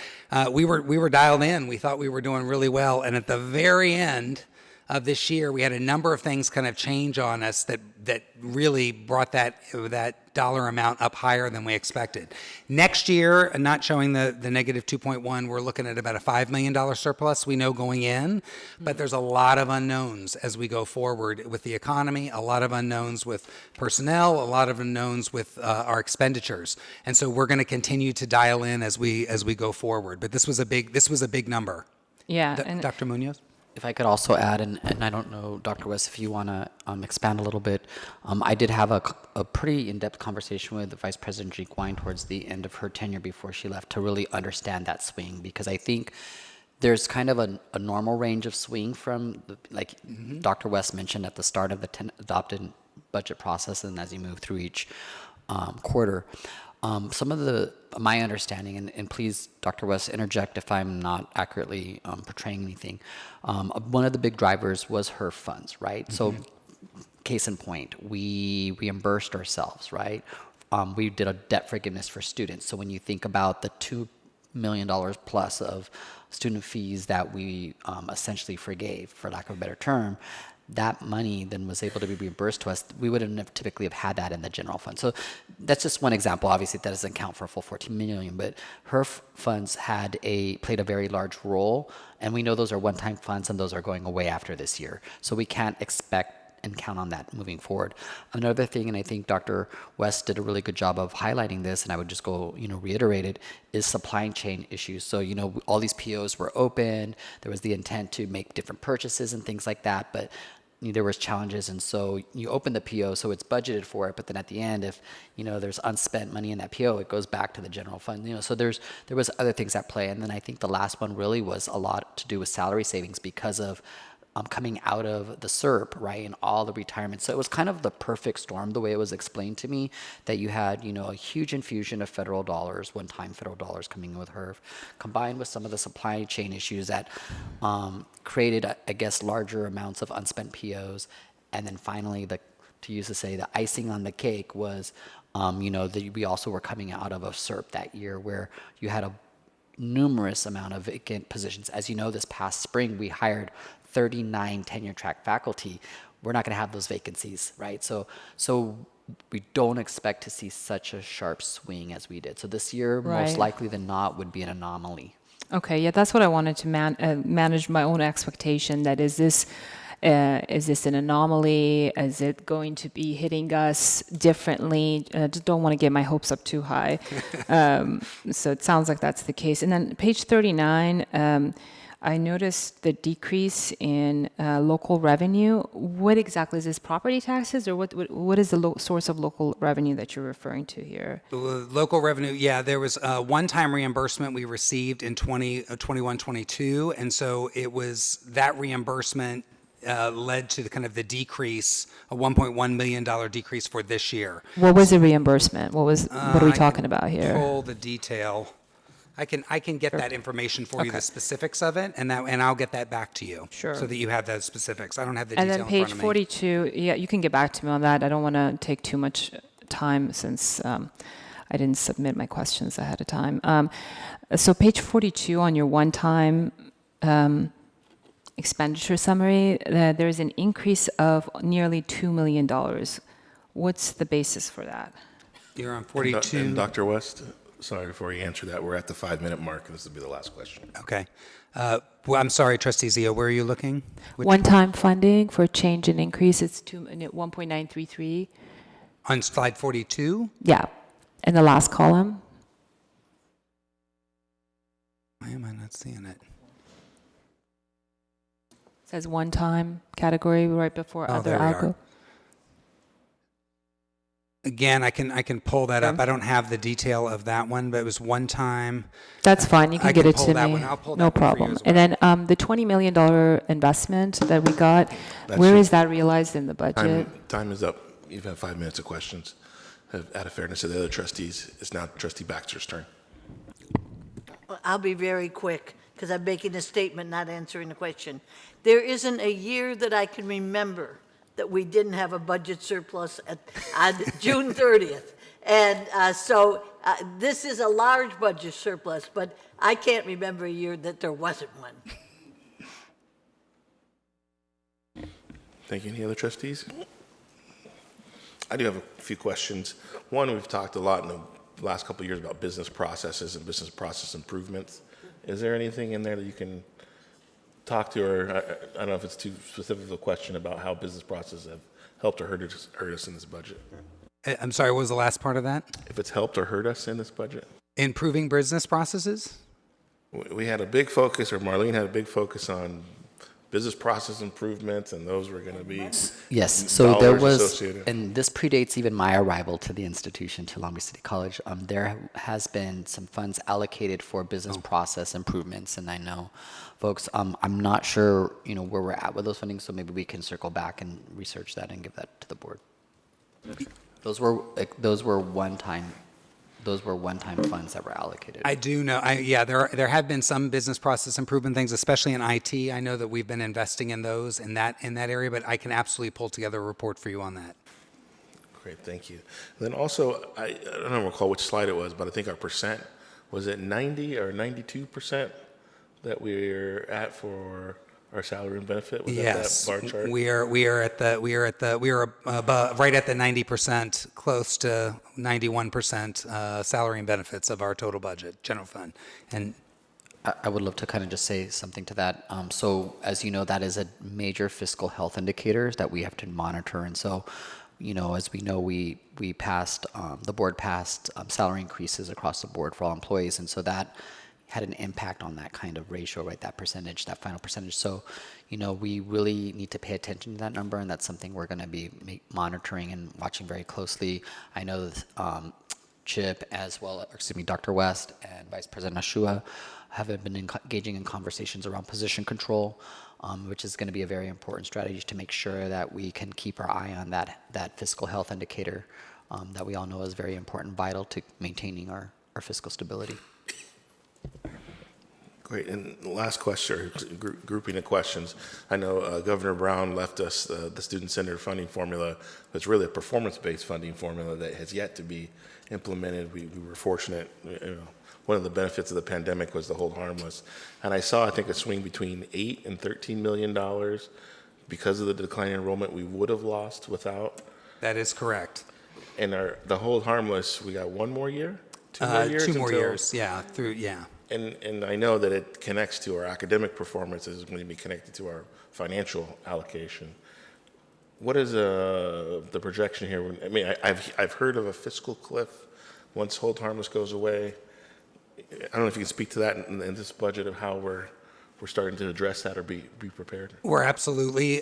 we were dialed in. We thought we were doing really well. And at the very end of this year, we had a number of things kind of change on us that really brought that dollar amount up higher than we expected. Next year, not showing the negative 2.1, we're looking at about a $5 million surplus we know going in, but there's a lot of unknowns as we go forward with the economy, a lot of unknowns with personnel, a lot of unknowns with our expenditures. And so we're going to continue to dial in as we go forward. But this was a big number. Yeah. Dr. Munoz? If I could also add, and I don't know, Dr. West, if you want to expand a little bit, I did have a pretty in-depth conversation with Vice President Jean Gwine towards the end of her tenure before she left to really understand that swing, because I think there's kind of a normal range of swing from, Dr. West mentioned at the start of the adopted budget process, and as you move through each quarter. Some of my understanding, and please, Dr. West, interject if I'm not accurately portraying anything. One of the big drivers was HERF funds, right? Mm-hmm. So, case in point, we reimbursed ourselves, right? We did a debt forgiveness for students. So when you think about the $2 million plus of student fees that we essentially forgave, for lack of a better term, that money then was able to be reimbursed to us. We wouldn't have typically have had that in the general fund. So that's just one example. Obviously, that doesn't count for a full 14 million, but HERF funds played a very large role, and we know those are one-time funds, and those are going away after this year. So we can't expect and count on that moving forward. Another thing, and I think Dr. West did a really good job of highlighting this, and I would just go, reiterate it, is supply chain issues. So, all these POs were open. There was the intent to make different purchases and things like that, but there was challenges, and so you open the PO, so it's budgeted for it, but then at the end, if there's unspent money in that PO, it goes back to the general fund. So there was other things at play, and then I think the last one really was a lot to do with salary savings because of coming out of the SERP, right, and all the retirement. So it was kind of the perfect storm, the way it was explained to me, that you had, a huge infusion of federal dollars, one-time federal dollars coming in with HERF, combined with some of the supply chain issues that created, I guess, larger amounts of unspent POs. And then finally, the icing on the cake was, we also were coming out of a SERP that year where you had a numerous amount of vacant positions. As you know, this past spring, we hired 39 tenure track faculty. We're not going to have those vacancies, right? So we don't expect to see such a sharp swing as we did. So this year, most likely than not, would be an anomaly. Okay, yeah, that's what I wanted to manage my own expectation. That is this Is this an anomaly? Is it going to be hitting us differently? Just don't want to get my hopes up too high. So it sounds like that's the case. And then page 39, I noticed the decrease in local revenue. What exactly is this? Property taxes, or what is the source of local revenue that you're referring to here? The local revenue, yeah, there was a one-time reimbursement we received in 21-22, and so it was that reimbursement led to the decrease, a $1.1 million decrease for this year. What was the reimbursement? What are we talking about here? Pull the detail. I can get that information for you, the specifics of it, and I'll get that back to you. Sure. So that you have those specifics. I don't have the And detail then in page front of me. 42, yeah, you can get back to me on that. I don't want to take too much time since I didn't submit my questions ahead of time. So page 42 on your one-time expenditure summary, there is an increase of nearly $2 million. What's the basis for that? You're on 42. And Dr. West, sorry, before you answer that, we're at the 5-minute mark, and this will be the last question. Okay. Well, I'm sorry, Trustee Zia, where are you looking? One-time funding for change and increase, it's 1.933. On slide 42? Yeah, in the last column. Why am I not seeing it? It says one-time category right before Oh, other there we are. algo. Again, I can pull that up. I don't have the detail of that one, but it was one time. That's fine. You can I get can it pull to that me. one. I'll pull No that one for you problem. as And then the $20 million investment that we got, where is that realized in the budget? Time is up. You've had 5 minutes of questions. Out of fairness to the other trustees, it's now Trustee Baxter's turn. Well, I'll be very quick because I'm making a statement, not answering the question. There isn't a year that I can remember that we didn't have a budget surplus on June 30th. And so this is a large budget surplus, but I can't remember a year that there wasn't one. Thank you. Any other trustees? I do have a few questions. One, we've talked a lot in the last couple of years about business processes and business process improvements. Is there anything in there that you can talk to, or I don't know if it's too specific of a question about how business processes have helped or hurt us in this budget? I'm sorry, what was the last part of that? If it's helped or hurt us in this budget? Improving business processes? We had a big focus, or Marlene had a big focus on business process improvements, and those were going to be Yes, so there dollars was, associated. and this predates even my arrival to the institution, to Long Beach City College. There has been some funds allocated for business process improvements, and I know, folks, I'm not sure, where we're at with those fundings, so maybe we can circle back and research that and give that to the board. Those were one-time funds that were allocated. I do know. There have been some business process improvement things, especially in IT. I know that we've been investing in those in that area, but I can absolutely pull together a report for you on that. Great, thank you. Then also, I don't recall which slide it was, but I think our percent, was it 90 or 92% that we're at for our salary and benefit? Was Yes, that bar chart? we are above, right at the 90%, close to 91% salary and benefits of our total budget, general fund, and. I would love to kind of just say something to that. So as you know, that is a major fiscal health indicator that we have to monitor. And so, as we know, we passed, the board passed salary increases across the board for all employees. And so that had an impact on that kind of ratio, right? That percentage, that final percentage. So, we really need to pay attention to that number. And that's something we're going to be monitoring and watching very closely. I know that Chip, Dr. West and Vice President Ashua have been engaging in conversations around position control, which is going to be a very important strategy to make sure that we can keep our eye on that fiscal health indicator that we all know is very important, vital to maintaining our fiscal stability. Great, and the last question, or grouping of questions. I know Governor Brown left us the student-centered funding formula. It's really a performance-based funding formula that has yet to be implemented. We were fortunate, one of the benefits of the pandemic was the hold harmless. And I saw, I think, a swing between $8 and $13 million because of the decline in enrollment we would have lost without. That is correct. And the hold harmless, we got one more year? 2 more years? 2 more until- years, yeah. And I know that it connects to our academic performance, is going to be connected to our financial allocation. What is the projection here? I mean, I've heard of a fiscal cliff once hold harmless goes away. I don't know if you can speak to that in this budget of how we're starting to address that or be prepared. We're absolutely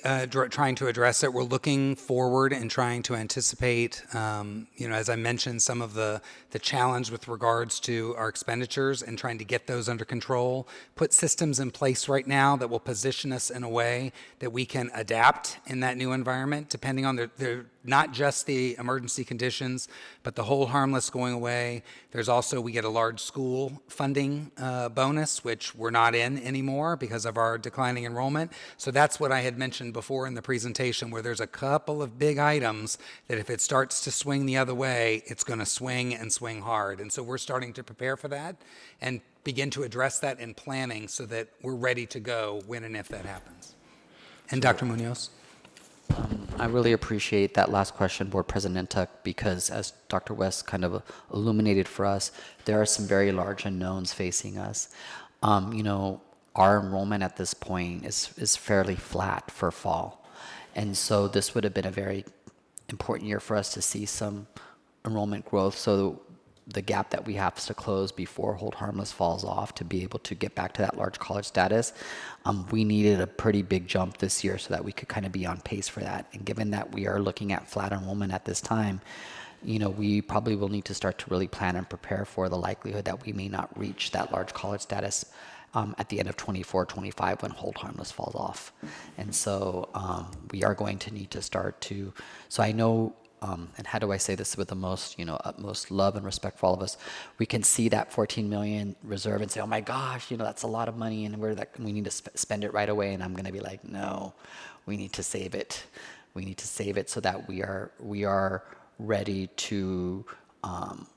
trying to address it. We're looking forward and trying to anticipate, as I mentioned, some of the challenge with regards to our expenditures and trying to get those under control, put systems in place right now that will position us in a way that we can adapt in that new environment, depending on not just the emergency conditions, but the hold harmless going away. There's also, we get a large school funding bonus, which we're not in anymore because of our declining enrollment. So that's what I had mentioned before in the presentation, where there's a couple of big items that if it starts to swing the other way, it's going to swing and swing hard. And so we're starting to prepare for that and begin to address that in planning so that we're ready to go when and if that happens. And Dr. Munoz? I really appreciate that last question, Board President Ntuk, because as Dr. West kind of illuminated for us, there are some very large unknowns facing us. Our enrollment at this point is fairly flat for fall. And so this would have been a very important year for us to see some enrollment growth. So the gap that we have to close before hold harmless falls off to be able to get back to that large college status, we needed a pretty big jump this year so that we could kind of be on pace for that. And given that we are looking at flat enrollment at this time, we probably will need to start to really plan and prepare for the likelihood that we may not reach that large college status at the end of 24-25 when hold harmless falls off. And so we are going to need to start to, so I know, and how do I say this with the most, utmost love and respect for all of us, we can see that 14 million reserve and say, oh my gosh, that's a lot of money and we need to spend it right away. And I'm going to be like, no, we need to save it. We need to save it so that we are ready to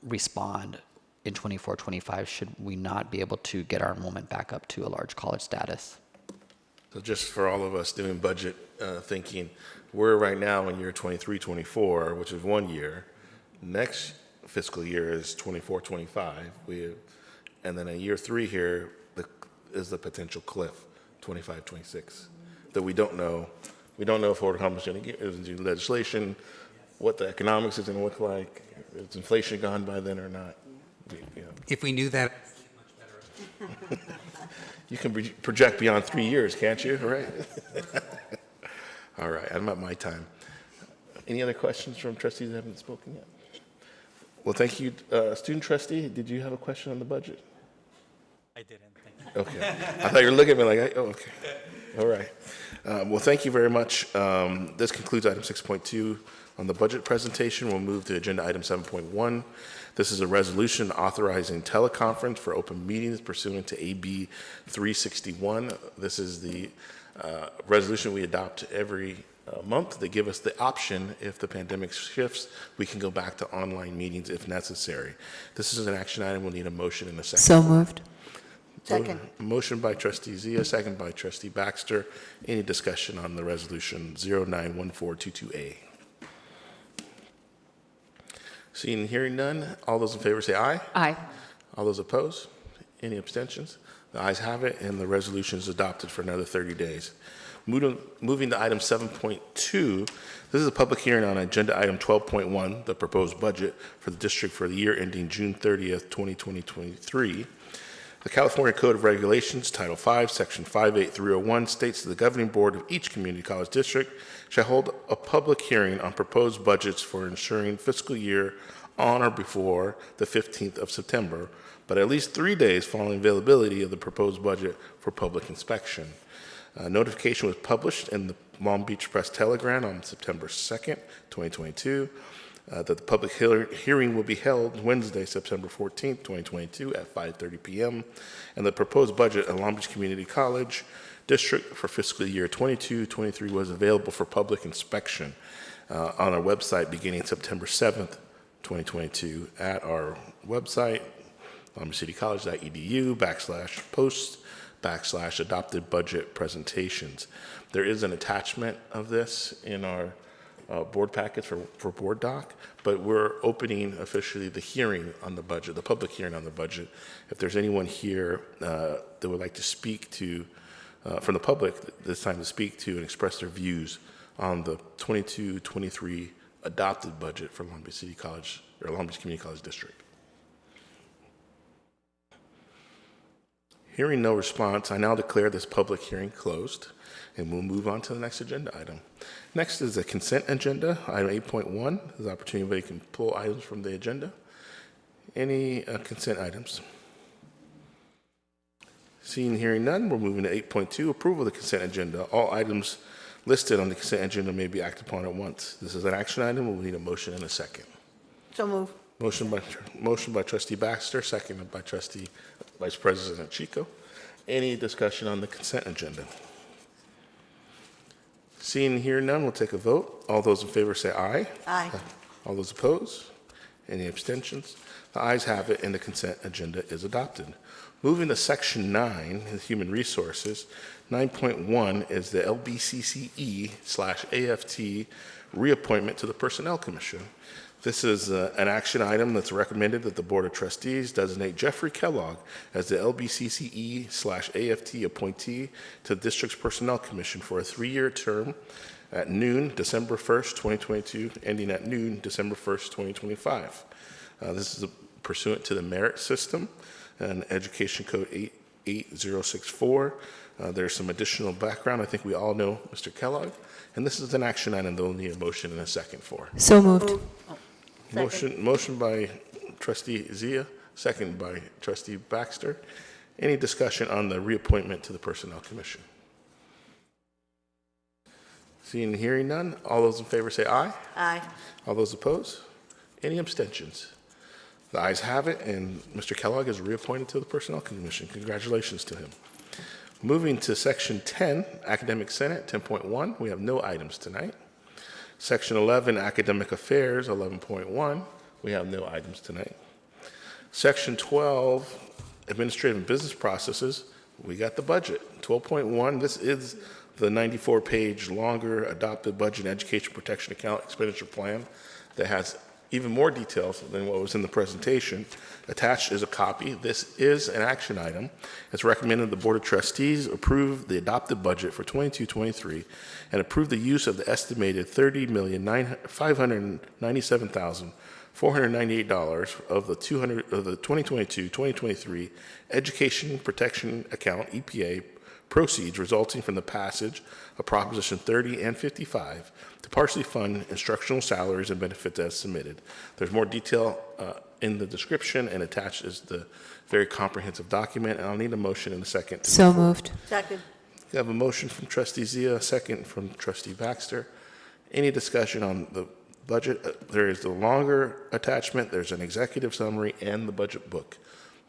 respond in 24-25 should we not be able to get our enrollment back up to a large college status. So just for all of us doing budget thinking, we're right now in year 23-24, which is 1 year. Next fiscal year is 24-25. And then in year 3 here is the potential cliff, 25-26, that we don't know. We don't know if Fort Thomas is going to get into legislation, what the economics is going to look like, is inflation gone by then or not. If we knew that, you can project beyond 3 years, can't you? Right? All right, I'm at my time. Any other questions from trustees that haven't spoken yet? Well, thank you. Student trustee, did you have a question on the budget? I didn't, thank you. Okay. I thought you were looking at me like, oh, okay. All right. Well, thank you very much. This concludes item 6.2 on the budget presentation. We'll move to agenda item 7.1. This is a resolution authorizing teleconference for open meetings pursuant to AB 361. This is the resolution we adopt every month. They give us the option, if the pandemic shifts, we can go back to online meetings if necessary. This is an action item. We'll need a motion in a second. So moved. Second. Motion by trustee Zia, second by trustee Baxter. Any discussion on the resolution 091422A? Seeing and hearing none, all those in favor say aye. Aye. All those opposed? Any abstentions? The ayes have it, and the resolution is adopted for another 30 days. Moving to item 7.2, this is a public hearing on agenda item 12.1, the proposed budget for the district for the year ending June 30th, 2023. The California Code of Regulations, Title V, Section 58301, states that the governing board of each community college district shall hold a public hearing on proposed budgets for ensuing fiscal year on or before the 15th of September, but at least 3 days following availability of the proposed budget for public inspection. Notification was published in the Long Beach Press Telegram on September 2nd, 2022, that the public hearing will be held Wednesday, September 14th, 2022 at 5:30 p.m. And the proposed budget at Long Beach Community College District for fiscal year 22-23 was available for public inspection on our website beginning September 7th, 2022 at our website, longbeachcitycollege.edu/post/adopted budget presentations. There is an attachment of this in our board packets for board doc, but we're opening officially the hearing on the budget, the public hearing on the budget. If there's anyone here that would like to speak to, from the public, this time to speak to and express their views on the 22-23 adopted budget for Long Beach City College, or Long Beach Community College District. Hearing no response, I now declare this public hearing closed, and we'll move on to the next agenda item. Next is the consent agenda, item 8.1. This is an opportunity where you can pull items from the agenda. Any consent items? Seeing and hearing none, we're moving to 8.2, approval of the consent agenda. All items listed on the consent agenda may be acted upon at once. This is an action item. We'll need a motion and a second. So move. Motion by Trustee Baxter, seconded by Trustee Vice President Chico. Any discussion on the consent agenda? Seeing and hearing none, we'll take a vote. All those in favor say aye. Aye. All those opposed? Any abstentions? The ayes have it, and the consent agenda is adopted. Moving to Section 9, Human Resources, 9.1 is the LBCCE/AFT reappointment to the Personnel Commission. This is an action item that's recommended that the Board of Trustees designate Jeffrey Kellogg as the LBCCE/AFT appointee to the District's Personnel Commission for a 3-year term at noon, December 1st, 2022, ending at noon, December 1st, 2025. This is pursuant to the merit system and Education Code 88064. There's some additional background. I think we all know Mr. Kellogg. And this is an action item that we'll need a motion and a second for. So moved. Motion by Trustee Zia, second by Trustee Baxter. Any discussion on the reappointment to the Personnel Commission? Seeing and hearing none, all those in favor say aye. Aye. All those opposed? Any abstentions? The ayes have it, and Mr. Kellogg is reappointed to the Personnel Commission. Congratulations to him. Moving to Section 10, Academic Senate, 10.1, we have no items tonight. Section 11, Academic Affairs, 11.1, we have no items tonight. Section 12, Administrative and Business Processes, we got the budget. 12.1, this is the 94-page longer adopted budget and education protection account expenditure plan that has even more details than what was in the presentation. Attached is a copy. This is an action item. It's recommended the Board of Trustees approve the adopted budget for 22-23 and approve the use of the estimated $30,597,498 of the 2022-2023 Education Protection Account (EPA) proceeds resulting from the passage of Proposition 30 and 55 to partially fund instructional salaries and benefits as submitted. There's more detail in the description, and attached is the very comprehensive document, and I'll need a motion and a second. So moved. Second. We have a motion from Trustee Zia, a second from Trustee Baxter. Any discussion on the budget? There is the longer attachment, there's an executive summary, and the budget book.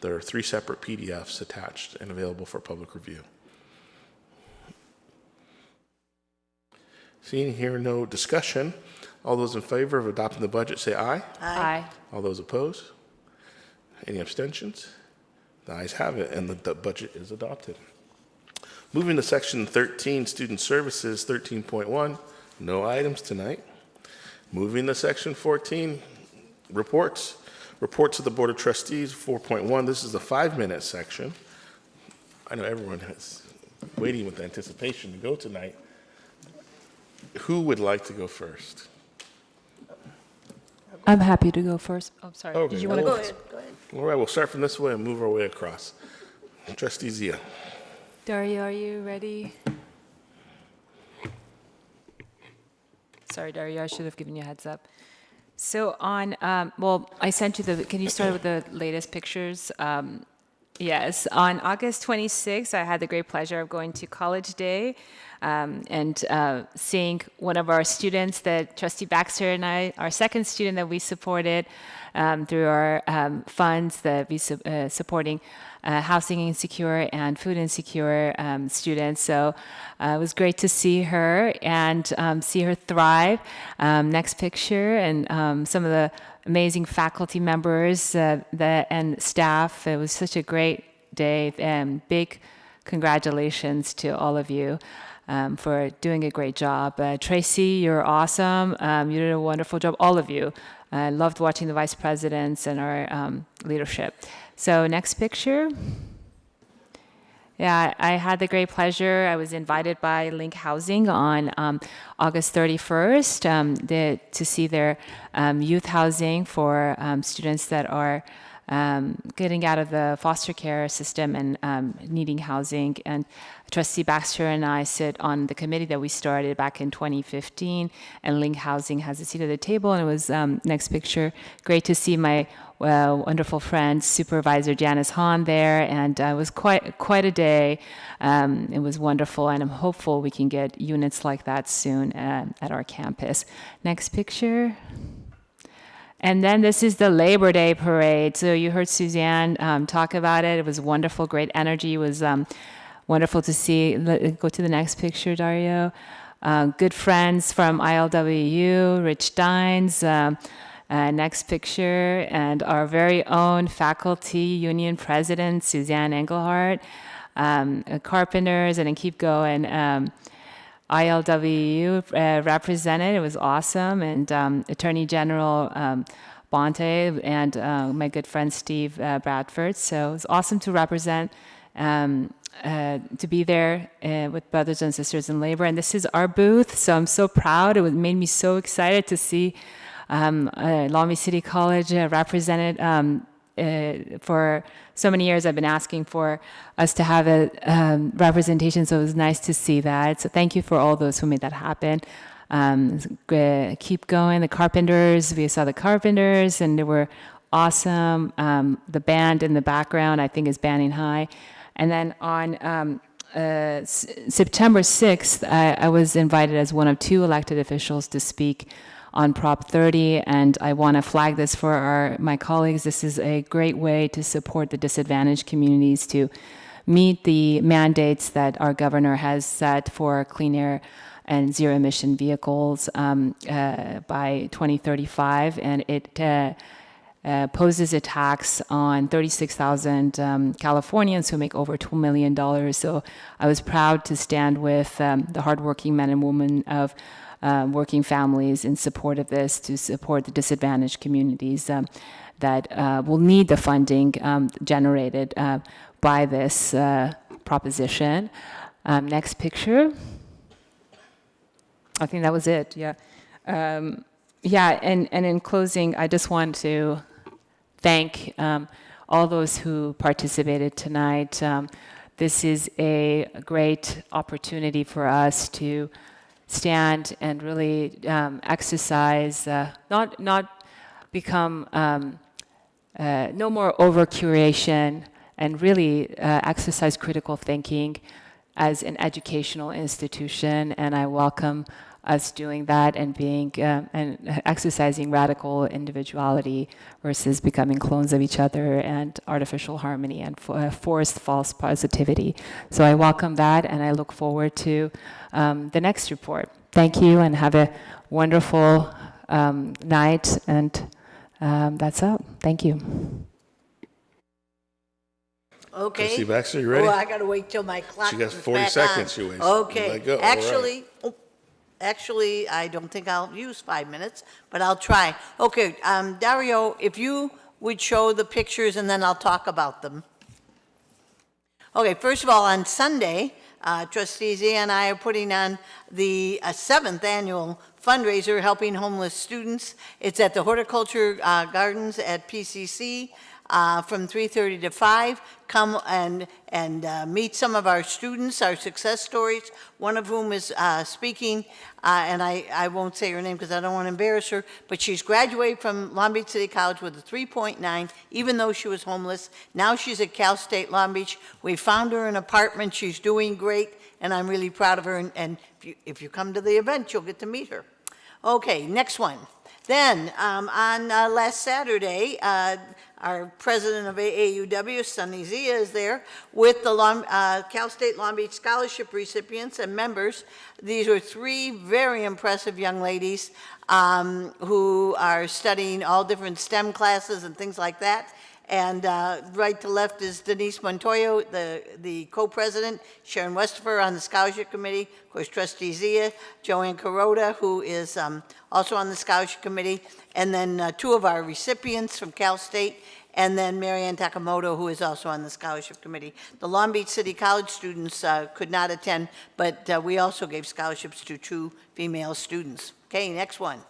There are 3 separate PDFs attached and available for public review. Seeing here no discussion, all those in favor of adopting the budget say aye. Aye. All those opposed? Any abstentions? The ayes have it, and the budget is adopted. Moving to Section 13, Student Services, 13.1, no items tonight. Moving to Section 14, Reports. Reports of the Board of Trustees, 4.1. This is the 5-minute section. I know everyone is waiting with anticipation to go tonight. Who would like to go first? I'm happy to go first. Oh, sorry. Okay. Did you want to Go go? ahead, go ahead. All right, we'll start from this way and move our way across. Trustee Zia. Dario, are you ready? Sorry, Dario, I should have given you a heads up. So on, well, I sent you the, can you start with the latest pictures? Yes, on August 26th, I had the great pleasure of going to College Day and seeing one of our students that Trustee Baxter and I, our second student that we supported through our funds that we supporting housing insecure and food insecure students. So it was great to see her and see her thrive. Next picture, and some of the amazing faculty members and staff. It was such a great day, and big congratulations to all of you for doing a great job. Tracy, you're awesome. You did a wonderful job, all of you. I loved watching the vice presidents and our leadership. So next picture. Yeah, I had the great pleasure. I was invited by Link Housing on August 31st to see their youth housing for students that are getting out of the foster care system and needing housing. And Trustee Baxter and I sit on the committee that we started back in 2015, and Link Housing has a seat at the table. And it was, next picture, great to see my wonderful friend, Supervisor Janice Hahn there, and it was quite a day. It was wonderful, and I'm hopeful we can get units like that soon at our campus. Next picture. And then this is the Labor Day parade. So you heard Suzanne talk about it. It was wonderful, great energy. It was wonderful to see. Go to the next picture, Dario. Good friends from ILWU, Rich Dines. Next picture, and our very own faculty union president, Suzanne Engelhardt, carpenters, and I keep going. ILWU represented, it was awesome, and Attorney General Bonte and my good friend Steve Bradford. So it was awesome to represent, to be there with brothers and sisters in labor. And this is our booth, so I'm so proud. It made me so excited to see Long Beach City College represented. For so many years I've been asking for us to have a representation, so it was nice to see that. So thank you for all those who made that happen. Keep going, the Carpenters, we saw the Carpenters and they were awesome. The band in the background I think is Banning High. And then on September 6th, I was invited as one of 2 elected officials to speak on Prop 30, and I want to flag this for my colleagues. This is a great way to support the disadvantaged communities to meet the mandates that our governor has set for clean air and zero emission vehicles by 2035, and it poses a tax on 36,000 Californians who make over $2 million. So I was proud to stand with the hardworking men and women of working families in support of this, to support the disadvantaged communities that will need the funding generated by this proposition. Next picture. I think that was it, yeah. Yeah, and in closing, I just want to thank all those who participated tonight. This is a great opportunity for us to stand and really exercise, not become, no more over curation, and really exercise critical thinking as an educational institution. And I welcome us doing that and being and exercising radical individuality versus becoming clones of each other and artificial harmony and forced false positivity. So I welcome that, and I look forward to the next report. Thank you, and have a wonderful night, and that's up. Thank you. Okay. Trustee Baxter, you ready? Oh, I gotta wait till my clock She got is 40 back seconds on. you waste. Okay. Let go. All right. Actually, I don't think I'll use 5 minutes, but I'll try. Okay, Dario, if you would show the pictures and then I'll talk about them. Okay, first of all, on Sunday, Trustee Zia and I are putting on the 7th annual fundraiser, Helping Homeless Students. It's at the Horticulture Gardens at PCC. From 3:30 to 5, come and meet some of our students, our success stories, one of whom is speaking, and I won't say her name because I don't want to embarrass her, but she's graduated from Long Beach City College with a 3.9, even though she was homeless. Now she's at Cal State Long Beach. We found her an apartment. She's doing great, and I'm really proud of her, and if you come to the event, you'll get to meet her. Okay, next one. Then, on last Saturday, our president of AAUW, Sunny Zia, is there with the Cal State Long Beach Scholarship recipients and members. These are 3 very impressive young ladies who are studying all different STEM classes and things like that. And right to left is Denise Montoyo, the co-president, Sharon Westifer on the scholarship committee, of course, Trustee Zia, Joanne Kuroda, who is also on the scholarship committee, and then two of our recipients from Cal State, and then Marianne Takamoto, who is also on the scholarship committee. The Long Beach City College students could not attend, but we also gave scholarships to 2 female students. Okay, next one.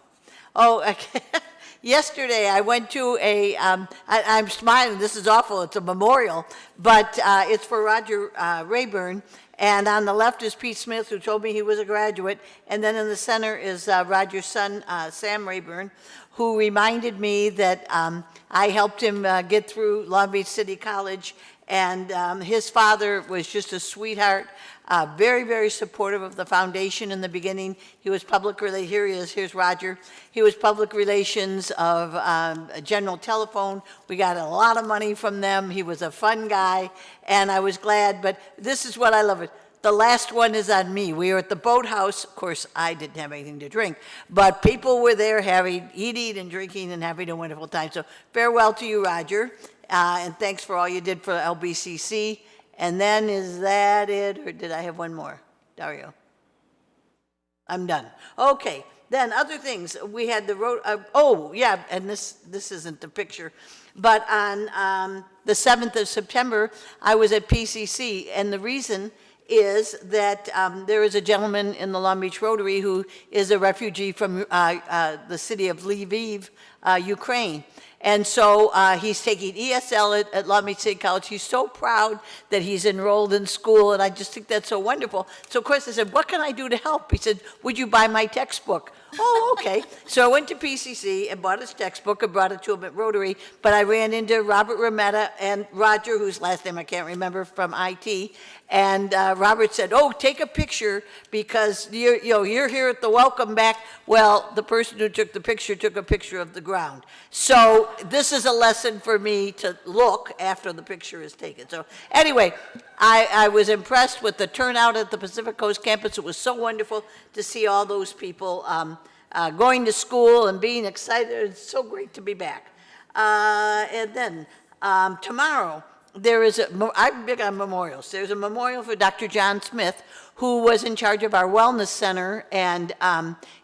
Oh, okay. Yesterday I went to I'm smiling, this is awful, it's a memorial, but it's for Roger Rayburn, and on the left is Pete Smith, who told me he was a graduate, and then in the center is Roger's son, Sam Rayburn, who reminded me that I helped him get through Long Beach City College, and his father was just a sweetheart, very, very supportive of the foundation in the beginning. He was public relations, here he is, here's Roger. He was public relations of General Telephone. We got a lot of money from them. He was a fun guy, and I was glad, but this is what I love. The last one is on me. We were at the boathouse. Of course, I didn't have anything to drink, but people were there eating and drinking and having a wonderful time. So farewell to you, Roger, and thanks for all you did for LBCC. And then, is that it, or did I have one more? Dario? I'm done. Okay, then other things. We had the road, oh, yeah, and this isn't the picture, but on the 7th of September, I was at PCC, and the reason is that there is a gentleman in the Long Beach Rotary who is a refugee from the city of Lviv, Ukraine. And so he's taking ESL at Long Beach City College. He's so proud that he's enrolled in school, and I just think that's so wonderful. So, of course, I said, what can I do to help? He said, would you buy my textbook? Oh, okay. So I went to PCC and bought his textbook and brought it to him at Rotary, but I ran into Robert Rametta and Roger, whose last name I can't remember, from IT, and Robert said, oh, take a picture because you're here at the welcome back. Well, the person who took the picture took a picture of the ground. So this is a lesson for me to look after the picture is taken. So anyway, I was impressed with the turnout at the Pacific Coast campus. It was so wonderful to see all those people going to school and being excited. It's so great to be back. And then tomorrow, I'm big on memorials. There's a memorial for Dr. John Smith, who was in charge of our wellness center, and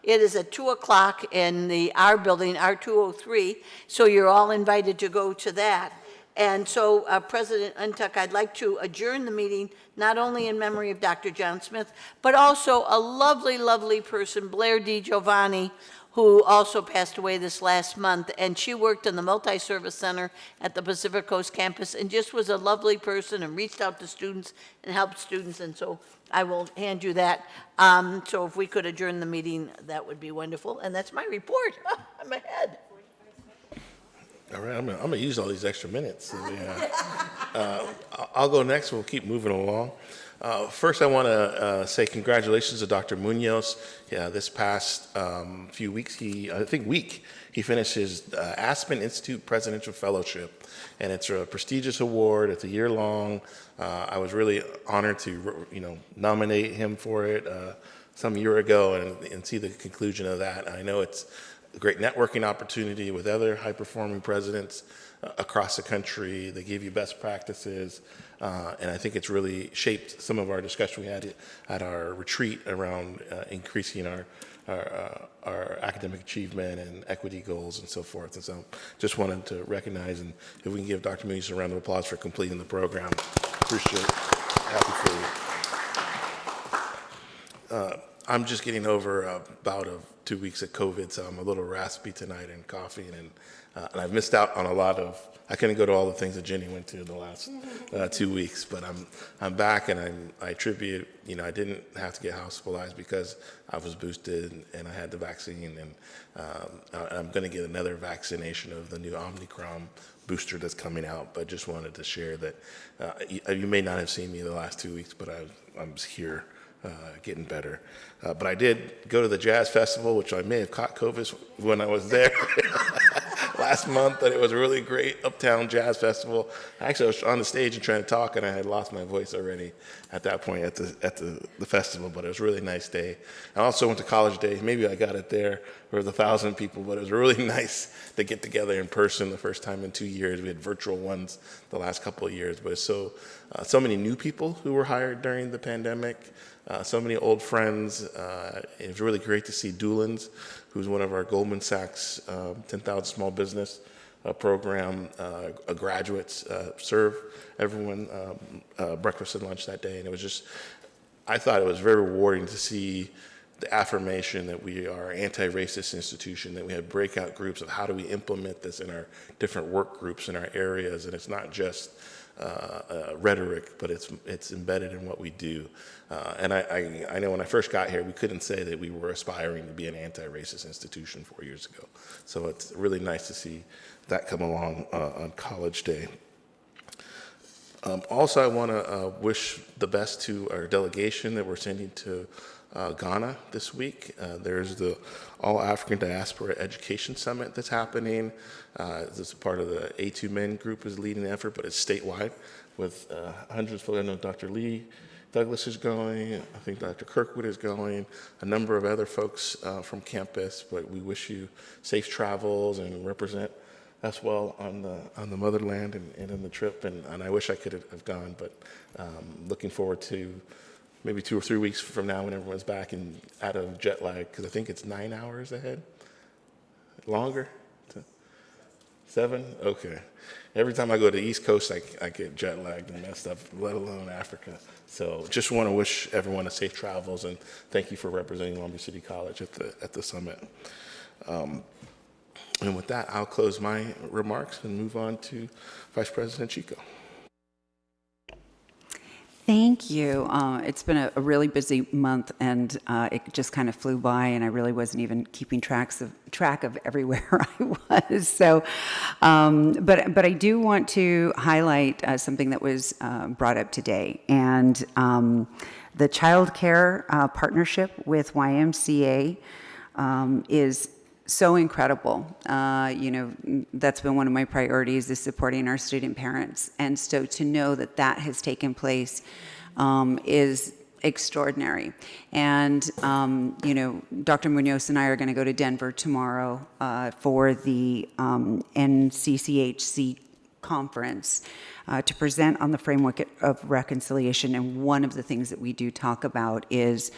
it is at 2 o'clock in our building, R203, so you're all invited to go to that. And so, President Untuck, I'd like to adjourn the meeting, not only in memory of Dr. John Smith, but also a lovely, lovely person, Blair D. Giovanni, who also passed away this last month, and she worked in the multi-service center at the Pacific Coast campus and just was a lovely person and reached out to students and helped students, and so I will hand you that. So if we could adjourn the meeting, that would be wonderful, and that's my report. I'm ahead. All right, I'm gonna use all these extra minutes. So, yeah. I'll go next. We'll keep moving along. First, I want to say congratulations to Dr. Munoz. Yeah, this past few weeks, he finished his Aspen Institute Presidential Fellowship, and it's a prestigious award. It's a year-long. I was really honored to, nominate him for it some year ago and see the conclusion of that. I know it's a great networking opportunity with other high-performing presidents across the country. They give you best practices, and I think it's really shaped some of our discussion we had at our retreat around increasing our academic achievement and equity goals and so forth. And so just wanted to recognize, and if we can give Dr. Munoz a round of applause for completing the program. Appreciate it. Happy for you. I'm just getting over a bout of 2 weeks of COVID, so I'm a little raspy tonight and coughing, and I've missed out on a lot of. I couldn't go to all the things that Jenny went to the last 2 weeks, but I'm back, and I attribute. I didn't have to get hospitalized because I was boosted and I had the vaccine, and I'm going to get another vaccination of the new Omicron booster that's coming out. But just wanted to share that you may not have seen me the last 2 weeks, but I'm here. Getting better. But I did go to the Jazz Festival, which I may have caught COVID when I was there last month, and it was a really great Uptown Jazz Festival. Actually, I was on the stage and trying to talk, and I had lost my voice already at that point at the festival, but it was a really nice day. I also went to College Day. Maybe I got it there, was 1,000 people, but it was really nice to get together in person the first time in 2 years. We had virtual ones the last couple of years, but so many new people who were hired during the pandemic, so many old friends. It was really great to see Doolins, who's one of our Goldman Sachs 10,000 Small Business program graduates, serve everyone breakfast and lunch that day. And it was just, I thought it was very rewarding to see the affirmation that we are an anti-racist institution, that we have breakout groups of how do we implement this in our different work groups in our areas. And it's not just rhetoric, but it's embedded in what we do. And I know when I first got here, we couldn't say that we were aspiring to be an anti-racist institution 4 years ago. So it's really nice to see that come along on College Day. Also, I want to wish the best to our delegation that we're sending to Ghana this week. There's the All-African Diaspora Education Summit that's happening. This is part of the A2 Men group is leading the effort, but it's statewide with hundreds of folks. I know Dr. Lee Douglas is going, I think Dr. Kirkwood is going, a number of other folks from campus, but we wish you safe travels and represent us well on the motherland and in the trip, and I wish I could have gone, but looking forward to maybe 2 or 3 weeks from now when everyone's back and out of jet lag, because I think it's 9 hours ahead. Longer? 7? Okay. Every time I go to the East Coast, I get jet lagged and messed up, let alone Africa. So just want to wish everyone a safe travels, and thank you for representing Long Beach City College at the summit. And with that, I'll close my remarks and move on to Vice President Chico. Thank you. It's been a really busy month, and it just kind of flew by, and I really wasn't even keeping track of everywhere I was. So, but I do want to highlight something that was brought up today, and the child care partnership with YMCA is so incredible. That's been one of my priorities, is supporting our student parents. And so to know that that has taken place is extraordinary. And, Dr. Munoz and I are going to go to Denver tomorrow for the NCCHC conference to present on the framework of reconciliation. And one of the things that we do talk about is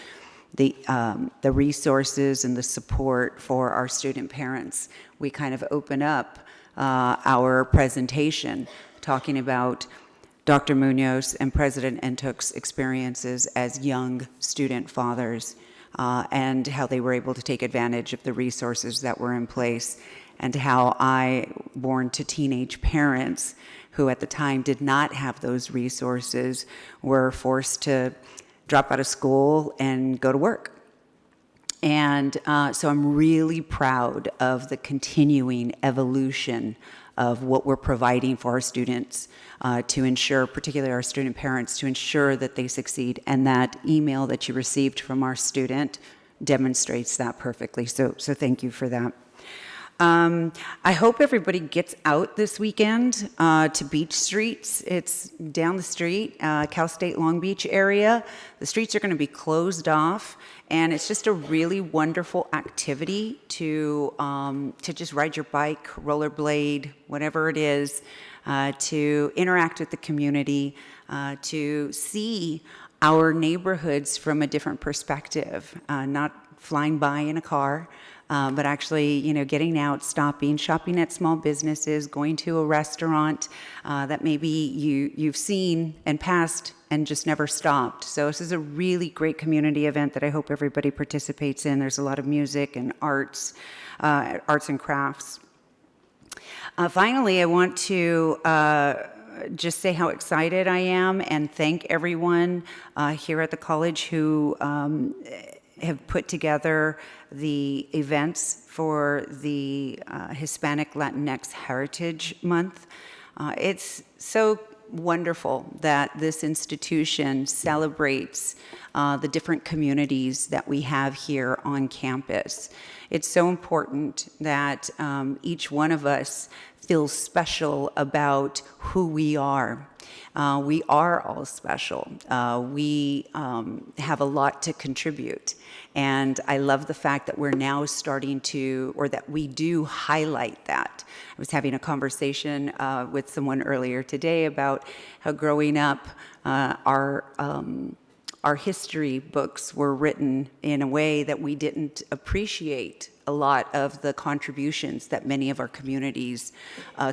the resources and the support for our student parents. We kind of open up our presentation talking about Dr. Munoz and President Ntuk's experiences as young student fathers and how they were able to take advantage of the resources that were in place, and how I, born to teenage parents who at the time did not have those resources, were forced to drop out of school and go to work. And so I'm really proud of the continuing evolution of what we're providing for our students to ensure, particularly our student parents, to ensure that they succeed. And that email that you received from our student demonstrates that perfectly. So thank you for that. I hope everybody gets out this weekend to Beach Streets. It's down the street, Cal State Long Beach area. The streets are going to be closed off, and it's just a really wonderful activity to just ride your bike, rollerblade, whatever it is, to interact with the community, to see our neighborhoods from a different perspective, not flying by in a car. But actually, getting out, stopping, shopping at small businesses, going to a restaurant that maybe you've seen and passed and just never stopped. So this is a really great community event that I hope everybody participates in. There's a lot of music and arts and crafts. Finally, I want to just say how excited I am and thank everyone here at the college who have put together the events for the Hispanic Latinx Heritage Month. It's so wonderful that this institution celebrates the different communities that we have here on campus. It's so important that each one of us feels special about who we are. We are all special. We have a lot to contribute. And I love the fact that we're now starting to, or that we do highlight that. I was having a conversation with someone earlier today about how growing up, our history books were written in a way that we didn't appreciate a lot of the contributions that many of our communities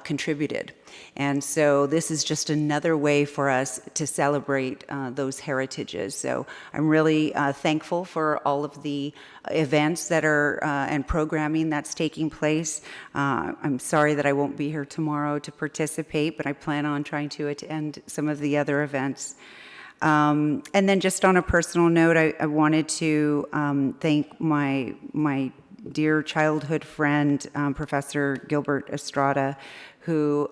contributed. And so this is just another way for us to celebrate those heritages. So I'm really thankful for all of the events that are and programming that's taking place. I'm sorry that I won't be here tomorrow to participate, but I plan on trying to attend some of the other events. And then just on a personal note, I wanted to thank my dear childhood friend, Professor Gilbert Estrada, who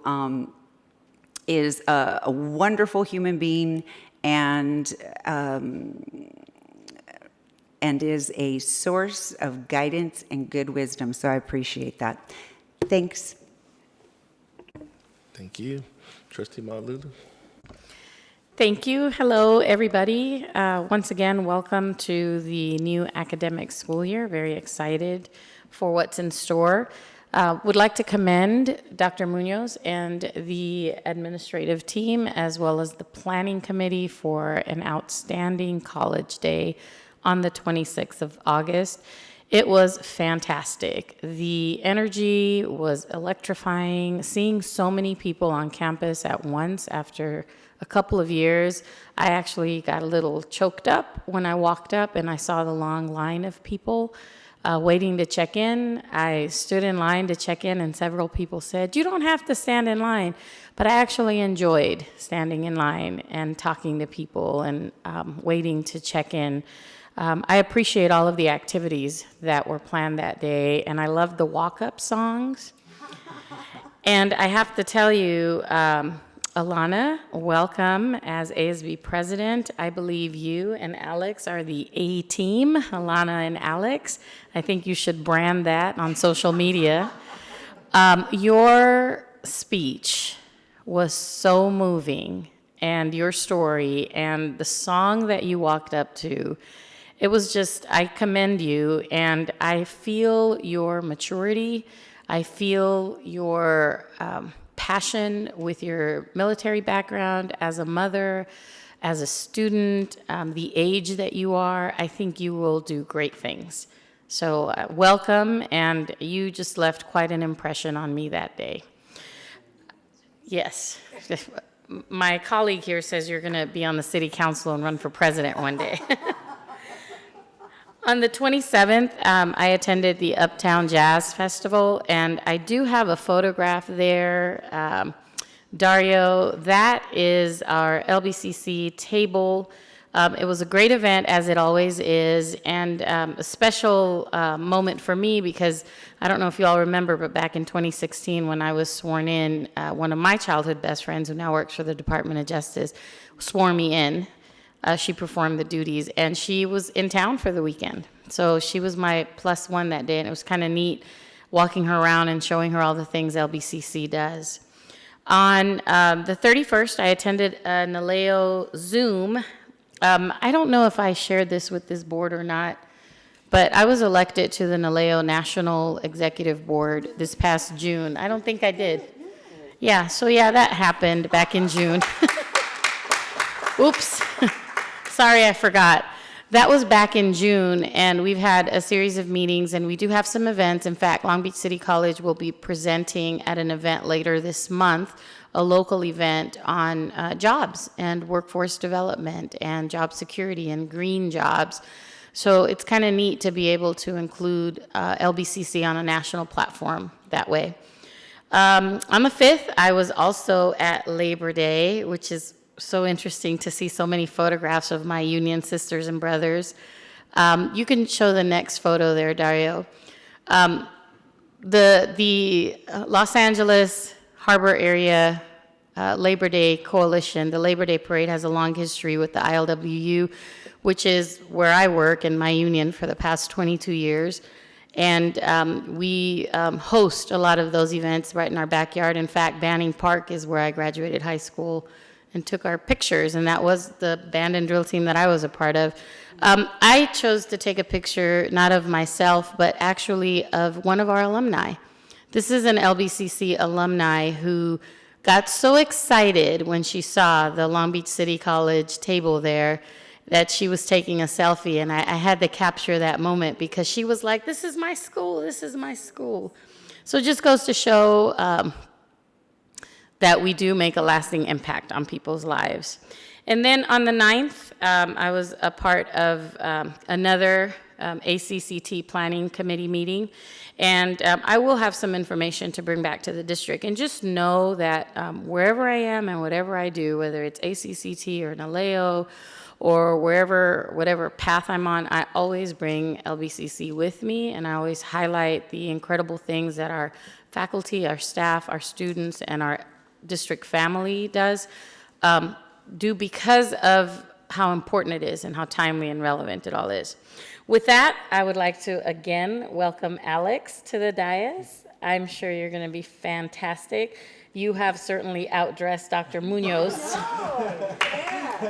is a wonderful human being and is a source of guidance and good wisdom. So I appreciate that. Thanks. Thank you. Trustee Malulu. Thank you. Hello, everybody. Once again, welcome to the new academic school year. Very excited for what's in store. Would like to commend Dr. Munoz and the administrative team, as well as the planning committee, for an outstanding college day on the 26th of August. It was fantastic. The energy was electrifying. Seeing so many people on campus at once after a couple of years, I actually got a little choked up when I walked up and I saw the long line of people waiting to check in. I stood in line to check in, and several people said, "You don't have to stand in line." But I actually enjoyed standing in line and talking to people and waiting to check in. I appreciate all of the activities that were planned that day, and I loved the walk-up songs. And I have to tell you, Alana, welcome as ASB president. I believe you and Alex are the A team, Alana and Alex. I think you should brand that on social media. Your speech was so moving, and your story and the song that you walked up to, it was just, I commend you, and I feel your maturity. I feel your passion with your military background as a mother, as a student, the age that you are. I think you will do great things. So welcome, and you just left quite an impression on me that day. Yes. My colleague here says you're going to be on the city council and run for president one day. On the 27th, I attended the Uptown Jazz Festival, and I do have a photograph there. Dario, that is our LBCC table. It was a great event, as it always is, and a special moment for me because I don't know if you all remember, but back in 2016 when I was sworn in, one of my childhood best friends, who now works for the Department of Justice, swore me in. She performed the duties, and she was in town for the weekend. So she was my +1 that day, and it was kind of neat walking her around and showing her all the things LBCC does. On the 31st, I attended a NALEO Zoom. I don't know if I shared this with this board or not, but I was elected to the NALEO National Executive Board this past June. I don't think I did. Yeah, so yeah, that happened back in June. Oops. Sorry, I forgot. That was back in June, and we've had a series of meetings, and we do have some events. In fact, Long Beach City College will be presenting at an event later this month, a local event on jobs and workforce development and job security and green jobs. So it's kind of neat to be able to include LBCC on a national platform that way. On the 5th, I was also at Labor Day, which is so interesting to see so many photographs of my union sisters and brothers. You can show the next photo there, Dario. The Los Angeles Harbor Area Labor Day Coalition, the Labor Day Parade, has a long history with the ILWU, which is where I work in my union for the past 22 years. And we host a lot of those events right in our backyard. In fact, Banning Park is where I graduated high school and took our pictures, and that was the band and drill team that I was a part of. I chose to take a picture not of myself, but actually of one of our alumni. This is an LBCC alumni who got so excited when she saw the Long Beach City College table there that she was taking a selfie, and I had to capture that moment because she was like, "This is my school, this is my school." So it just goes to show that we do make a lasting impact on people's lives. And then on the 9th, I was a part of another ACCT Planning Committee meeting, and I will have some information to bring back to the district. And just know that wherever I am and whatever I do, whether it's ACCT or NALEO or wherever, whatever path I'm on, I always bring LBCC with me, and I always highlight the incredible things that our faculty, our staff, our students, and our district family do because of how important it is and how timely and relevant it all is. With that, I would like to again welcome Alex to the dais. I'm sure you're going to be fantastic. You have certainly outdressed Dr. Munoz.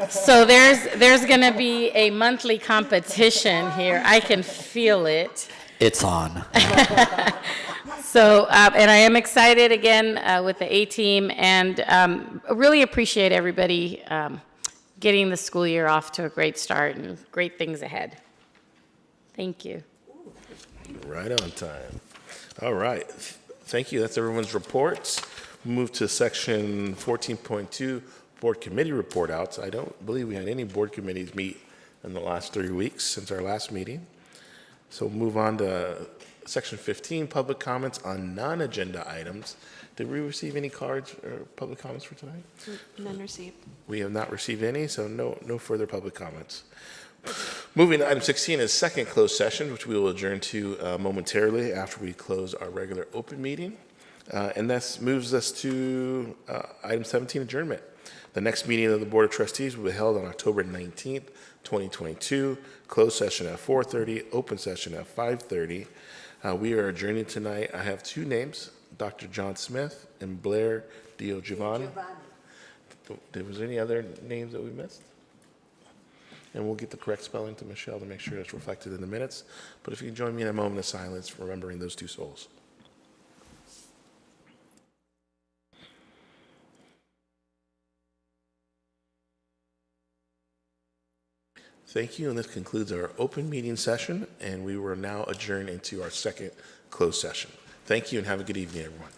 So there's going to be a monthly competition here. I can feel it. It's on. So, and I am excited again with the A-team, and really appreciate everybody getting the school year off to a great start and great things ahead. Thank you. Right on time. All right. Thank you. That's everyone's reports. Move to section 14.2, board committee report outs. I don't believe we had any board committees meet in the last 3 weeks since our last meeting. So we'll move on to section 15, public comments on non-agenda items. Did we receive any cards or public comments for tonight? None received. We have not received any, so no further public comments. Moving to item 16 is second closed session, which we will adjourn to momentarily after we close our regular open meeting. And this moves us to item 17, adjournment. The next meeting of the Board of Trustees will be held on October 19th, 2022. Closed session at 4:30, open session at 5:30. We are adjourning tonight. I have two names, Dr. John Smith and Blair DiGiovanni. Was there any other names that we missed? And we'll get the correct spelling to Michelle to make sure it's reflected in the minutes. But if you can join me in a moment of silence, remembering those two souls. Thank you, and this concludes our open meeting session, and we will now adjourn into our second closed session. Thank you, and have a good evening, everyone.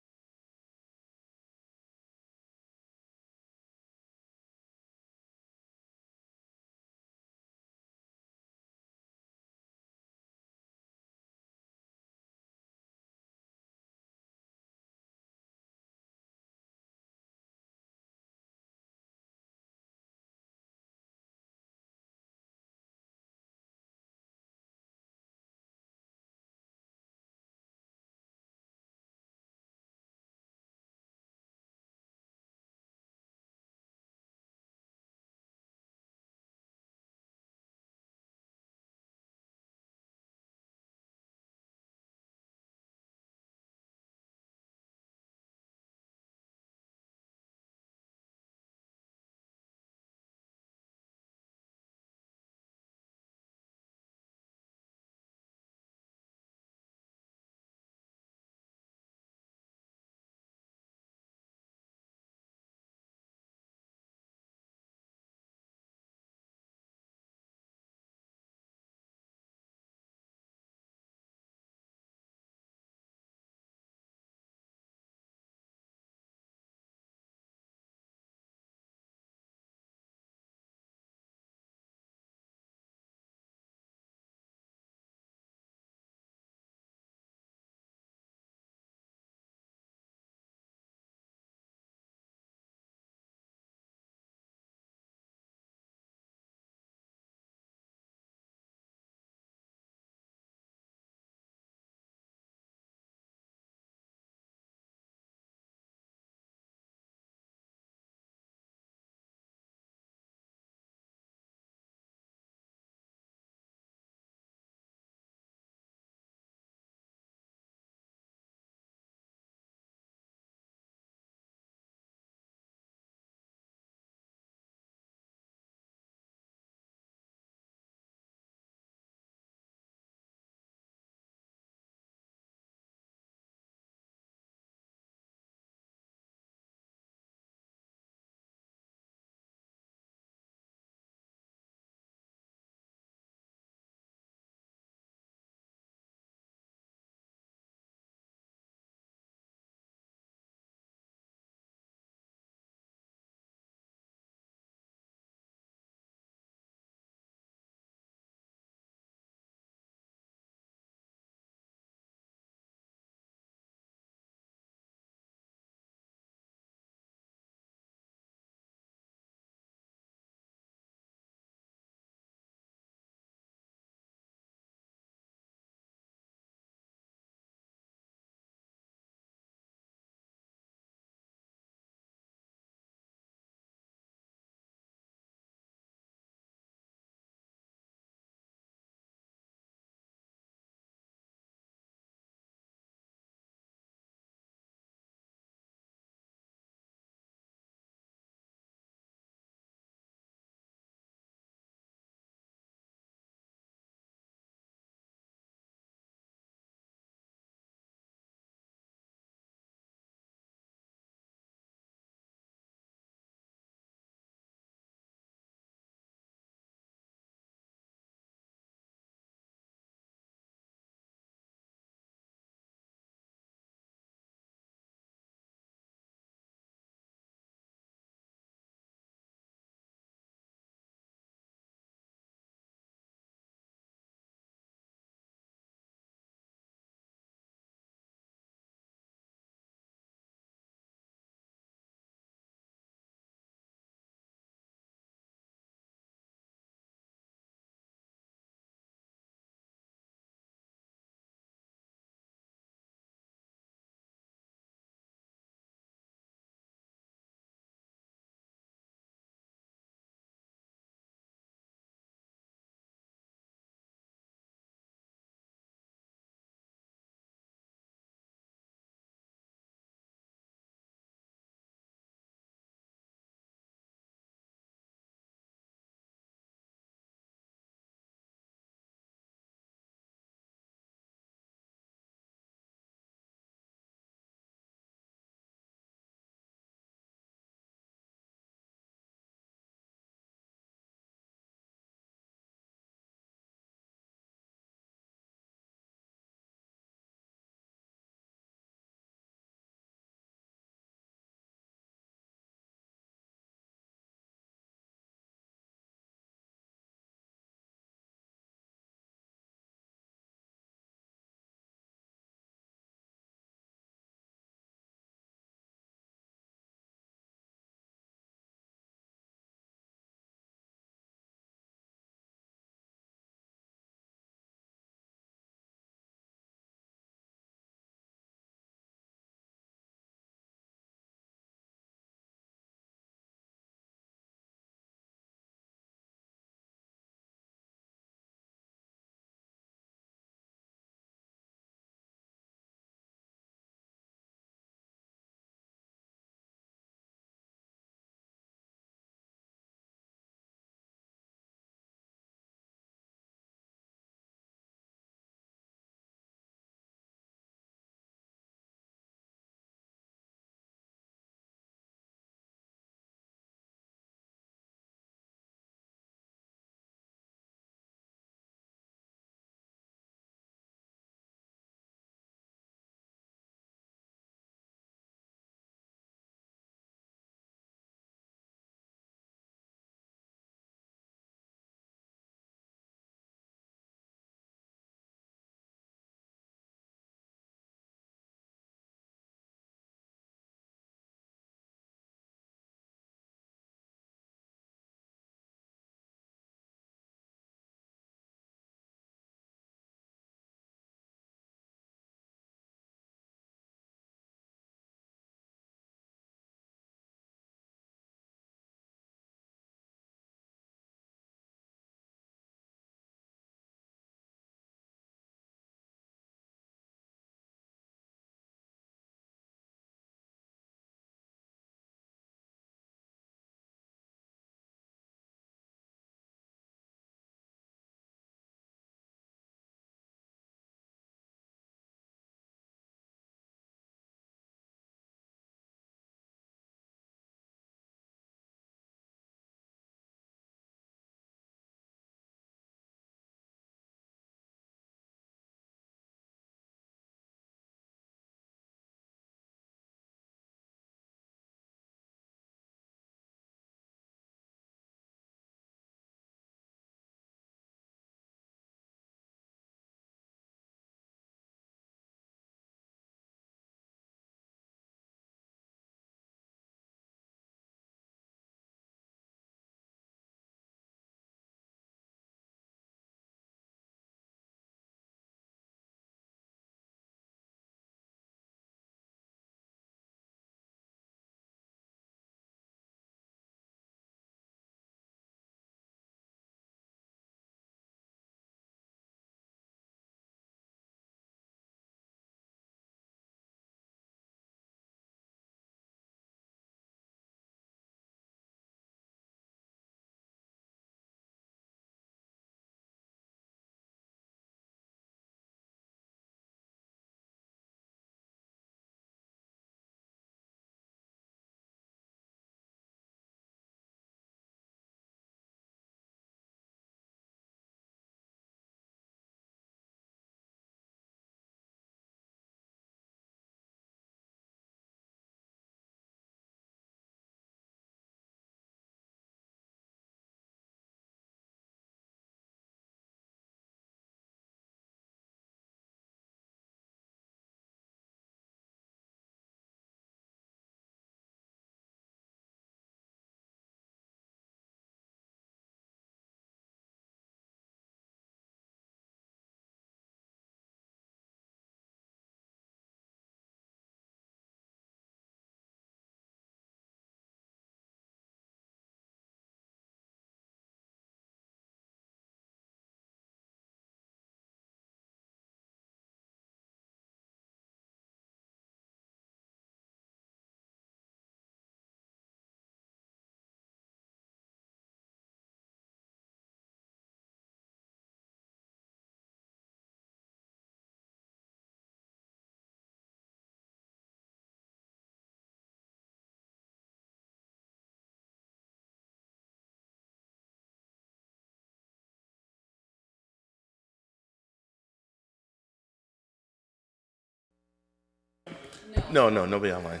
No, nobody online.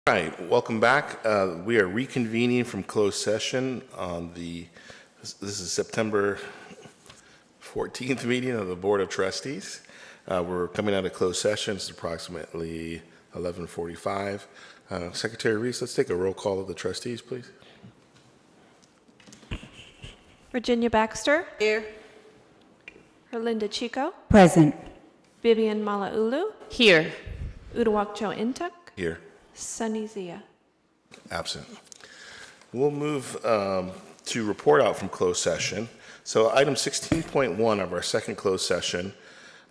All right, welcome back. We are reconvening from closed session on this is September 14th meeting of the Board of Trustees. We're coming out of closed session. It's approximately 11:45. Secretary Reese, let's take a roll call of the trustees, please. Virginia Baxter. Here. Herlinda Chico. Present. Vivian Malauulu. Here. Uduak-Joe Intuk. Here. Sunny Zia. Absent. We'll move to report out from closed session. So item 16.1 of our second closed session,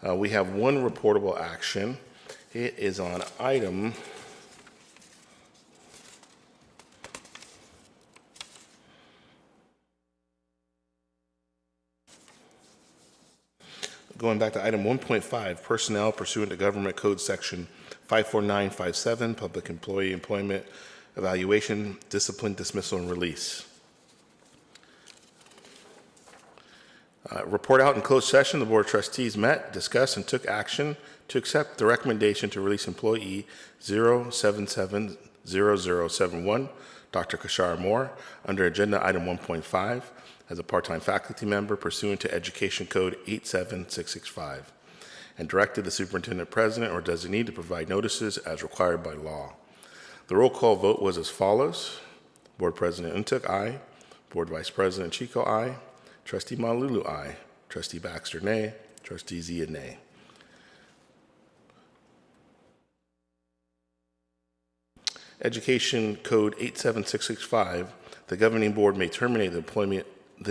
we have one reportable action. It is on item going back to item 1.5, personnel pursuant to Government Code Section 54957, public employee employment evaluation, discipline, dismissal, and release. Report out in closed session, the Board of Trustees met, discussed, and took action to accept the recommendation to release employee 0770071, Dr. Kashara Moore, under agenda item 1.5 as a part-time faculty member pursuant to Education Code 87665, and directed the superintendent president or designee to provide notices as required by law. The roll call vote was as follows. Board President Untuk, aye. Board Vice President Chico, aye. Trustee Malauulu, aye. Trustee Baxter, nay. Trustee Zia, nay. Education Code 87665, the governing board may terminate the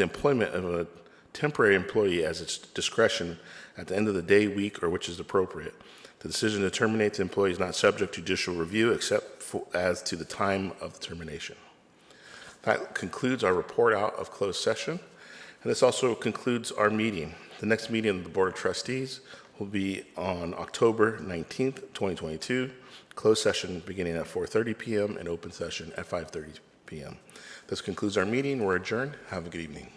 employment of a temporary employee as its discretion at the end of the day, week, or which is appropriate. The decision to terminate the employee is not subject to judicial review except as to the time of the termination. That concludes our report out of closed session, and this also concludes our meeting. The next meeting of the Board of Trustees will be on October 19th, 2022, closed session beginning at 4:30 p.m. and open session at 5:30 p.m. This concludes our meeting. We're adjourned. Have a good evening.